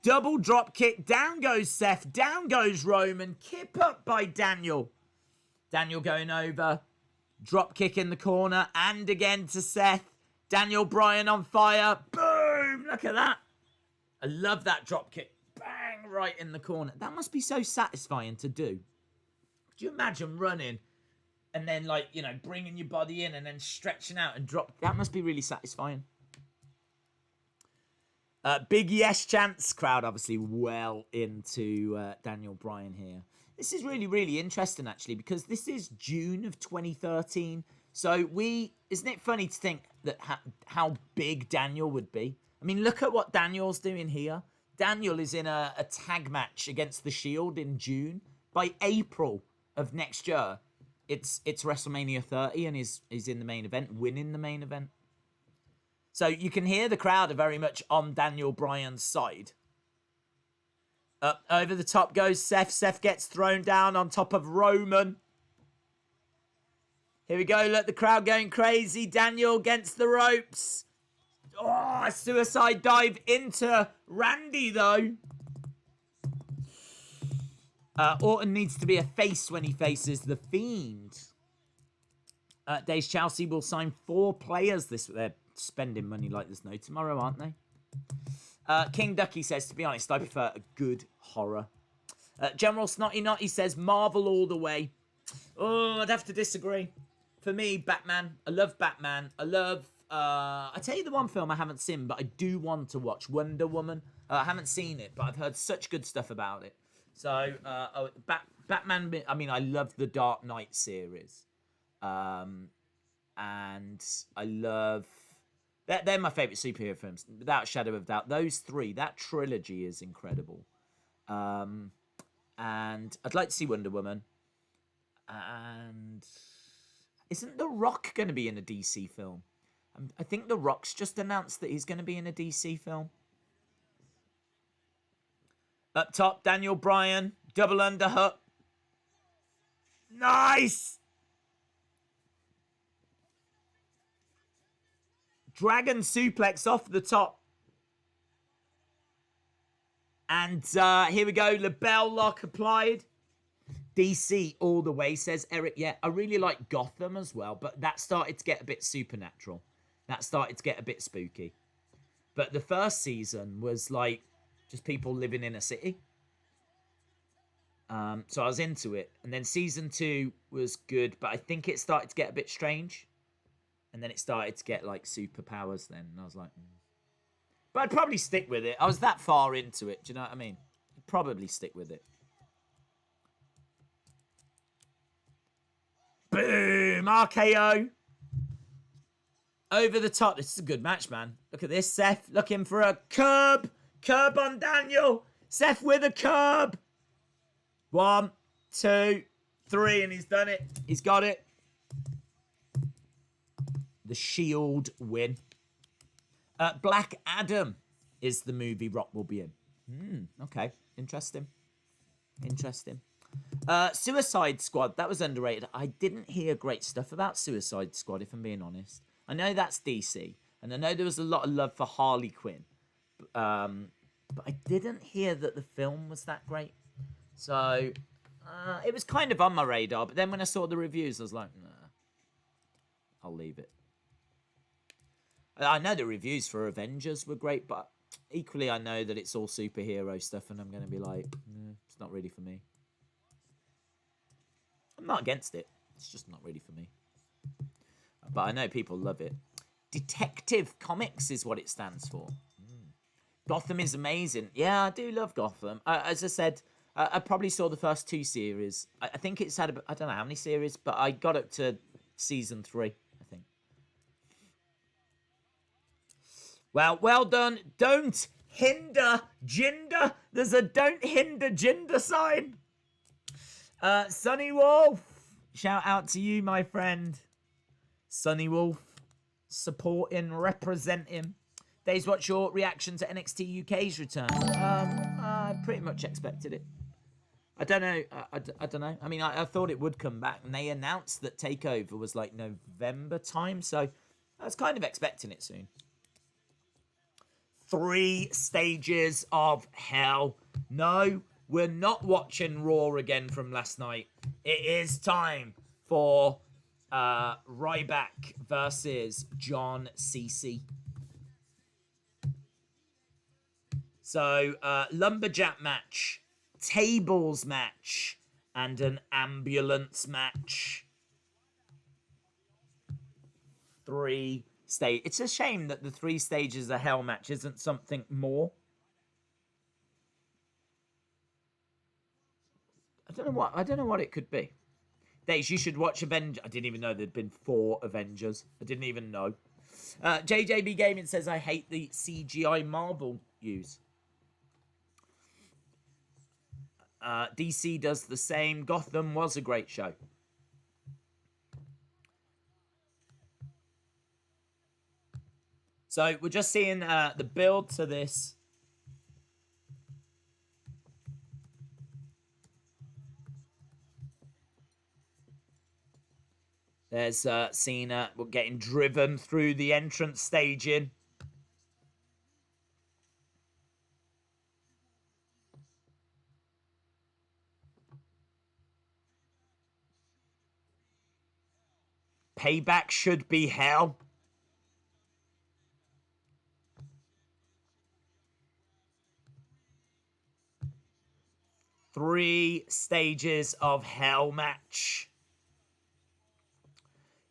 Double drop kick. Down goes Seth. Down goes Roman. Kip up by Daniel. Daniel going over. Drop kick in the corner. And again to Seth. Daniel Bryan on fire. Boom. Look at that. I love that drop kick. Bang. Right in the corner. That must be so satisfying to do. Could you imagine running and then, bringing your body in and then stretching out and drop? That must be really satisfying. Big yes chants. Crowd obviously well into Daniel Bryan here. This is really, really interesting, actually, because this is June of 2013. So isn't it funny to think that how big Daniel would be? I mean, look at what Daniel's doing here. Daniel is in a tag match against The Shield in June. By April of next year, it's WrestleMania 30 and he's in the main event, winning the main event. So you can hear the crowd are very much on Daniel Bryan's side. Up over the top goes Seth. Seth gets thrown down on top of Roman. Here we go. Look, the crowd going crazy. Daniel against the ropes. Oh, a suicide dive into Randy, though. Orton needs to be a face when he faces The Fiend. Days Chelsea will sign 4 players this... They're spending money like there's no tomorrow, aren't they? King Ducky says, to be honest, I prefer a good horror. General Snotty Notty says, Marvel all the way. Oh, I'd have to disagree. For me, Batman. I love Batman. I love... I tell you the one film I haven't seen, but I do want to watch. Wonder Woman. I haven't seen it, but I've heard such good stuff about it. So, Batman, I mean, I love the Dark Knight series. And I love... They're my favourite superhero films, without a shadow of doubt. Those three, that trilogy is incredible. And I'd like to see Wonder Woman. And isn't The Rock going to be in a DC film? I think The Rock's just announced that he's going to be in a DC film. Up top, Daniel Bryan, double underhook. Nice! Dragon suplex off the top. And here we go. LaBelle lock applied. DC all the way, says Eric. Yeah, I really like Gotham as well, but that started to get a bit supernatural. That started to get a bit spooky. But the first season was like just people living in a city. So I was into it. And then season 2 was good, but I think it started to get a bit strange. And then it started to get like superpowers then. And I was like, But I'd probably stick with it. I was that far into it. Do you know what I mean? I'd probably stick with it. Boom! RKO. Over the top. This is a good match, man. Look at this. Seth looking for a curb. Curb on Daniel. Seth with a curb. 1, 2, 3. And he's done it. He's got it. The Shield win. Black Adam is the movie Rock will be in. Okay. Interesting. Interesting. Suicide Squad. That was underrated. I didn't hear great stuff about Suicide Squad, if I'm being honest. I know that's DC. And I know there was a lot of love for Harley Quinn. But I didn't hear that the film was that great. So, it was kind of on my radar. But then when I saw the reviews, I was like, nah. I'll leave it. I know the reviews for Avengers were great, but equally I know that it's all superhero stuff, and I'm going to be like, it's not really for me. I'm not against it. It's just not really for me. But I know people love it. Detective Comics is what it stands for. Gotham is amazing. Yeah, I do love Gotham. As I said, I probably saw the first 2 series. I think it's had, I don't know how many series, but I got up to season 3. Well done. Don't hinder Jinder. There's a don't hinder Jinder sign. Sonny Wolf. Shout out to you, my friend. Sonny Wolf. Supporting, representing. Days, what's your reaction to NXT UK's return? I pretty much expected it. I don't know. I don't know. I mean, I thought it would come back. And they announced that TakeOver was like November time. So I was kind of expecting it soon. 3 stages of hell. No, we're not watching Raw again from last night. It is time for Ryback versus John Cena. So, Lumberjack match, tables match, and an ambulance match. 3 stage. It's a shame that the 3 stages of hell match isn't something more. I don't know what it could be. Days, you should watch Avengers. I didn't even know there'd been 4 Avengers. I didn't even know. JJB Gaming says, I hate the CGI Marvel use. DC does the same. Gotham was a great show. So we're just seeing the build to this. There's Cena. We're getting driven through the entrance staging. Payback should be hell. Three stages of hell match.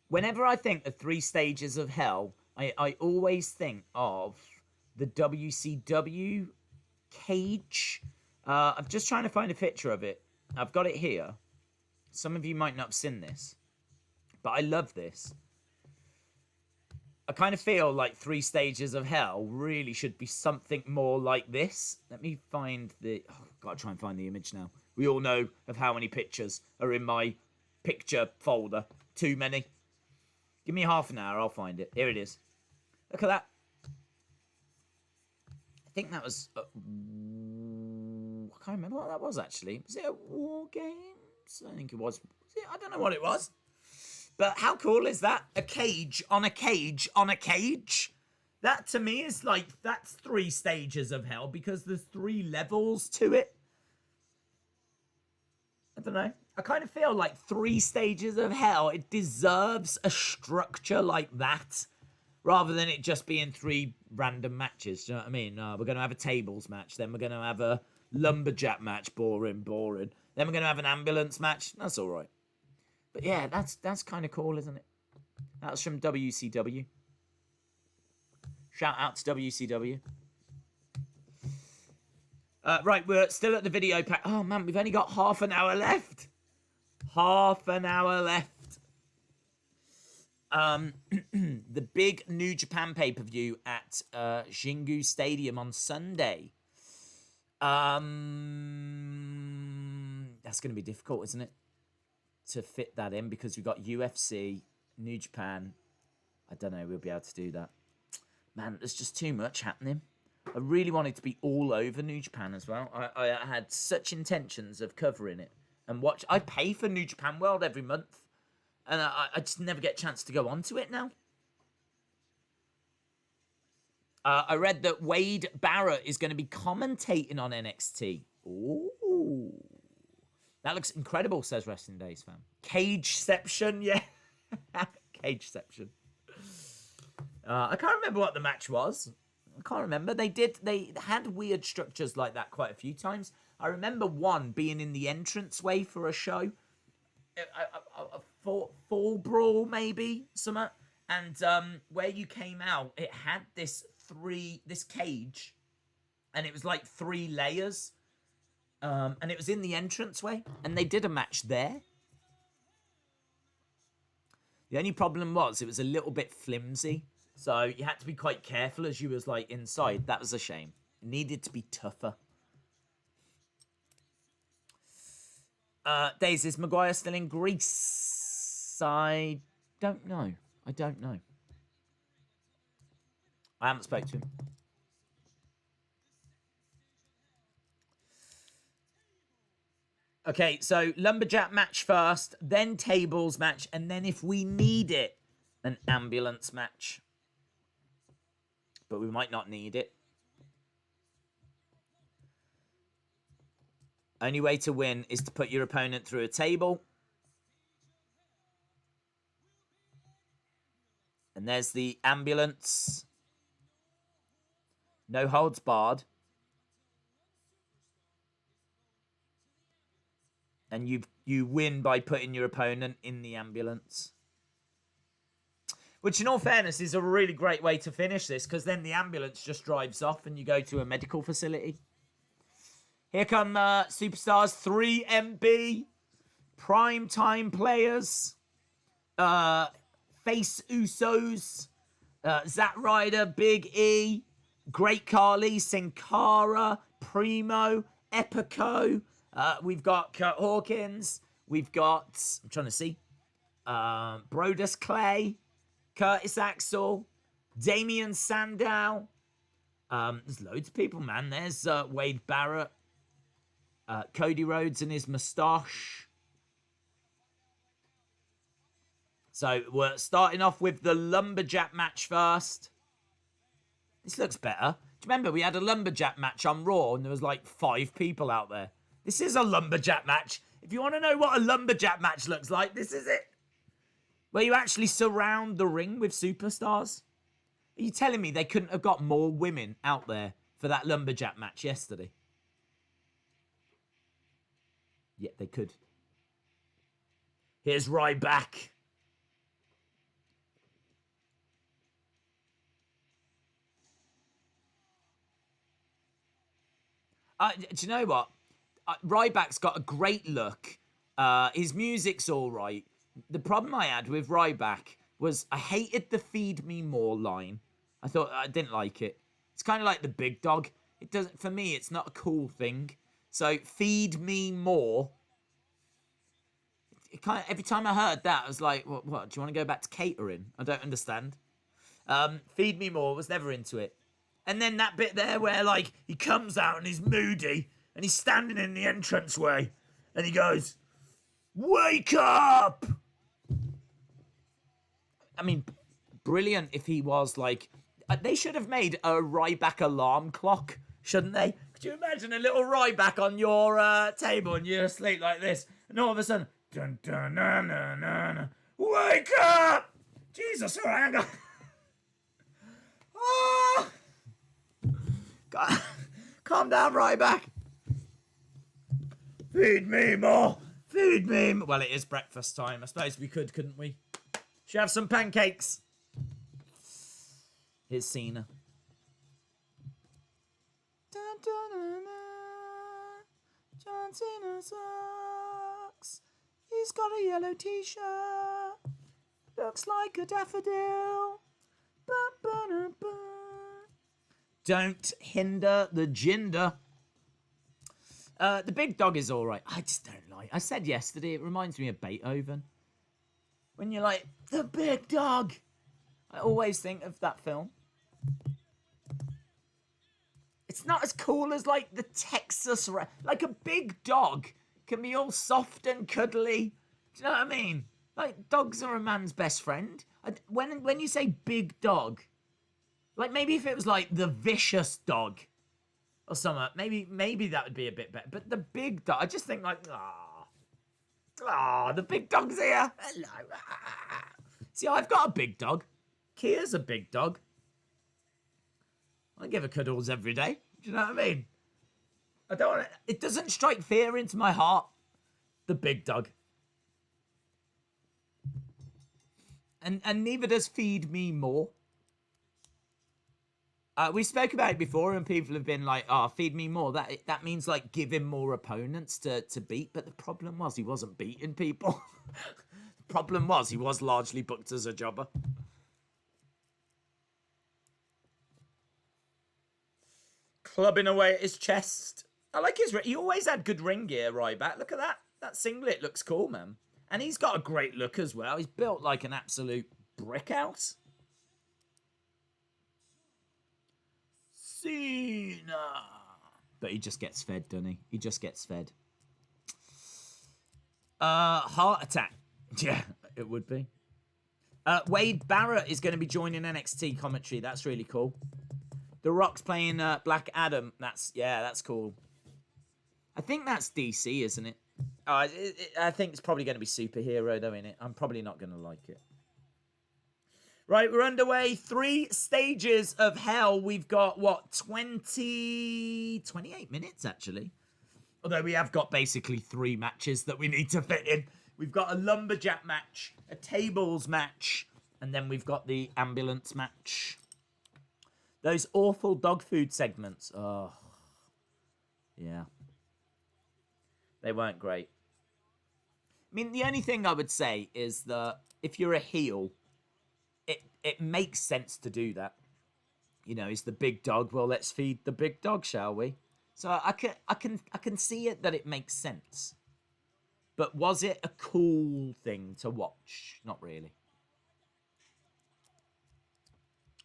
Whenever I think of 3 stages of hell, I always think of the WCW cage. I'm just trying to find a picture of it. I've got it here. Some of you might not have seen this, but I love this. I kind of feel like 3 Stages of Hell really should be something more like this. Let me find the... Oh, I've got to try and find the image now. We all know of how many pictures are in my picture folder. Too many. Give me half an hour, I'll find it. Here it is. Look at that. I think that was... I can't remember what that was, actually. Was it a War Games? I think it was. I don't know what it was. But how cool is that? A cage on a cage on a cage? That, to me, is like... That's 3 Stages of Hell because there's 3 levels to it. I don't know. I kind of feel like 3 Stages of Hell, it deserves a structure like that. Rather than it just being 3 random matches. Do you know what I mean? We're going to have a tables match. Then we're going to have a lumberjack match. Boring. Then we're going to have an ambulance match. That's all right. But yeah, that's kind of cool, isn't it? That's from WCW. Shout out to WCW. Right, we're still at the video pack. Oh, man, we've only got half an hour left. Half an hour left. The big New Japan pay-per-view at Xingu Stadium on Sunday. That's going to be difficult, isn't it? To fit that in because we've got UFC, New Japan. I don't know, we'll be able to do that. Man, there's just too much happening. I really wanted to be all over New Japan as well. I had such intentions of covering it and watch. I pay for New Japan World every month. And I just never get a chance to go onto it now. I read that Wade Barrett is going to be commentating on NXT. Ooh. That looks incredible, says Wrestling Days fan. Cageception, yeah. Cageception. I can't remember what the match was. I can't remember. They had weird structures like that quite a few times. I remember one being in the entranceway for a show. A fall brawl, maybe, something. And where you came out, it had this cage, and it was like 3 layers. And it was in the entranceway, and they did a match there. The only problem was it was a little bit flimsy, so you had to be quite careful as you was like inside. That was a shame. It needed to be tougher. Days, is Maguire still in Greece? I don't know. I haven't spoke to him. Okay, so lumberjack match first, then tables match, and then if we need it, an ambulance match. But we might not need it. Only way to win is to put your opponent through a table. And there's the ambulance. No holds barred. And you win by putting your opponent in the ambulance. Which, in all fairness, is a really great way to finish this, because then the ambulance just drives off and you go to a medical facility. Here come Superstars 3MB. Primetime players. Face Usos. Zack Ryder, Big E. Great Khali, Sin Cara, Primo, Epico. We've got Kurt Hawkins. We've got, I'm trying to see, Brodus Clay, Curtis Axel, Damian Sandow. There's loads of people, man. There's Wade Barrett, Cody Rhodes and his moustache. So we're starting off with the lumberjack match first. This looks better. Do you remember we had a lumberjack match on Raw and there was like 5 people out there? This is a lumberjack match. If you want to know what a lumberjack match looks like, this is it. Where you actually surround the ring with superstars. Are you telling me they couldn't have got more women out there for that lumberjack match yesterday? Yeah, they could. Here's Ryback. Do you know what? Ryback's got a great look. His music's all right. The problem I had with Ryback was I hated the "feed me more" line. I thought I didn't like it. It's kind of like the big dog. It doesn't, for me, it's not a cool thing. So "feed me more." It kind of, every time I heard that, I was like, "What? Do you want to go back to catering?" I don't understand. "Feed me more" was never into it. And then that bit there where like he comes out and he's moody and he's standing in the entranceway and he goes, "Wake up!" I mean, brilliant if he was like... They should have made a Ryback alarm clock, shouldn't they? Could you imagine a little Ryback on your table and you're asleep like this, and all of a sudden, dun dun na na na na, wake up! Jesus, all right, hang on. Oh! God. Calm down, Ryback. Feed me more. Feed me more. Well, it is breakfast time. I suppose we could, couldn't we? Should have some pancakes. Here's Cena. John Cena sucks. He's got a yellow t-shirt. Looks like a daffodil. Don't hinder the ginger. The big dog is all right. I just don't like. I said yesterday, it reminds me of Beethoven. When you're like, the big dog. I always think of that film. It's not as cool as like the Texas... Like a big dog can be all soft and cuddly. Do you know what I mean? Like, dogs are a man's best friend. When you say big dog, like maybe if it was like the vicious dog or something, maybe that would be a bit better. But the big dog, I just think like, the big dog's here. Hello. See, I've got a big dog. Kia's a big dog. I give her cuddles every day. Do you know what I mean? I don't want to... It doesn't strike fear into my heart. The big dog. And neither does "feed me more." We spoke about it before, and people have been like, "Feed me more." That means like give him more opponents to beat. But the problem was he wasn't beating people. The problem was he was largely booked as a jobber. Clubbing away at his chest. I like his... He always had good ring gear, Ryback. Look at that. That singlet looks cool, man. And he's got a great look as well. He's built like an absolute brick house. Cena. But he just gets fed, doesn't he? He just gets fed. Heart attack. Yeah, it would be. Wade Barrett is going to be joining NXT commentary. That's really cool. The Rock's playing Black Adam. That's cool. I think that's DC, isn't it? I think it's probably going to be superhero, though, innit? I'm probably not going to like it. Right, we're underway. 3 stages of hell. We've got, 28 minutes, actually. Although we have got basically 3 matches that we need to fit in. We've got a Lumberjack match, a tables match, and then we've got the ambulance match. Those awful dog food segments. Oh, yeah. They weren't great. I mean, the only thing I would say is that if you're a heel, it makes sense to do that. You know, it's the big dog. Well, let's feed the big dog, shall we? So I can see it that it makes sense. But was it a cool thing to watch? Not really.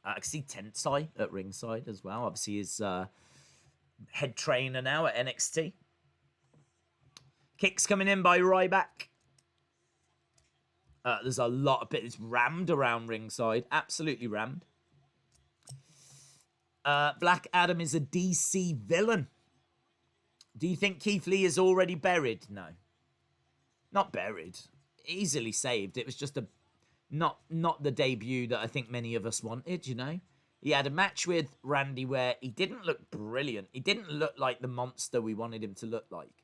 I can see Tensai at ringside as well. Obviously, he's head trainer now at NXT. Kicks coming in by Ryback. There's a lot of bits rammed around ringside. Absolutely rammed. Black Adam is a DC villain. Do you think Keith Lee is already buried? No. Not buried. Easily saved. It was just a... Not the debut that I think many of us wanted, you know? He had a match with Randy where he didn't look brilliant. He didn't look like the monster we wanted him to look like.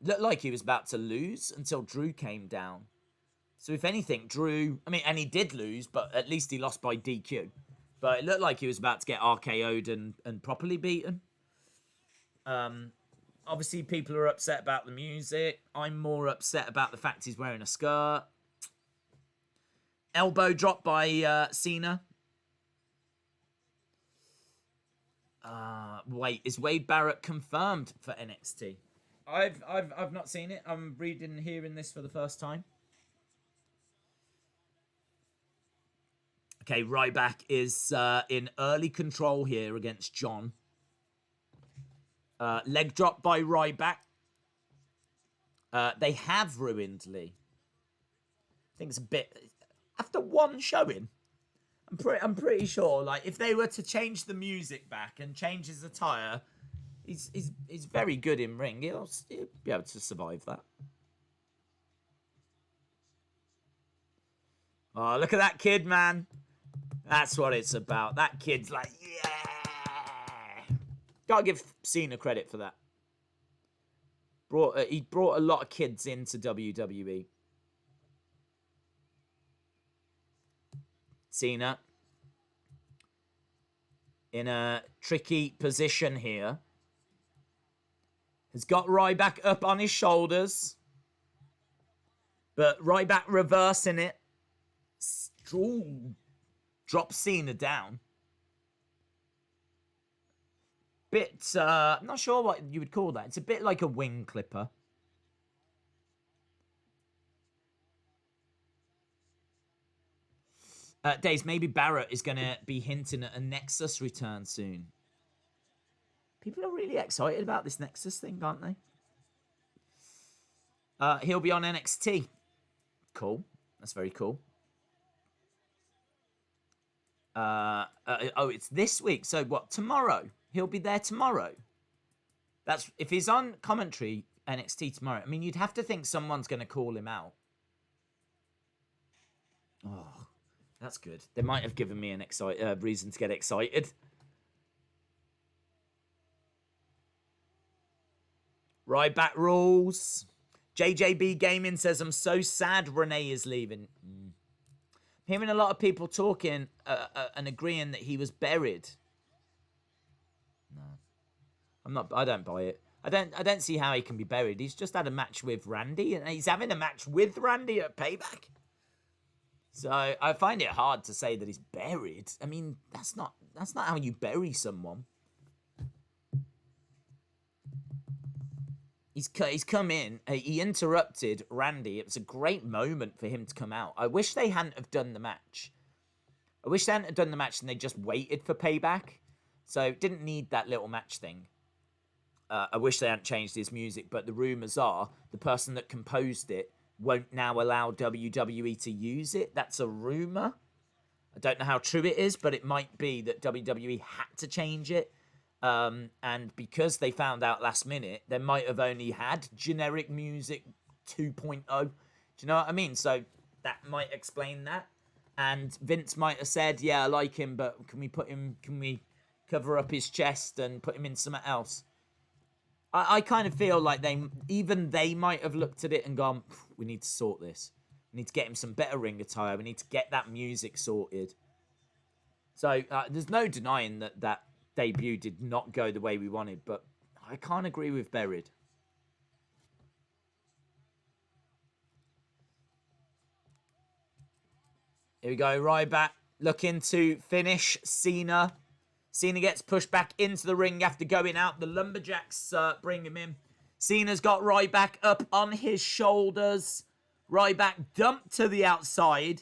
Looked like he was about to lose until Drew came down. So if anything, Drew... I mean, and he did lose, but at least he lost by DQ. But it looked like he was about to get RKO'd and properly beaten. Obviously, people are upset about the music. I'm more upset about the fact he's wearing a skirt. Elbow drop by Cena. Wait, is Wade Barrett confirmed for NXT? I've not seen it. I'm hearing this for the first time. Okay, Ryback is in early control here against John. Leg drop by Ryback. They have ruined Lee. I think it's a bit after one showing. I'm pretty sure. Like if they were to change the music back and change his attire, he's very good in ring. He'll be able to survive that. Oh, look at that kid, man. That's what it's about. That kid's like, yeah. Gotta give Cena credit for that. He brought a lot of kids into WWE. Cena in a tricky position here. Has got Ryback up on his shoulders. But Ryback reversing it. Ooh. Drop Cena down. Bit, I'm not sure what you would call that. It's a bit like a wing clipper. Days, maybe Barrett is going to be hinting at a Nexus return soon. People are really excited about this Nexus thing, aren't they? He'll be on NXT. Cool. That's very cool. Oh, it's this week. So what? Tomorrow. He'll be there tomorrow. That's if he's on commentary NXT tomorrow. I mean, you'd have to think someone's going to call him out. Oh, that's good. They might have given me an reason to get excited. Ryback rules. JJB Gaming says, I'm so sad Renee is leaving. Hearing a lot of people talking and agreeing that he was buried. No, I don't buy it. I don't see how he can be buried. He's just had a match with Randy, and he's having a match with Randy at Payback. So I find it hard to say that he's buried. I mean, that's not how you bury someone. He's come in. He interrupted Randy. It was a great moment for him to come out. I wish they hadn't have done the match. I wish they hadn't have done the match and they just waited for Payback. So didn't need that little match thing. I wish they hadn't changed his music, but the rumours are the person that composed it won't now allow WWE to use it. That's a rumour. I don't know how true it is, but it might be that WWE had to change it. And because they found out last minute, they might have only had generic music 2.0. Do you know what I mean? So that might explain that. And Vince might have said, yeah, I like him, but can we cover up his chest and put him in something else? I kind of feel like they might have looked at it and gone, we need to sort this. We need to get him some better ring attire. We need to get that music sorted. So there's no denying that debut did not go the way we wanted, but I can't agree with Buried. Here we go, Ryback looking to finish Cena. Cena gets pushed back into the ring after going out. The Lumberjacks bring him in. Cena's got Ryback up on his shoulders. Ryback dumped to the outside.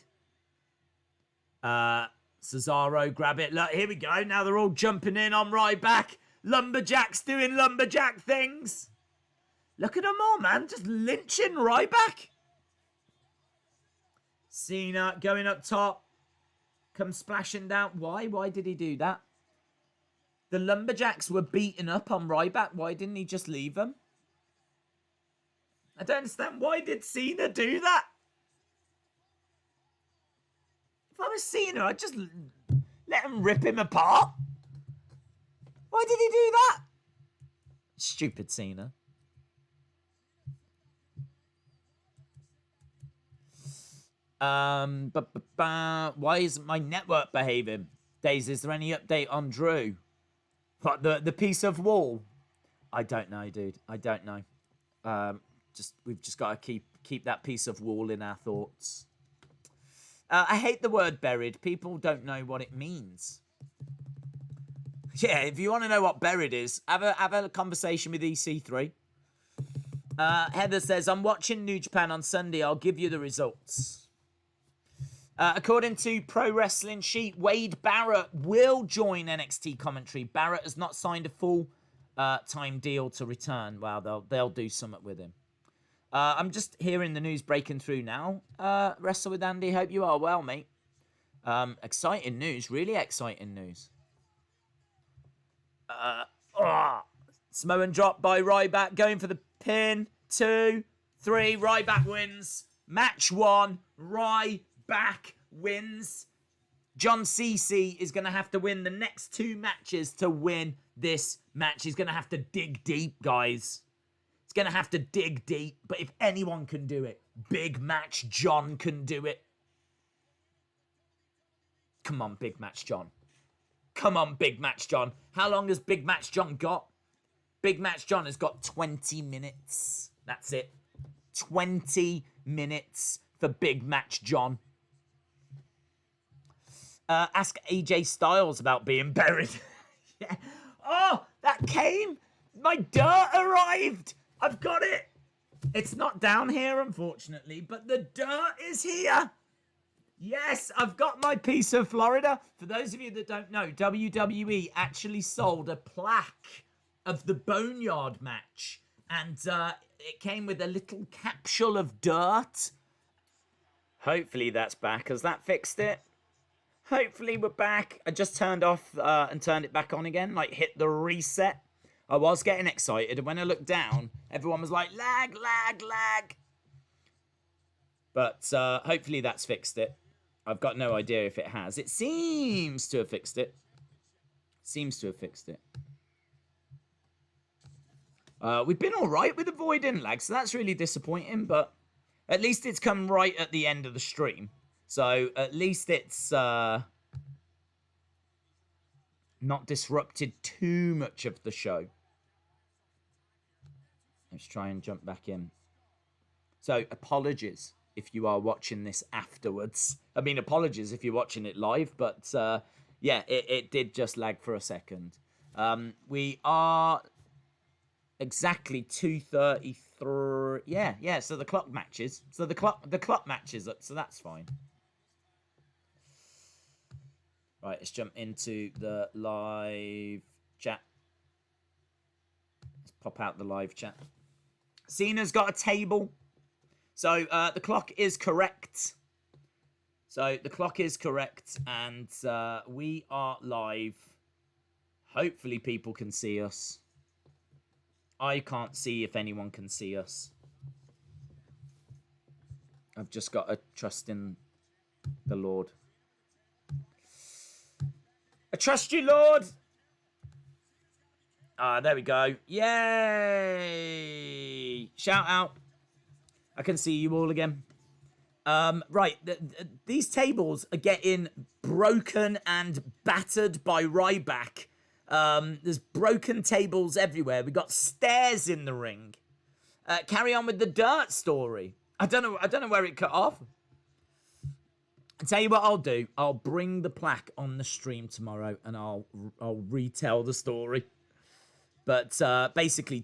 Cesaro grab it. Look, here we go. Now they're all jumping in on Ryback. Lumberjacks doing lumberjack things. Look at them all, man. Just lynching Ryback. Cena going up top. Comes splashing down. Why? Why did he do that? The Lumberjacks were beating up on Ryback. Why didn't he just leave them? I don't understand. Why did Cena do that? If I was Cena, I'd just let him rip him apart. Why did he do that? Stupid Cena. Why isn't my network behaving? Days, is there any update on Drew? What, the piece of wall? I don't know, dude. I don't know. We've just got to keep that piece of wall in our thoughts. I hate the word buried. People don't know what it means. Yeah, if you want to know what buried is, have a conversation with EC3. Heather says, I'm watching New Japan on Sunday. I'll give you the results. According to Pro Wrestling Sheet, Wade Barrett will join NXT commentary. Barrett has not signed a full-time deal to return. Wow, they'll do something with him. I'm just hearing the news breaking through now. Wrestle with Andy, hope you are well, mate. Exciting news, really exciting news. Samoan drop by Ryback, going for the pin. 2, 3, Ryback wins. Match 1, Ryback wins. John Cece is going to have to win the next 2 matches to win this match. He's going to have to dig deep, guys. He's going to have to dig deep. But if anyone can do it, Big Match John can do it. Come on, Big Match John. Come on, Big Match John. How long has Big Match John got? Big Match John has got 20 minutes. That's it. 20 minutes for Big Match John. Ask AJ Styles about being buried. Yeah. Oh, that came. My dirt arrived. I've got it. It's not down here, unfortunately, but the dirt is here. Yes, I've got my piece of Florida. For those of you that don't know, WWE actually sold a plaque of the Boneyard match. And it came with a little capsule of dirt. Hopefully that's back. Has that fixed it? Hopefully we're back. I just turned off and turned it back on again. Like, hit the reset. I was getting excited. And when I looked down, everyone was like, lag, lag, lag. But hopefully that's fixed it. I've got no idea if it has. It seems to have fixed it. Seems to have fixed it. We've been all right with avoiding lag, so that's really disappointing. But at least it's come right at the end of the stream. So at least it's not disrupted too much of the show. Let's try and jump back in. So apologies if you are watching this afterwards. I mean, apologies if you're watching it live, but yeah, it did just lag for a second. We are exactly 2:33. Yeah. So the clock matches. So the clock matches up. So that's fine. Right, let's jump into the live chat. Let's pop out the live chat. Cena's got a table. So the clock is correct. So the clock is correct, and we are live. Hopefully people can see us. I can't see if anyone can see us. I've just got to trust in the Lord. I trust you, Lord. There we go. Yay! Shout out. I can see you all again. Right, these tables are getting broken and battered by Ryback. There's broken tables everywhere. We got stairs in the ring. Carry on with the dirt story. I don't know where it cut off. I'll tell you what I'll do. I'll bring the plaque on the stream tomorrow, and I'll retell the story. But basically,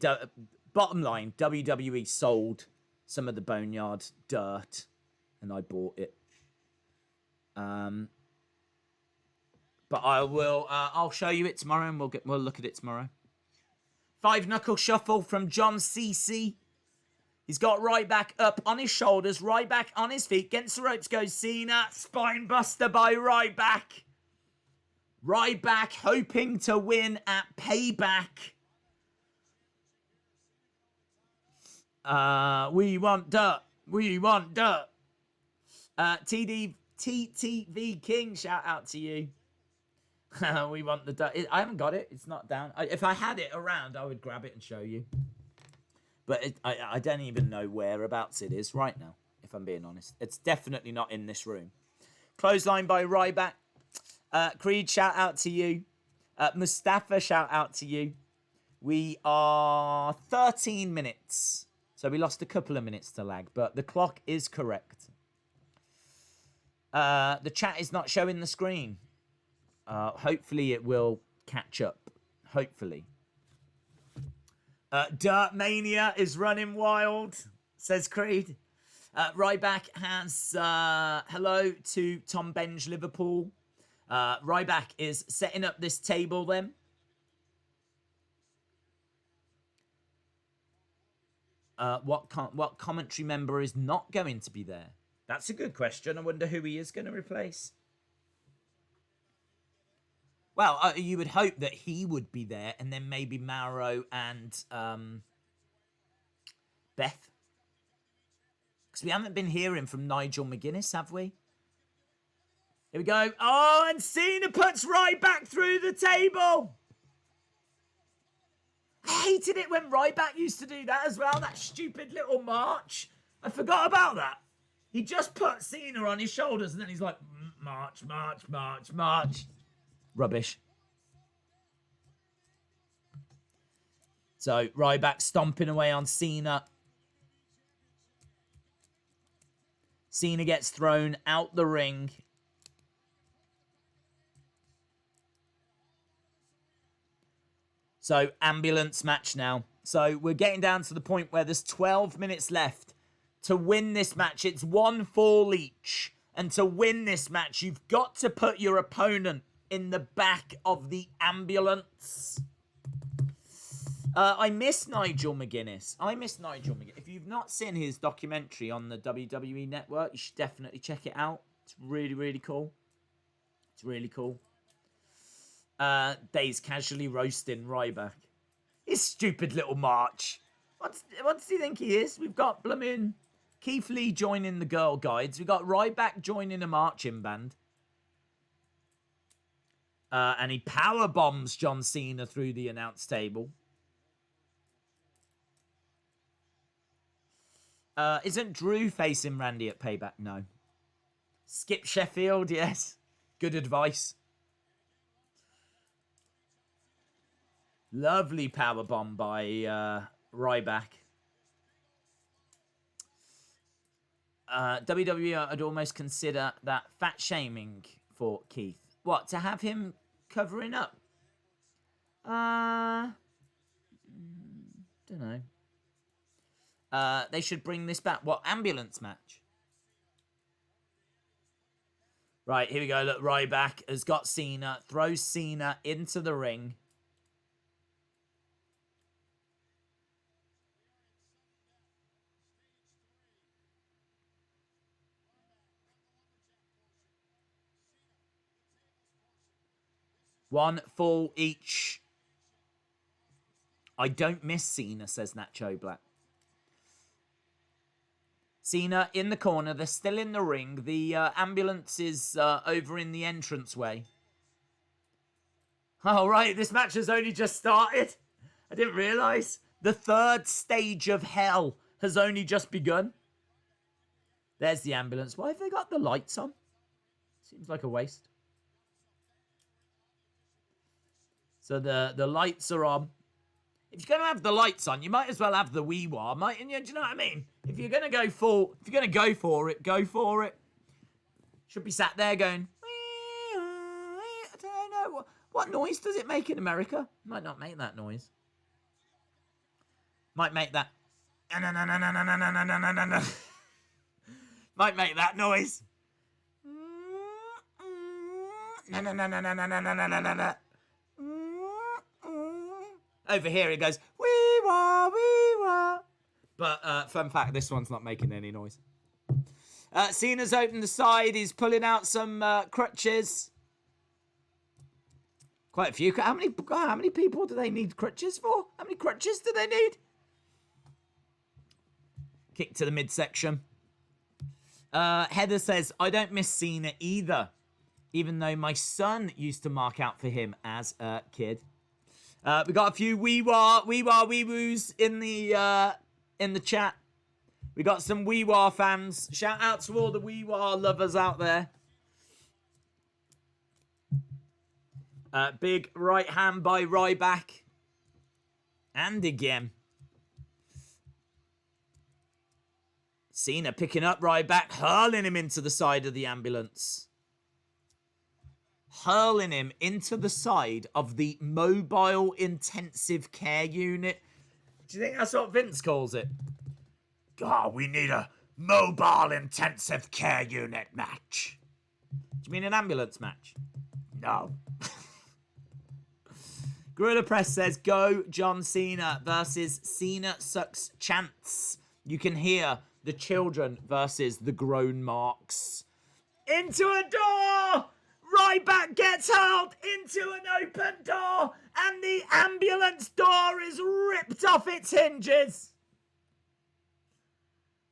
bottom line, WWE sold some of the Boneyard dirt, and I bought it. But I'll show you it tomorrow, and we'll look at it tomorrow. 5-knuckle shuffle from John Cece. He's got Ryback up on his shoulders, Ryback on his feet. Against the ropes goes Cena. Spine buster by Ryback. Ryback hoping to win at Payback. We want dirt. We want dirt. TTV King, shout out to you. We want the dirt. I haven't got it. It's not down. If I had it around, I would grab it and show you. But I don't even know whereabouts it is right now, if I'm being honest. It's definitely not in this room. Clothesline by Ryback. Creed, shout out to you. Mustafa, shout out to you. We are 13 minutes. So we lost a couple of minutes to lag, but the clock is correct. The chat is not showing the screen. Hopefully it will catch up. Hopefully. Dirt Mania is running wild, says Creed. Ryback has hello to Tom Benj Liverpool. Ryback is setting up this table then. What commentary member is not going to be there? That's a good question. I wonder who he is going to replace. Well, you would hope that he would be there, and then maybe Mauro and Beth. Because we haven't been hearing from Nigel McGuinness, have we? Here we go. Oh, and Cena puts Ryback through the table. I hated it when Ryback used to do that as well, that stupid little march. I forgot about that. He just put Cena on his shoulders, and then he's like, march, march, march, march. Rubbish. So, Ryback stomping away on Cena. Cena gets thrown out the ring. So, ambulance match now. So, we're getting down to the point where there's 12 minutes left to win this match. It's 1 fall each. And to win this match, you've got to put your opponent in the back of the ambulance. I miss Nigel McGuinness. If you've not seen his documentary on the WWE Network, you should definitely check it out. It's really, really cool. Days casually roasting Ryback. His stupid little march. What does he think he is? We've got blooming Keith Lee joining the Girl Guides. We've got Ryback joining a marching band. And he power bombs John Cena through the announce table. Isn't Drew facing Randy at Payback? No. Skip Sheffield, yes. Good advice. Lovely powerbomb by Ryback. WWE, I'd almost consider that fat shaming for Keith. What, to have him covering up? Don't know. They should bring this back. What, ambulance match? Right, here we go. Look, Ryback has got Cena. Throws Cena into the ring. One fall each. I don't miss Cena, says Nacho Black. Cena in the corner. They're still in the ring. The ambulance is over in the entranceway. Oh, right. This match has only just started. I didn't realise. The third stage of hell has only just begun. There's the ambulance. Why have they got the lights on? Seems like a waste. So the lights are on. If you're going to have the lights on, you might as well have the wee-wah, mightn't you? Do you know what I mean? If you're going to go for it, go for it. Should be sat there going, I don't know. What noise does it make in America? Might not make that noise. Might make that. Might make that noise. Over here it goes, wee-wah, wee-wah. But fun fact, this one's not making any noise. Cena's opened the side. He's pulling out some crutches. Quite a few. How many people do they need crutches for? How many crutches do they need? Kick to the midsection. Heather says, I don't miss Cena either, even though my son used to mark out for him as a kid. We got a few wee-wah, wee-woos in the chat. We got some wee-wah fans. Shout out to all the wee-wah lovers out there. Big right hand by Ryback. And again. Cena picking up Ryback, hurling him into the side of the ambulance. Hurling him into the side of the mobile intensive care unit. Do you think that's what Vince calls it? God, we need a mobile intensive care unit match. Do you mean an ambulance match? No. Gorilla Press says, go John Cena versus Cena Sucks Chance. You can hear the children versus the grown marks. Into a door! Ryback gets hurled into an open door, and the ambulance door is ripped off its hinges.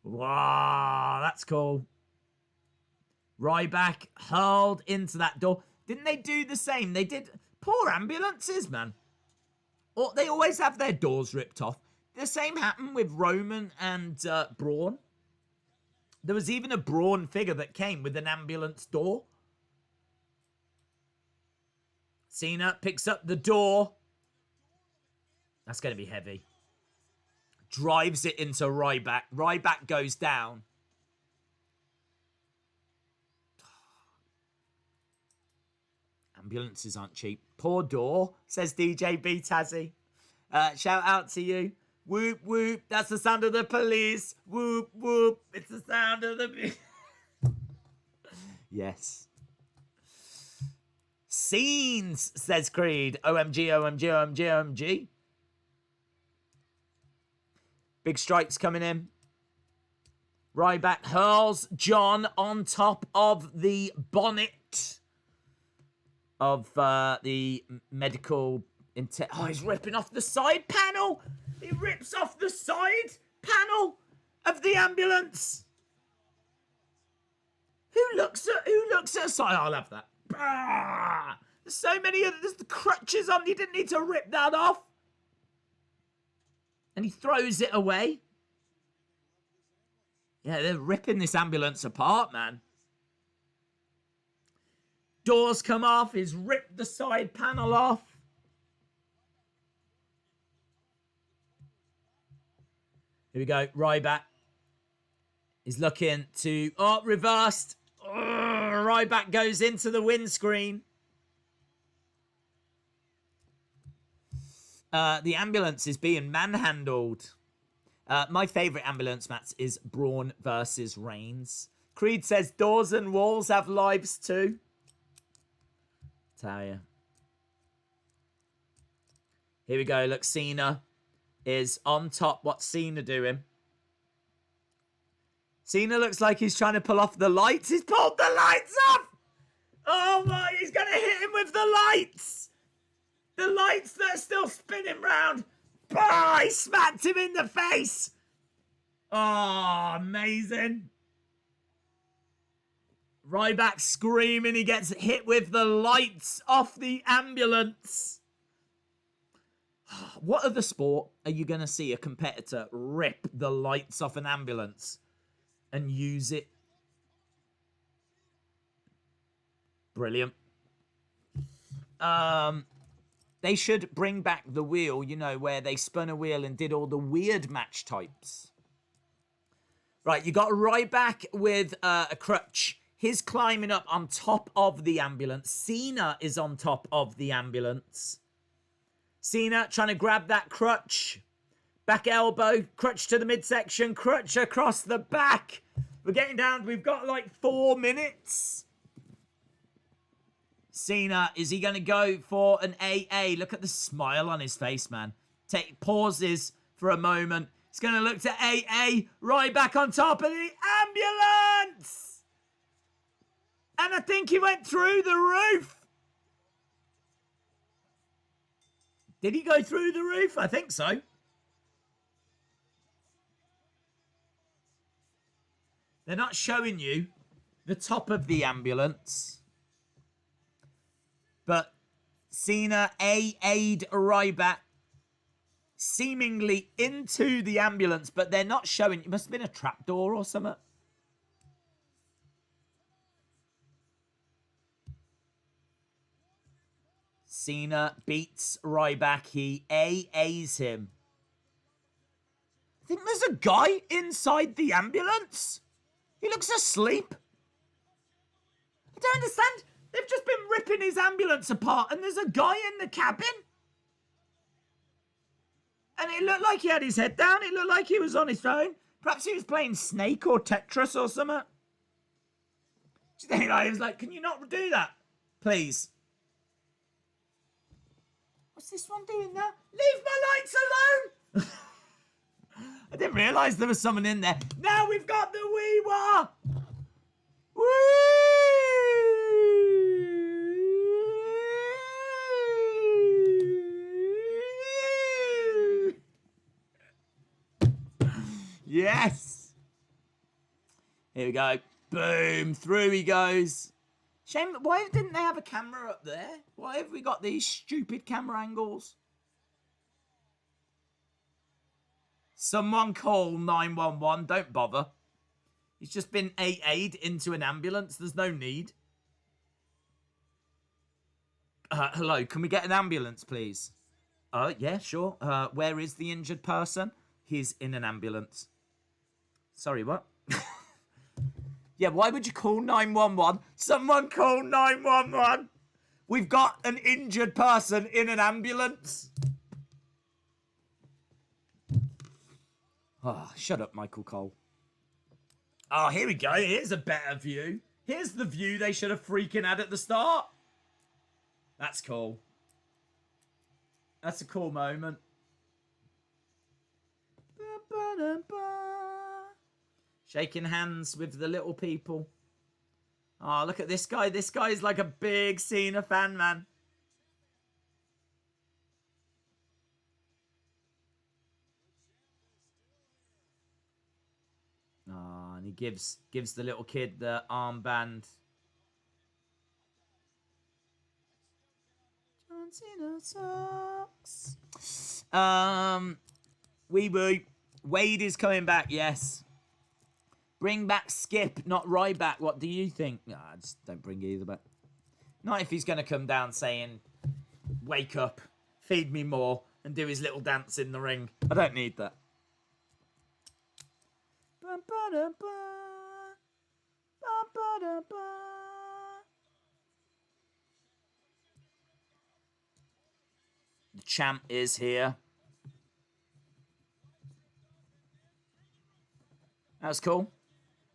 Wow, that's cool. Ryback hurled into that door. Didn't they do the same? They did. Poor ambulances, man. Or they always have their doors ripped off. The same happened with Roman and Braun. There was even a Braun figure that came with an ambulance door. Cena picks up the door. That's going to be heavy. Drives it into Ryback. Ryback goes down. Ambulances aren't cheap. Poor door, says DJ B Tazzy. Shout out to you. Whoop, whoop. That's the sound of the police. Whoop, whoop. It's the sound of the... Yes. Scenes, says Creed. OMG, OMG, OMG, OMG. Big strikes coming in. Ryback hurls John on top of the bonnet of the medical... Oh, he's ripping off the side panel. He rips off the side panel of the ambulance. Who looks at a side? I'll have that. There's so many of there's the crutches on. You didn't need to rip that off. And he throws it away. Yeah, they're ripping this ambulance apart, man. Doors come off. He's ripped the side panel off. Here we go. Ryback is looking to... Oh, reversed. Oh, Ryback goes into the windscreen. The ambulance is being manhandled. My favourite ambulance match is Braun versus Reigns. Creed says doors and walls have lives too. Tell you. Here we go. Look, Cena is on top. What's Cena doing? Cena looks like he's trying to pull off the lights. He's pulled the lights off. Oh my, he's going to hit him with the lights. The lights that are still spinning round. Oh, he smacked him in the face. Oh, amazing. Ryback screaming. He gets hit with the lights off the ambulance. What other sport are you going to see a competitor rip the lights off an ambulance and use it? Brilliant. They should bring back the wheel, you know, where they spun a wheel and did all the weird match types. Right, you got Ryback with a crutch. He's climbing up on top of the ambulance. Cena is on top of the ambulance. Cena trying to grab that crutch. Back elbow, crutch to the midsection, crutch across the back. We're getting down, we've got like 4 minutes. Cena, is he going to go for an AA? Look at the smile on his face, man. Pauses for a moment. He's going to look to AA. Ryback on top of the ambulance. And I think he went through the roof. Did he go through the roof? I think so. They're not showing you the top of the ambulance. But Cena AA'd Ryback seemingly into the ambulance, but they're not showing. It must have been a trapdoor or something. Cena beats Ryback. He AAs him. I think there's a guy inside the ambulance. He looks asleep. I don't understand. They've just been ripping his ambulance apart and there's a guy in the cabin. And it looked like he had his head down. It looked like he was on his phone. Perhaps he was playing Snake or Tetris or something. Do you think he was like, can you not do that? Please. What's this one doing now? Leave my lights alone! I didn't realise there was someone in there. Now we've got the Wee-Wah! Woo! Yes! Here we go. Boom! Through he goes. Shame, why didn't they have a camera up there? Why have we got these stupid camera angles? Someone call 911. Don't bother. He's just been AA'd into an ambulance. There's no need. Hello, can we get an ambulance, please? Yeah, sure. Where is the injured person? He's in an ambulance. Sorry, what? Yeah, why would you call 911? Someone call 911. We've got an injured person in an ambulance. Oh, shut up, Michael Cole. Oh, here we go. Here's a better view. Here's the view they should have freaking had at the start. That's cool. That's a cool moment. Shaking hands with the little people. Oh, look at this guy. This guy's like a big Cena fan, man. Oh, and he gives the little kid the armband. John Cena sucks. Wee-woo. Wade is coming back, yes. Bring back Skip, not Ryback. What do you think? Nah, just don't bring either back. Not if he's going to come down saying, wake up, feed me more, and do his little dance in the ring. I don't need that. The champ is here. That's cool.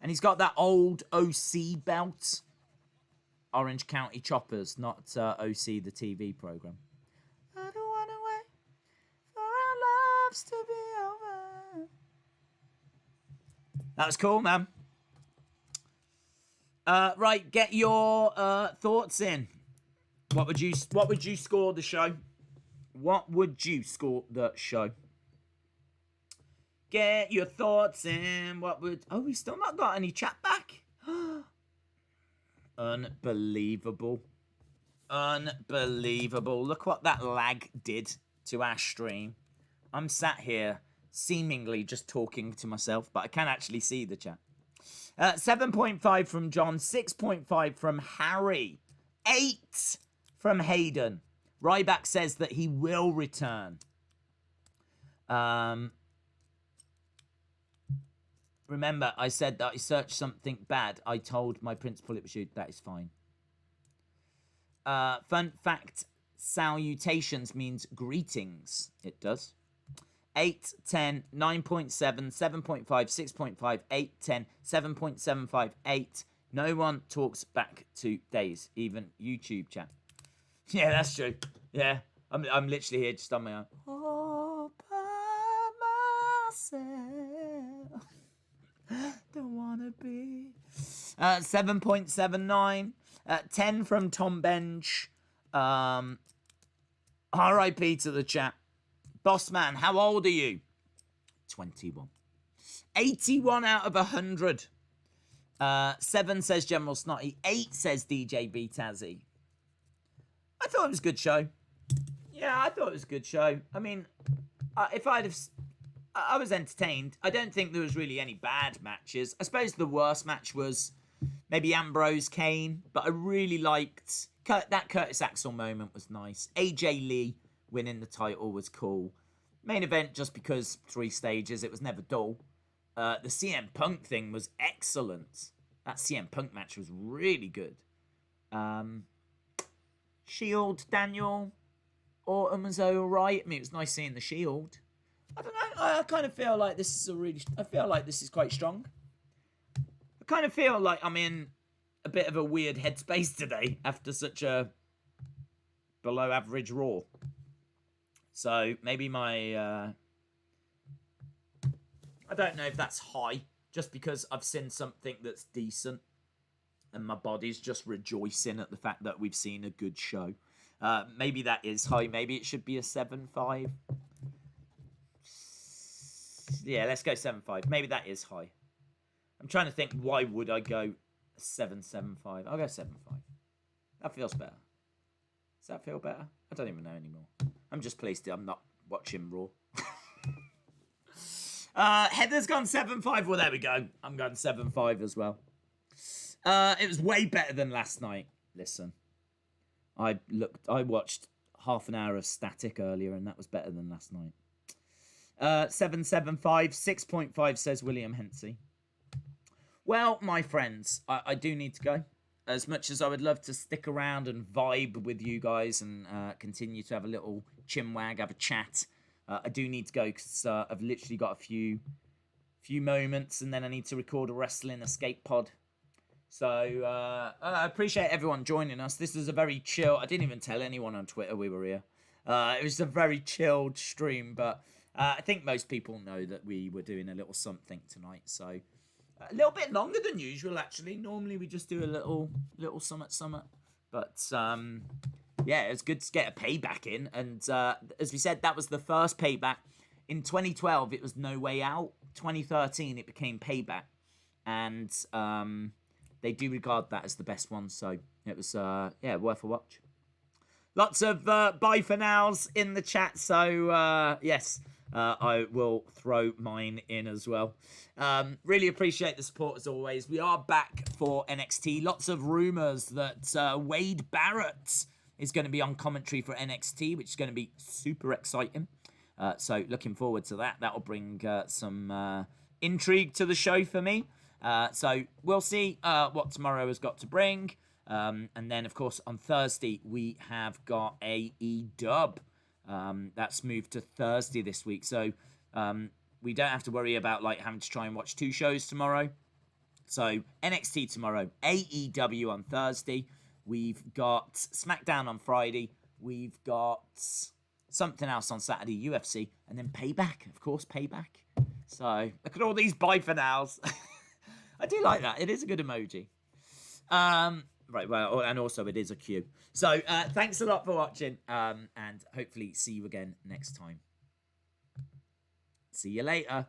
And he's got that old OC belt. Orange County Choppers, not OC, the TV program. I don't want to wait for our lives to be over. That was cool, man. Right, get your thoughts in. What would you score the show? What would you score the show? Get your thoughts in. What would... Oh, we still not got any chat back. Unbelievable. Unbelievable. Look what that lag did to our stream. I'm sat here seemingly just talking to myself, but I can actually see the chat. 7.5 from John. 6.5 from Harry. 8 from Hayden. Ryback says that he will return. Remember, I said that I searched something bad. I told my principal it was you. That is fine. Fun fact, salutations means greetings. It does. 8, 10, 9.7, 7.5, 6.5, 8, 10, 7.75, 8. No one talks back to days, even YouTube chat. Yeah, that's true. Yeah, I'm literally here just on my own. All by myself. Don't wanna be. 7.79. 10 from Tom Bench. R.I.P. to the chat. Bossman, how old are you? 21. 81 out of 100. 7 says General Snotty. 8 says DJ B Tazzy. I thought it was a good show. Yeah, I thought it was a good show. I mean, if I'd have... I was entertained. I don't think there was really any bad matches. I suppose the worst match was maybe Ambrose, Kane. But I really liked That Curtis Axel moment was nice. AJ Lee winning the title was cool. Main event, just because 3 stages, it was never dull. The CM Punk thing was excellent. That CM Punk match was really good. Shield, Daniel Orton was alright. I mean, it was nice seeing the Shield. I don't know. I kind of feel like this is I feel like this is quite strong. I kind of feel like I'm in a bit of a weird headspace today after such a below average Raw. So maybe my I don't know if that's high, just because I've seen something that's decent and my body's just rejoicing at the fact that we've seen a good show. Maybe that is high. Maybe it should be a 7.5. Yeah, let's go 7.5. Maybe that is high. I'm trying to think, why would I go 7.75? I'll go 7.5. That feels better. Does that feel better? I don't even know anymore. I'm just pleased that I'm not watching Raw. Heather's gone 7.5. Well, there we go. I'm going 7.5 as well. It was way better than last night. Listen, I watched half an hour of Static earlier, and that was better than last night. 7.75, 6.5 says William Hensey. Well, my friends, I do need to go. As much as I would love to stick around and vibe with you guys and continue to have a little chinwag, have a chat, I do need to go because I've literally got a few moments, and then I need to record a wrestling escape pod. So I appreciate everyone joining us. This is a very chill. I didn't even tell anyone on Twitter we were here. It was a very chilled stream, but I think most people know that we were doing a little something tonight. So a little bit longer than usual, actually. Normally we just do a little summit. But yeah, it was good to get a payback in. And as we said, that was the first payback. In 2012, it was No Way Out. 2013, it became Payback. And they do regard that as the best one. So it was, yeah, worth a watch. Lots of bye for nows in the chat. So, yes, I will throw mine in as well. Really appreciate the support as always. We are back for NXT. Lots of rumours that Wade Barrett is going to be on commentary for NXT, which is going to be super exciting. So looking forward to that. That'll bring some intrigue to the show for me. So we'll see what tomorrow has got to bring. And then, of course, on Thursday, we have got AEW. That's moved to Thursday this week. So we don't have to worry about like having to try and watch 2 shows tomorrow. So NXT tomorrow, AEW on Thursday. We've got SmackDown on Friday. We've got something else on Saturday, UFC. And then Payback, of course, Payback. So look at all these bye for nows. I do like that. It is a good emoji. Right, well, and also it is a cue. So thanks a lot for watching, and hopefully see you again next time. See you later.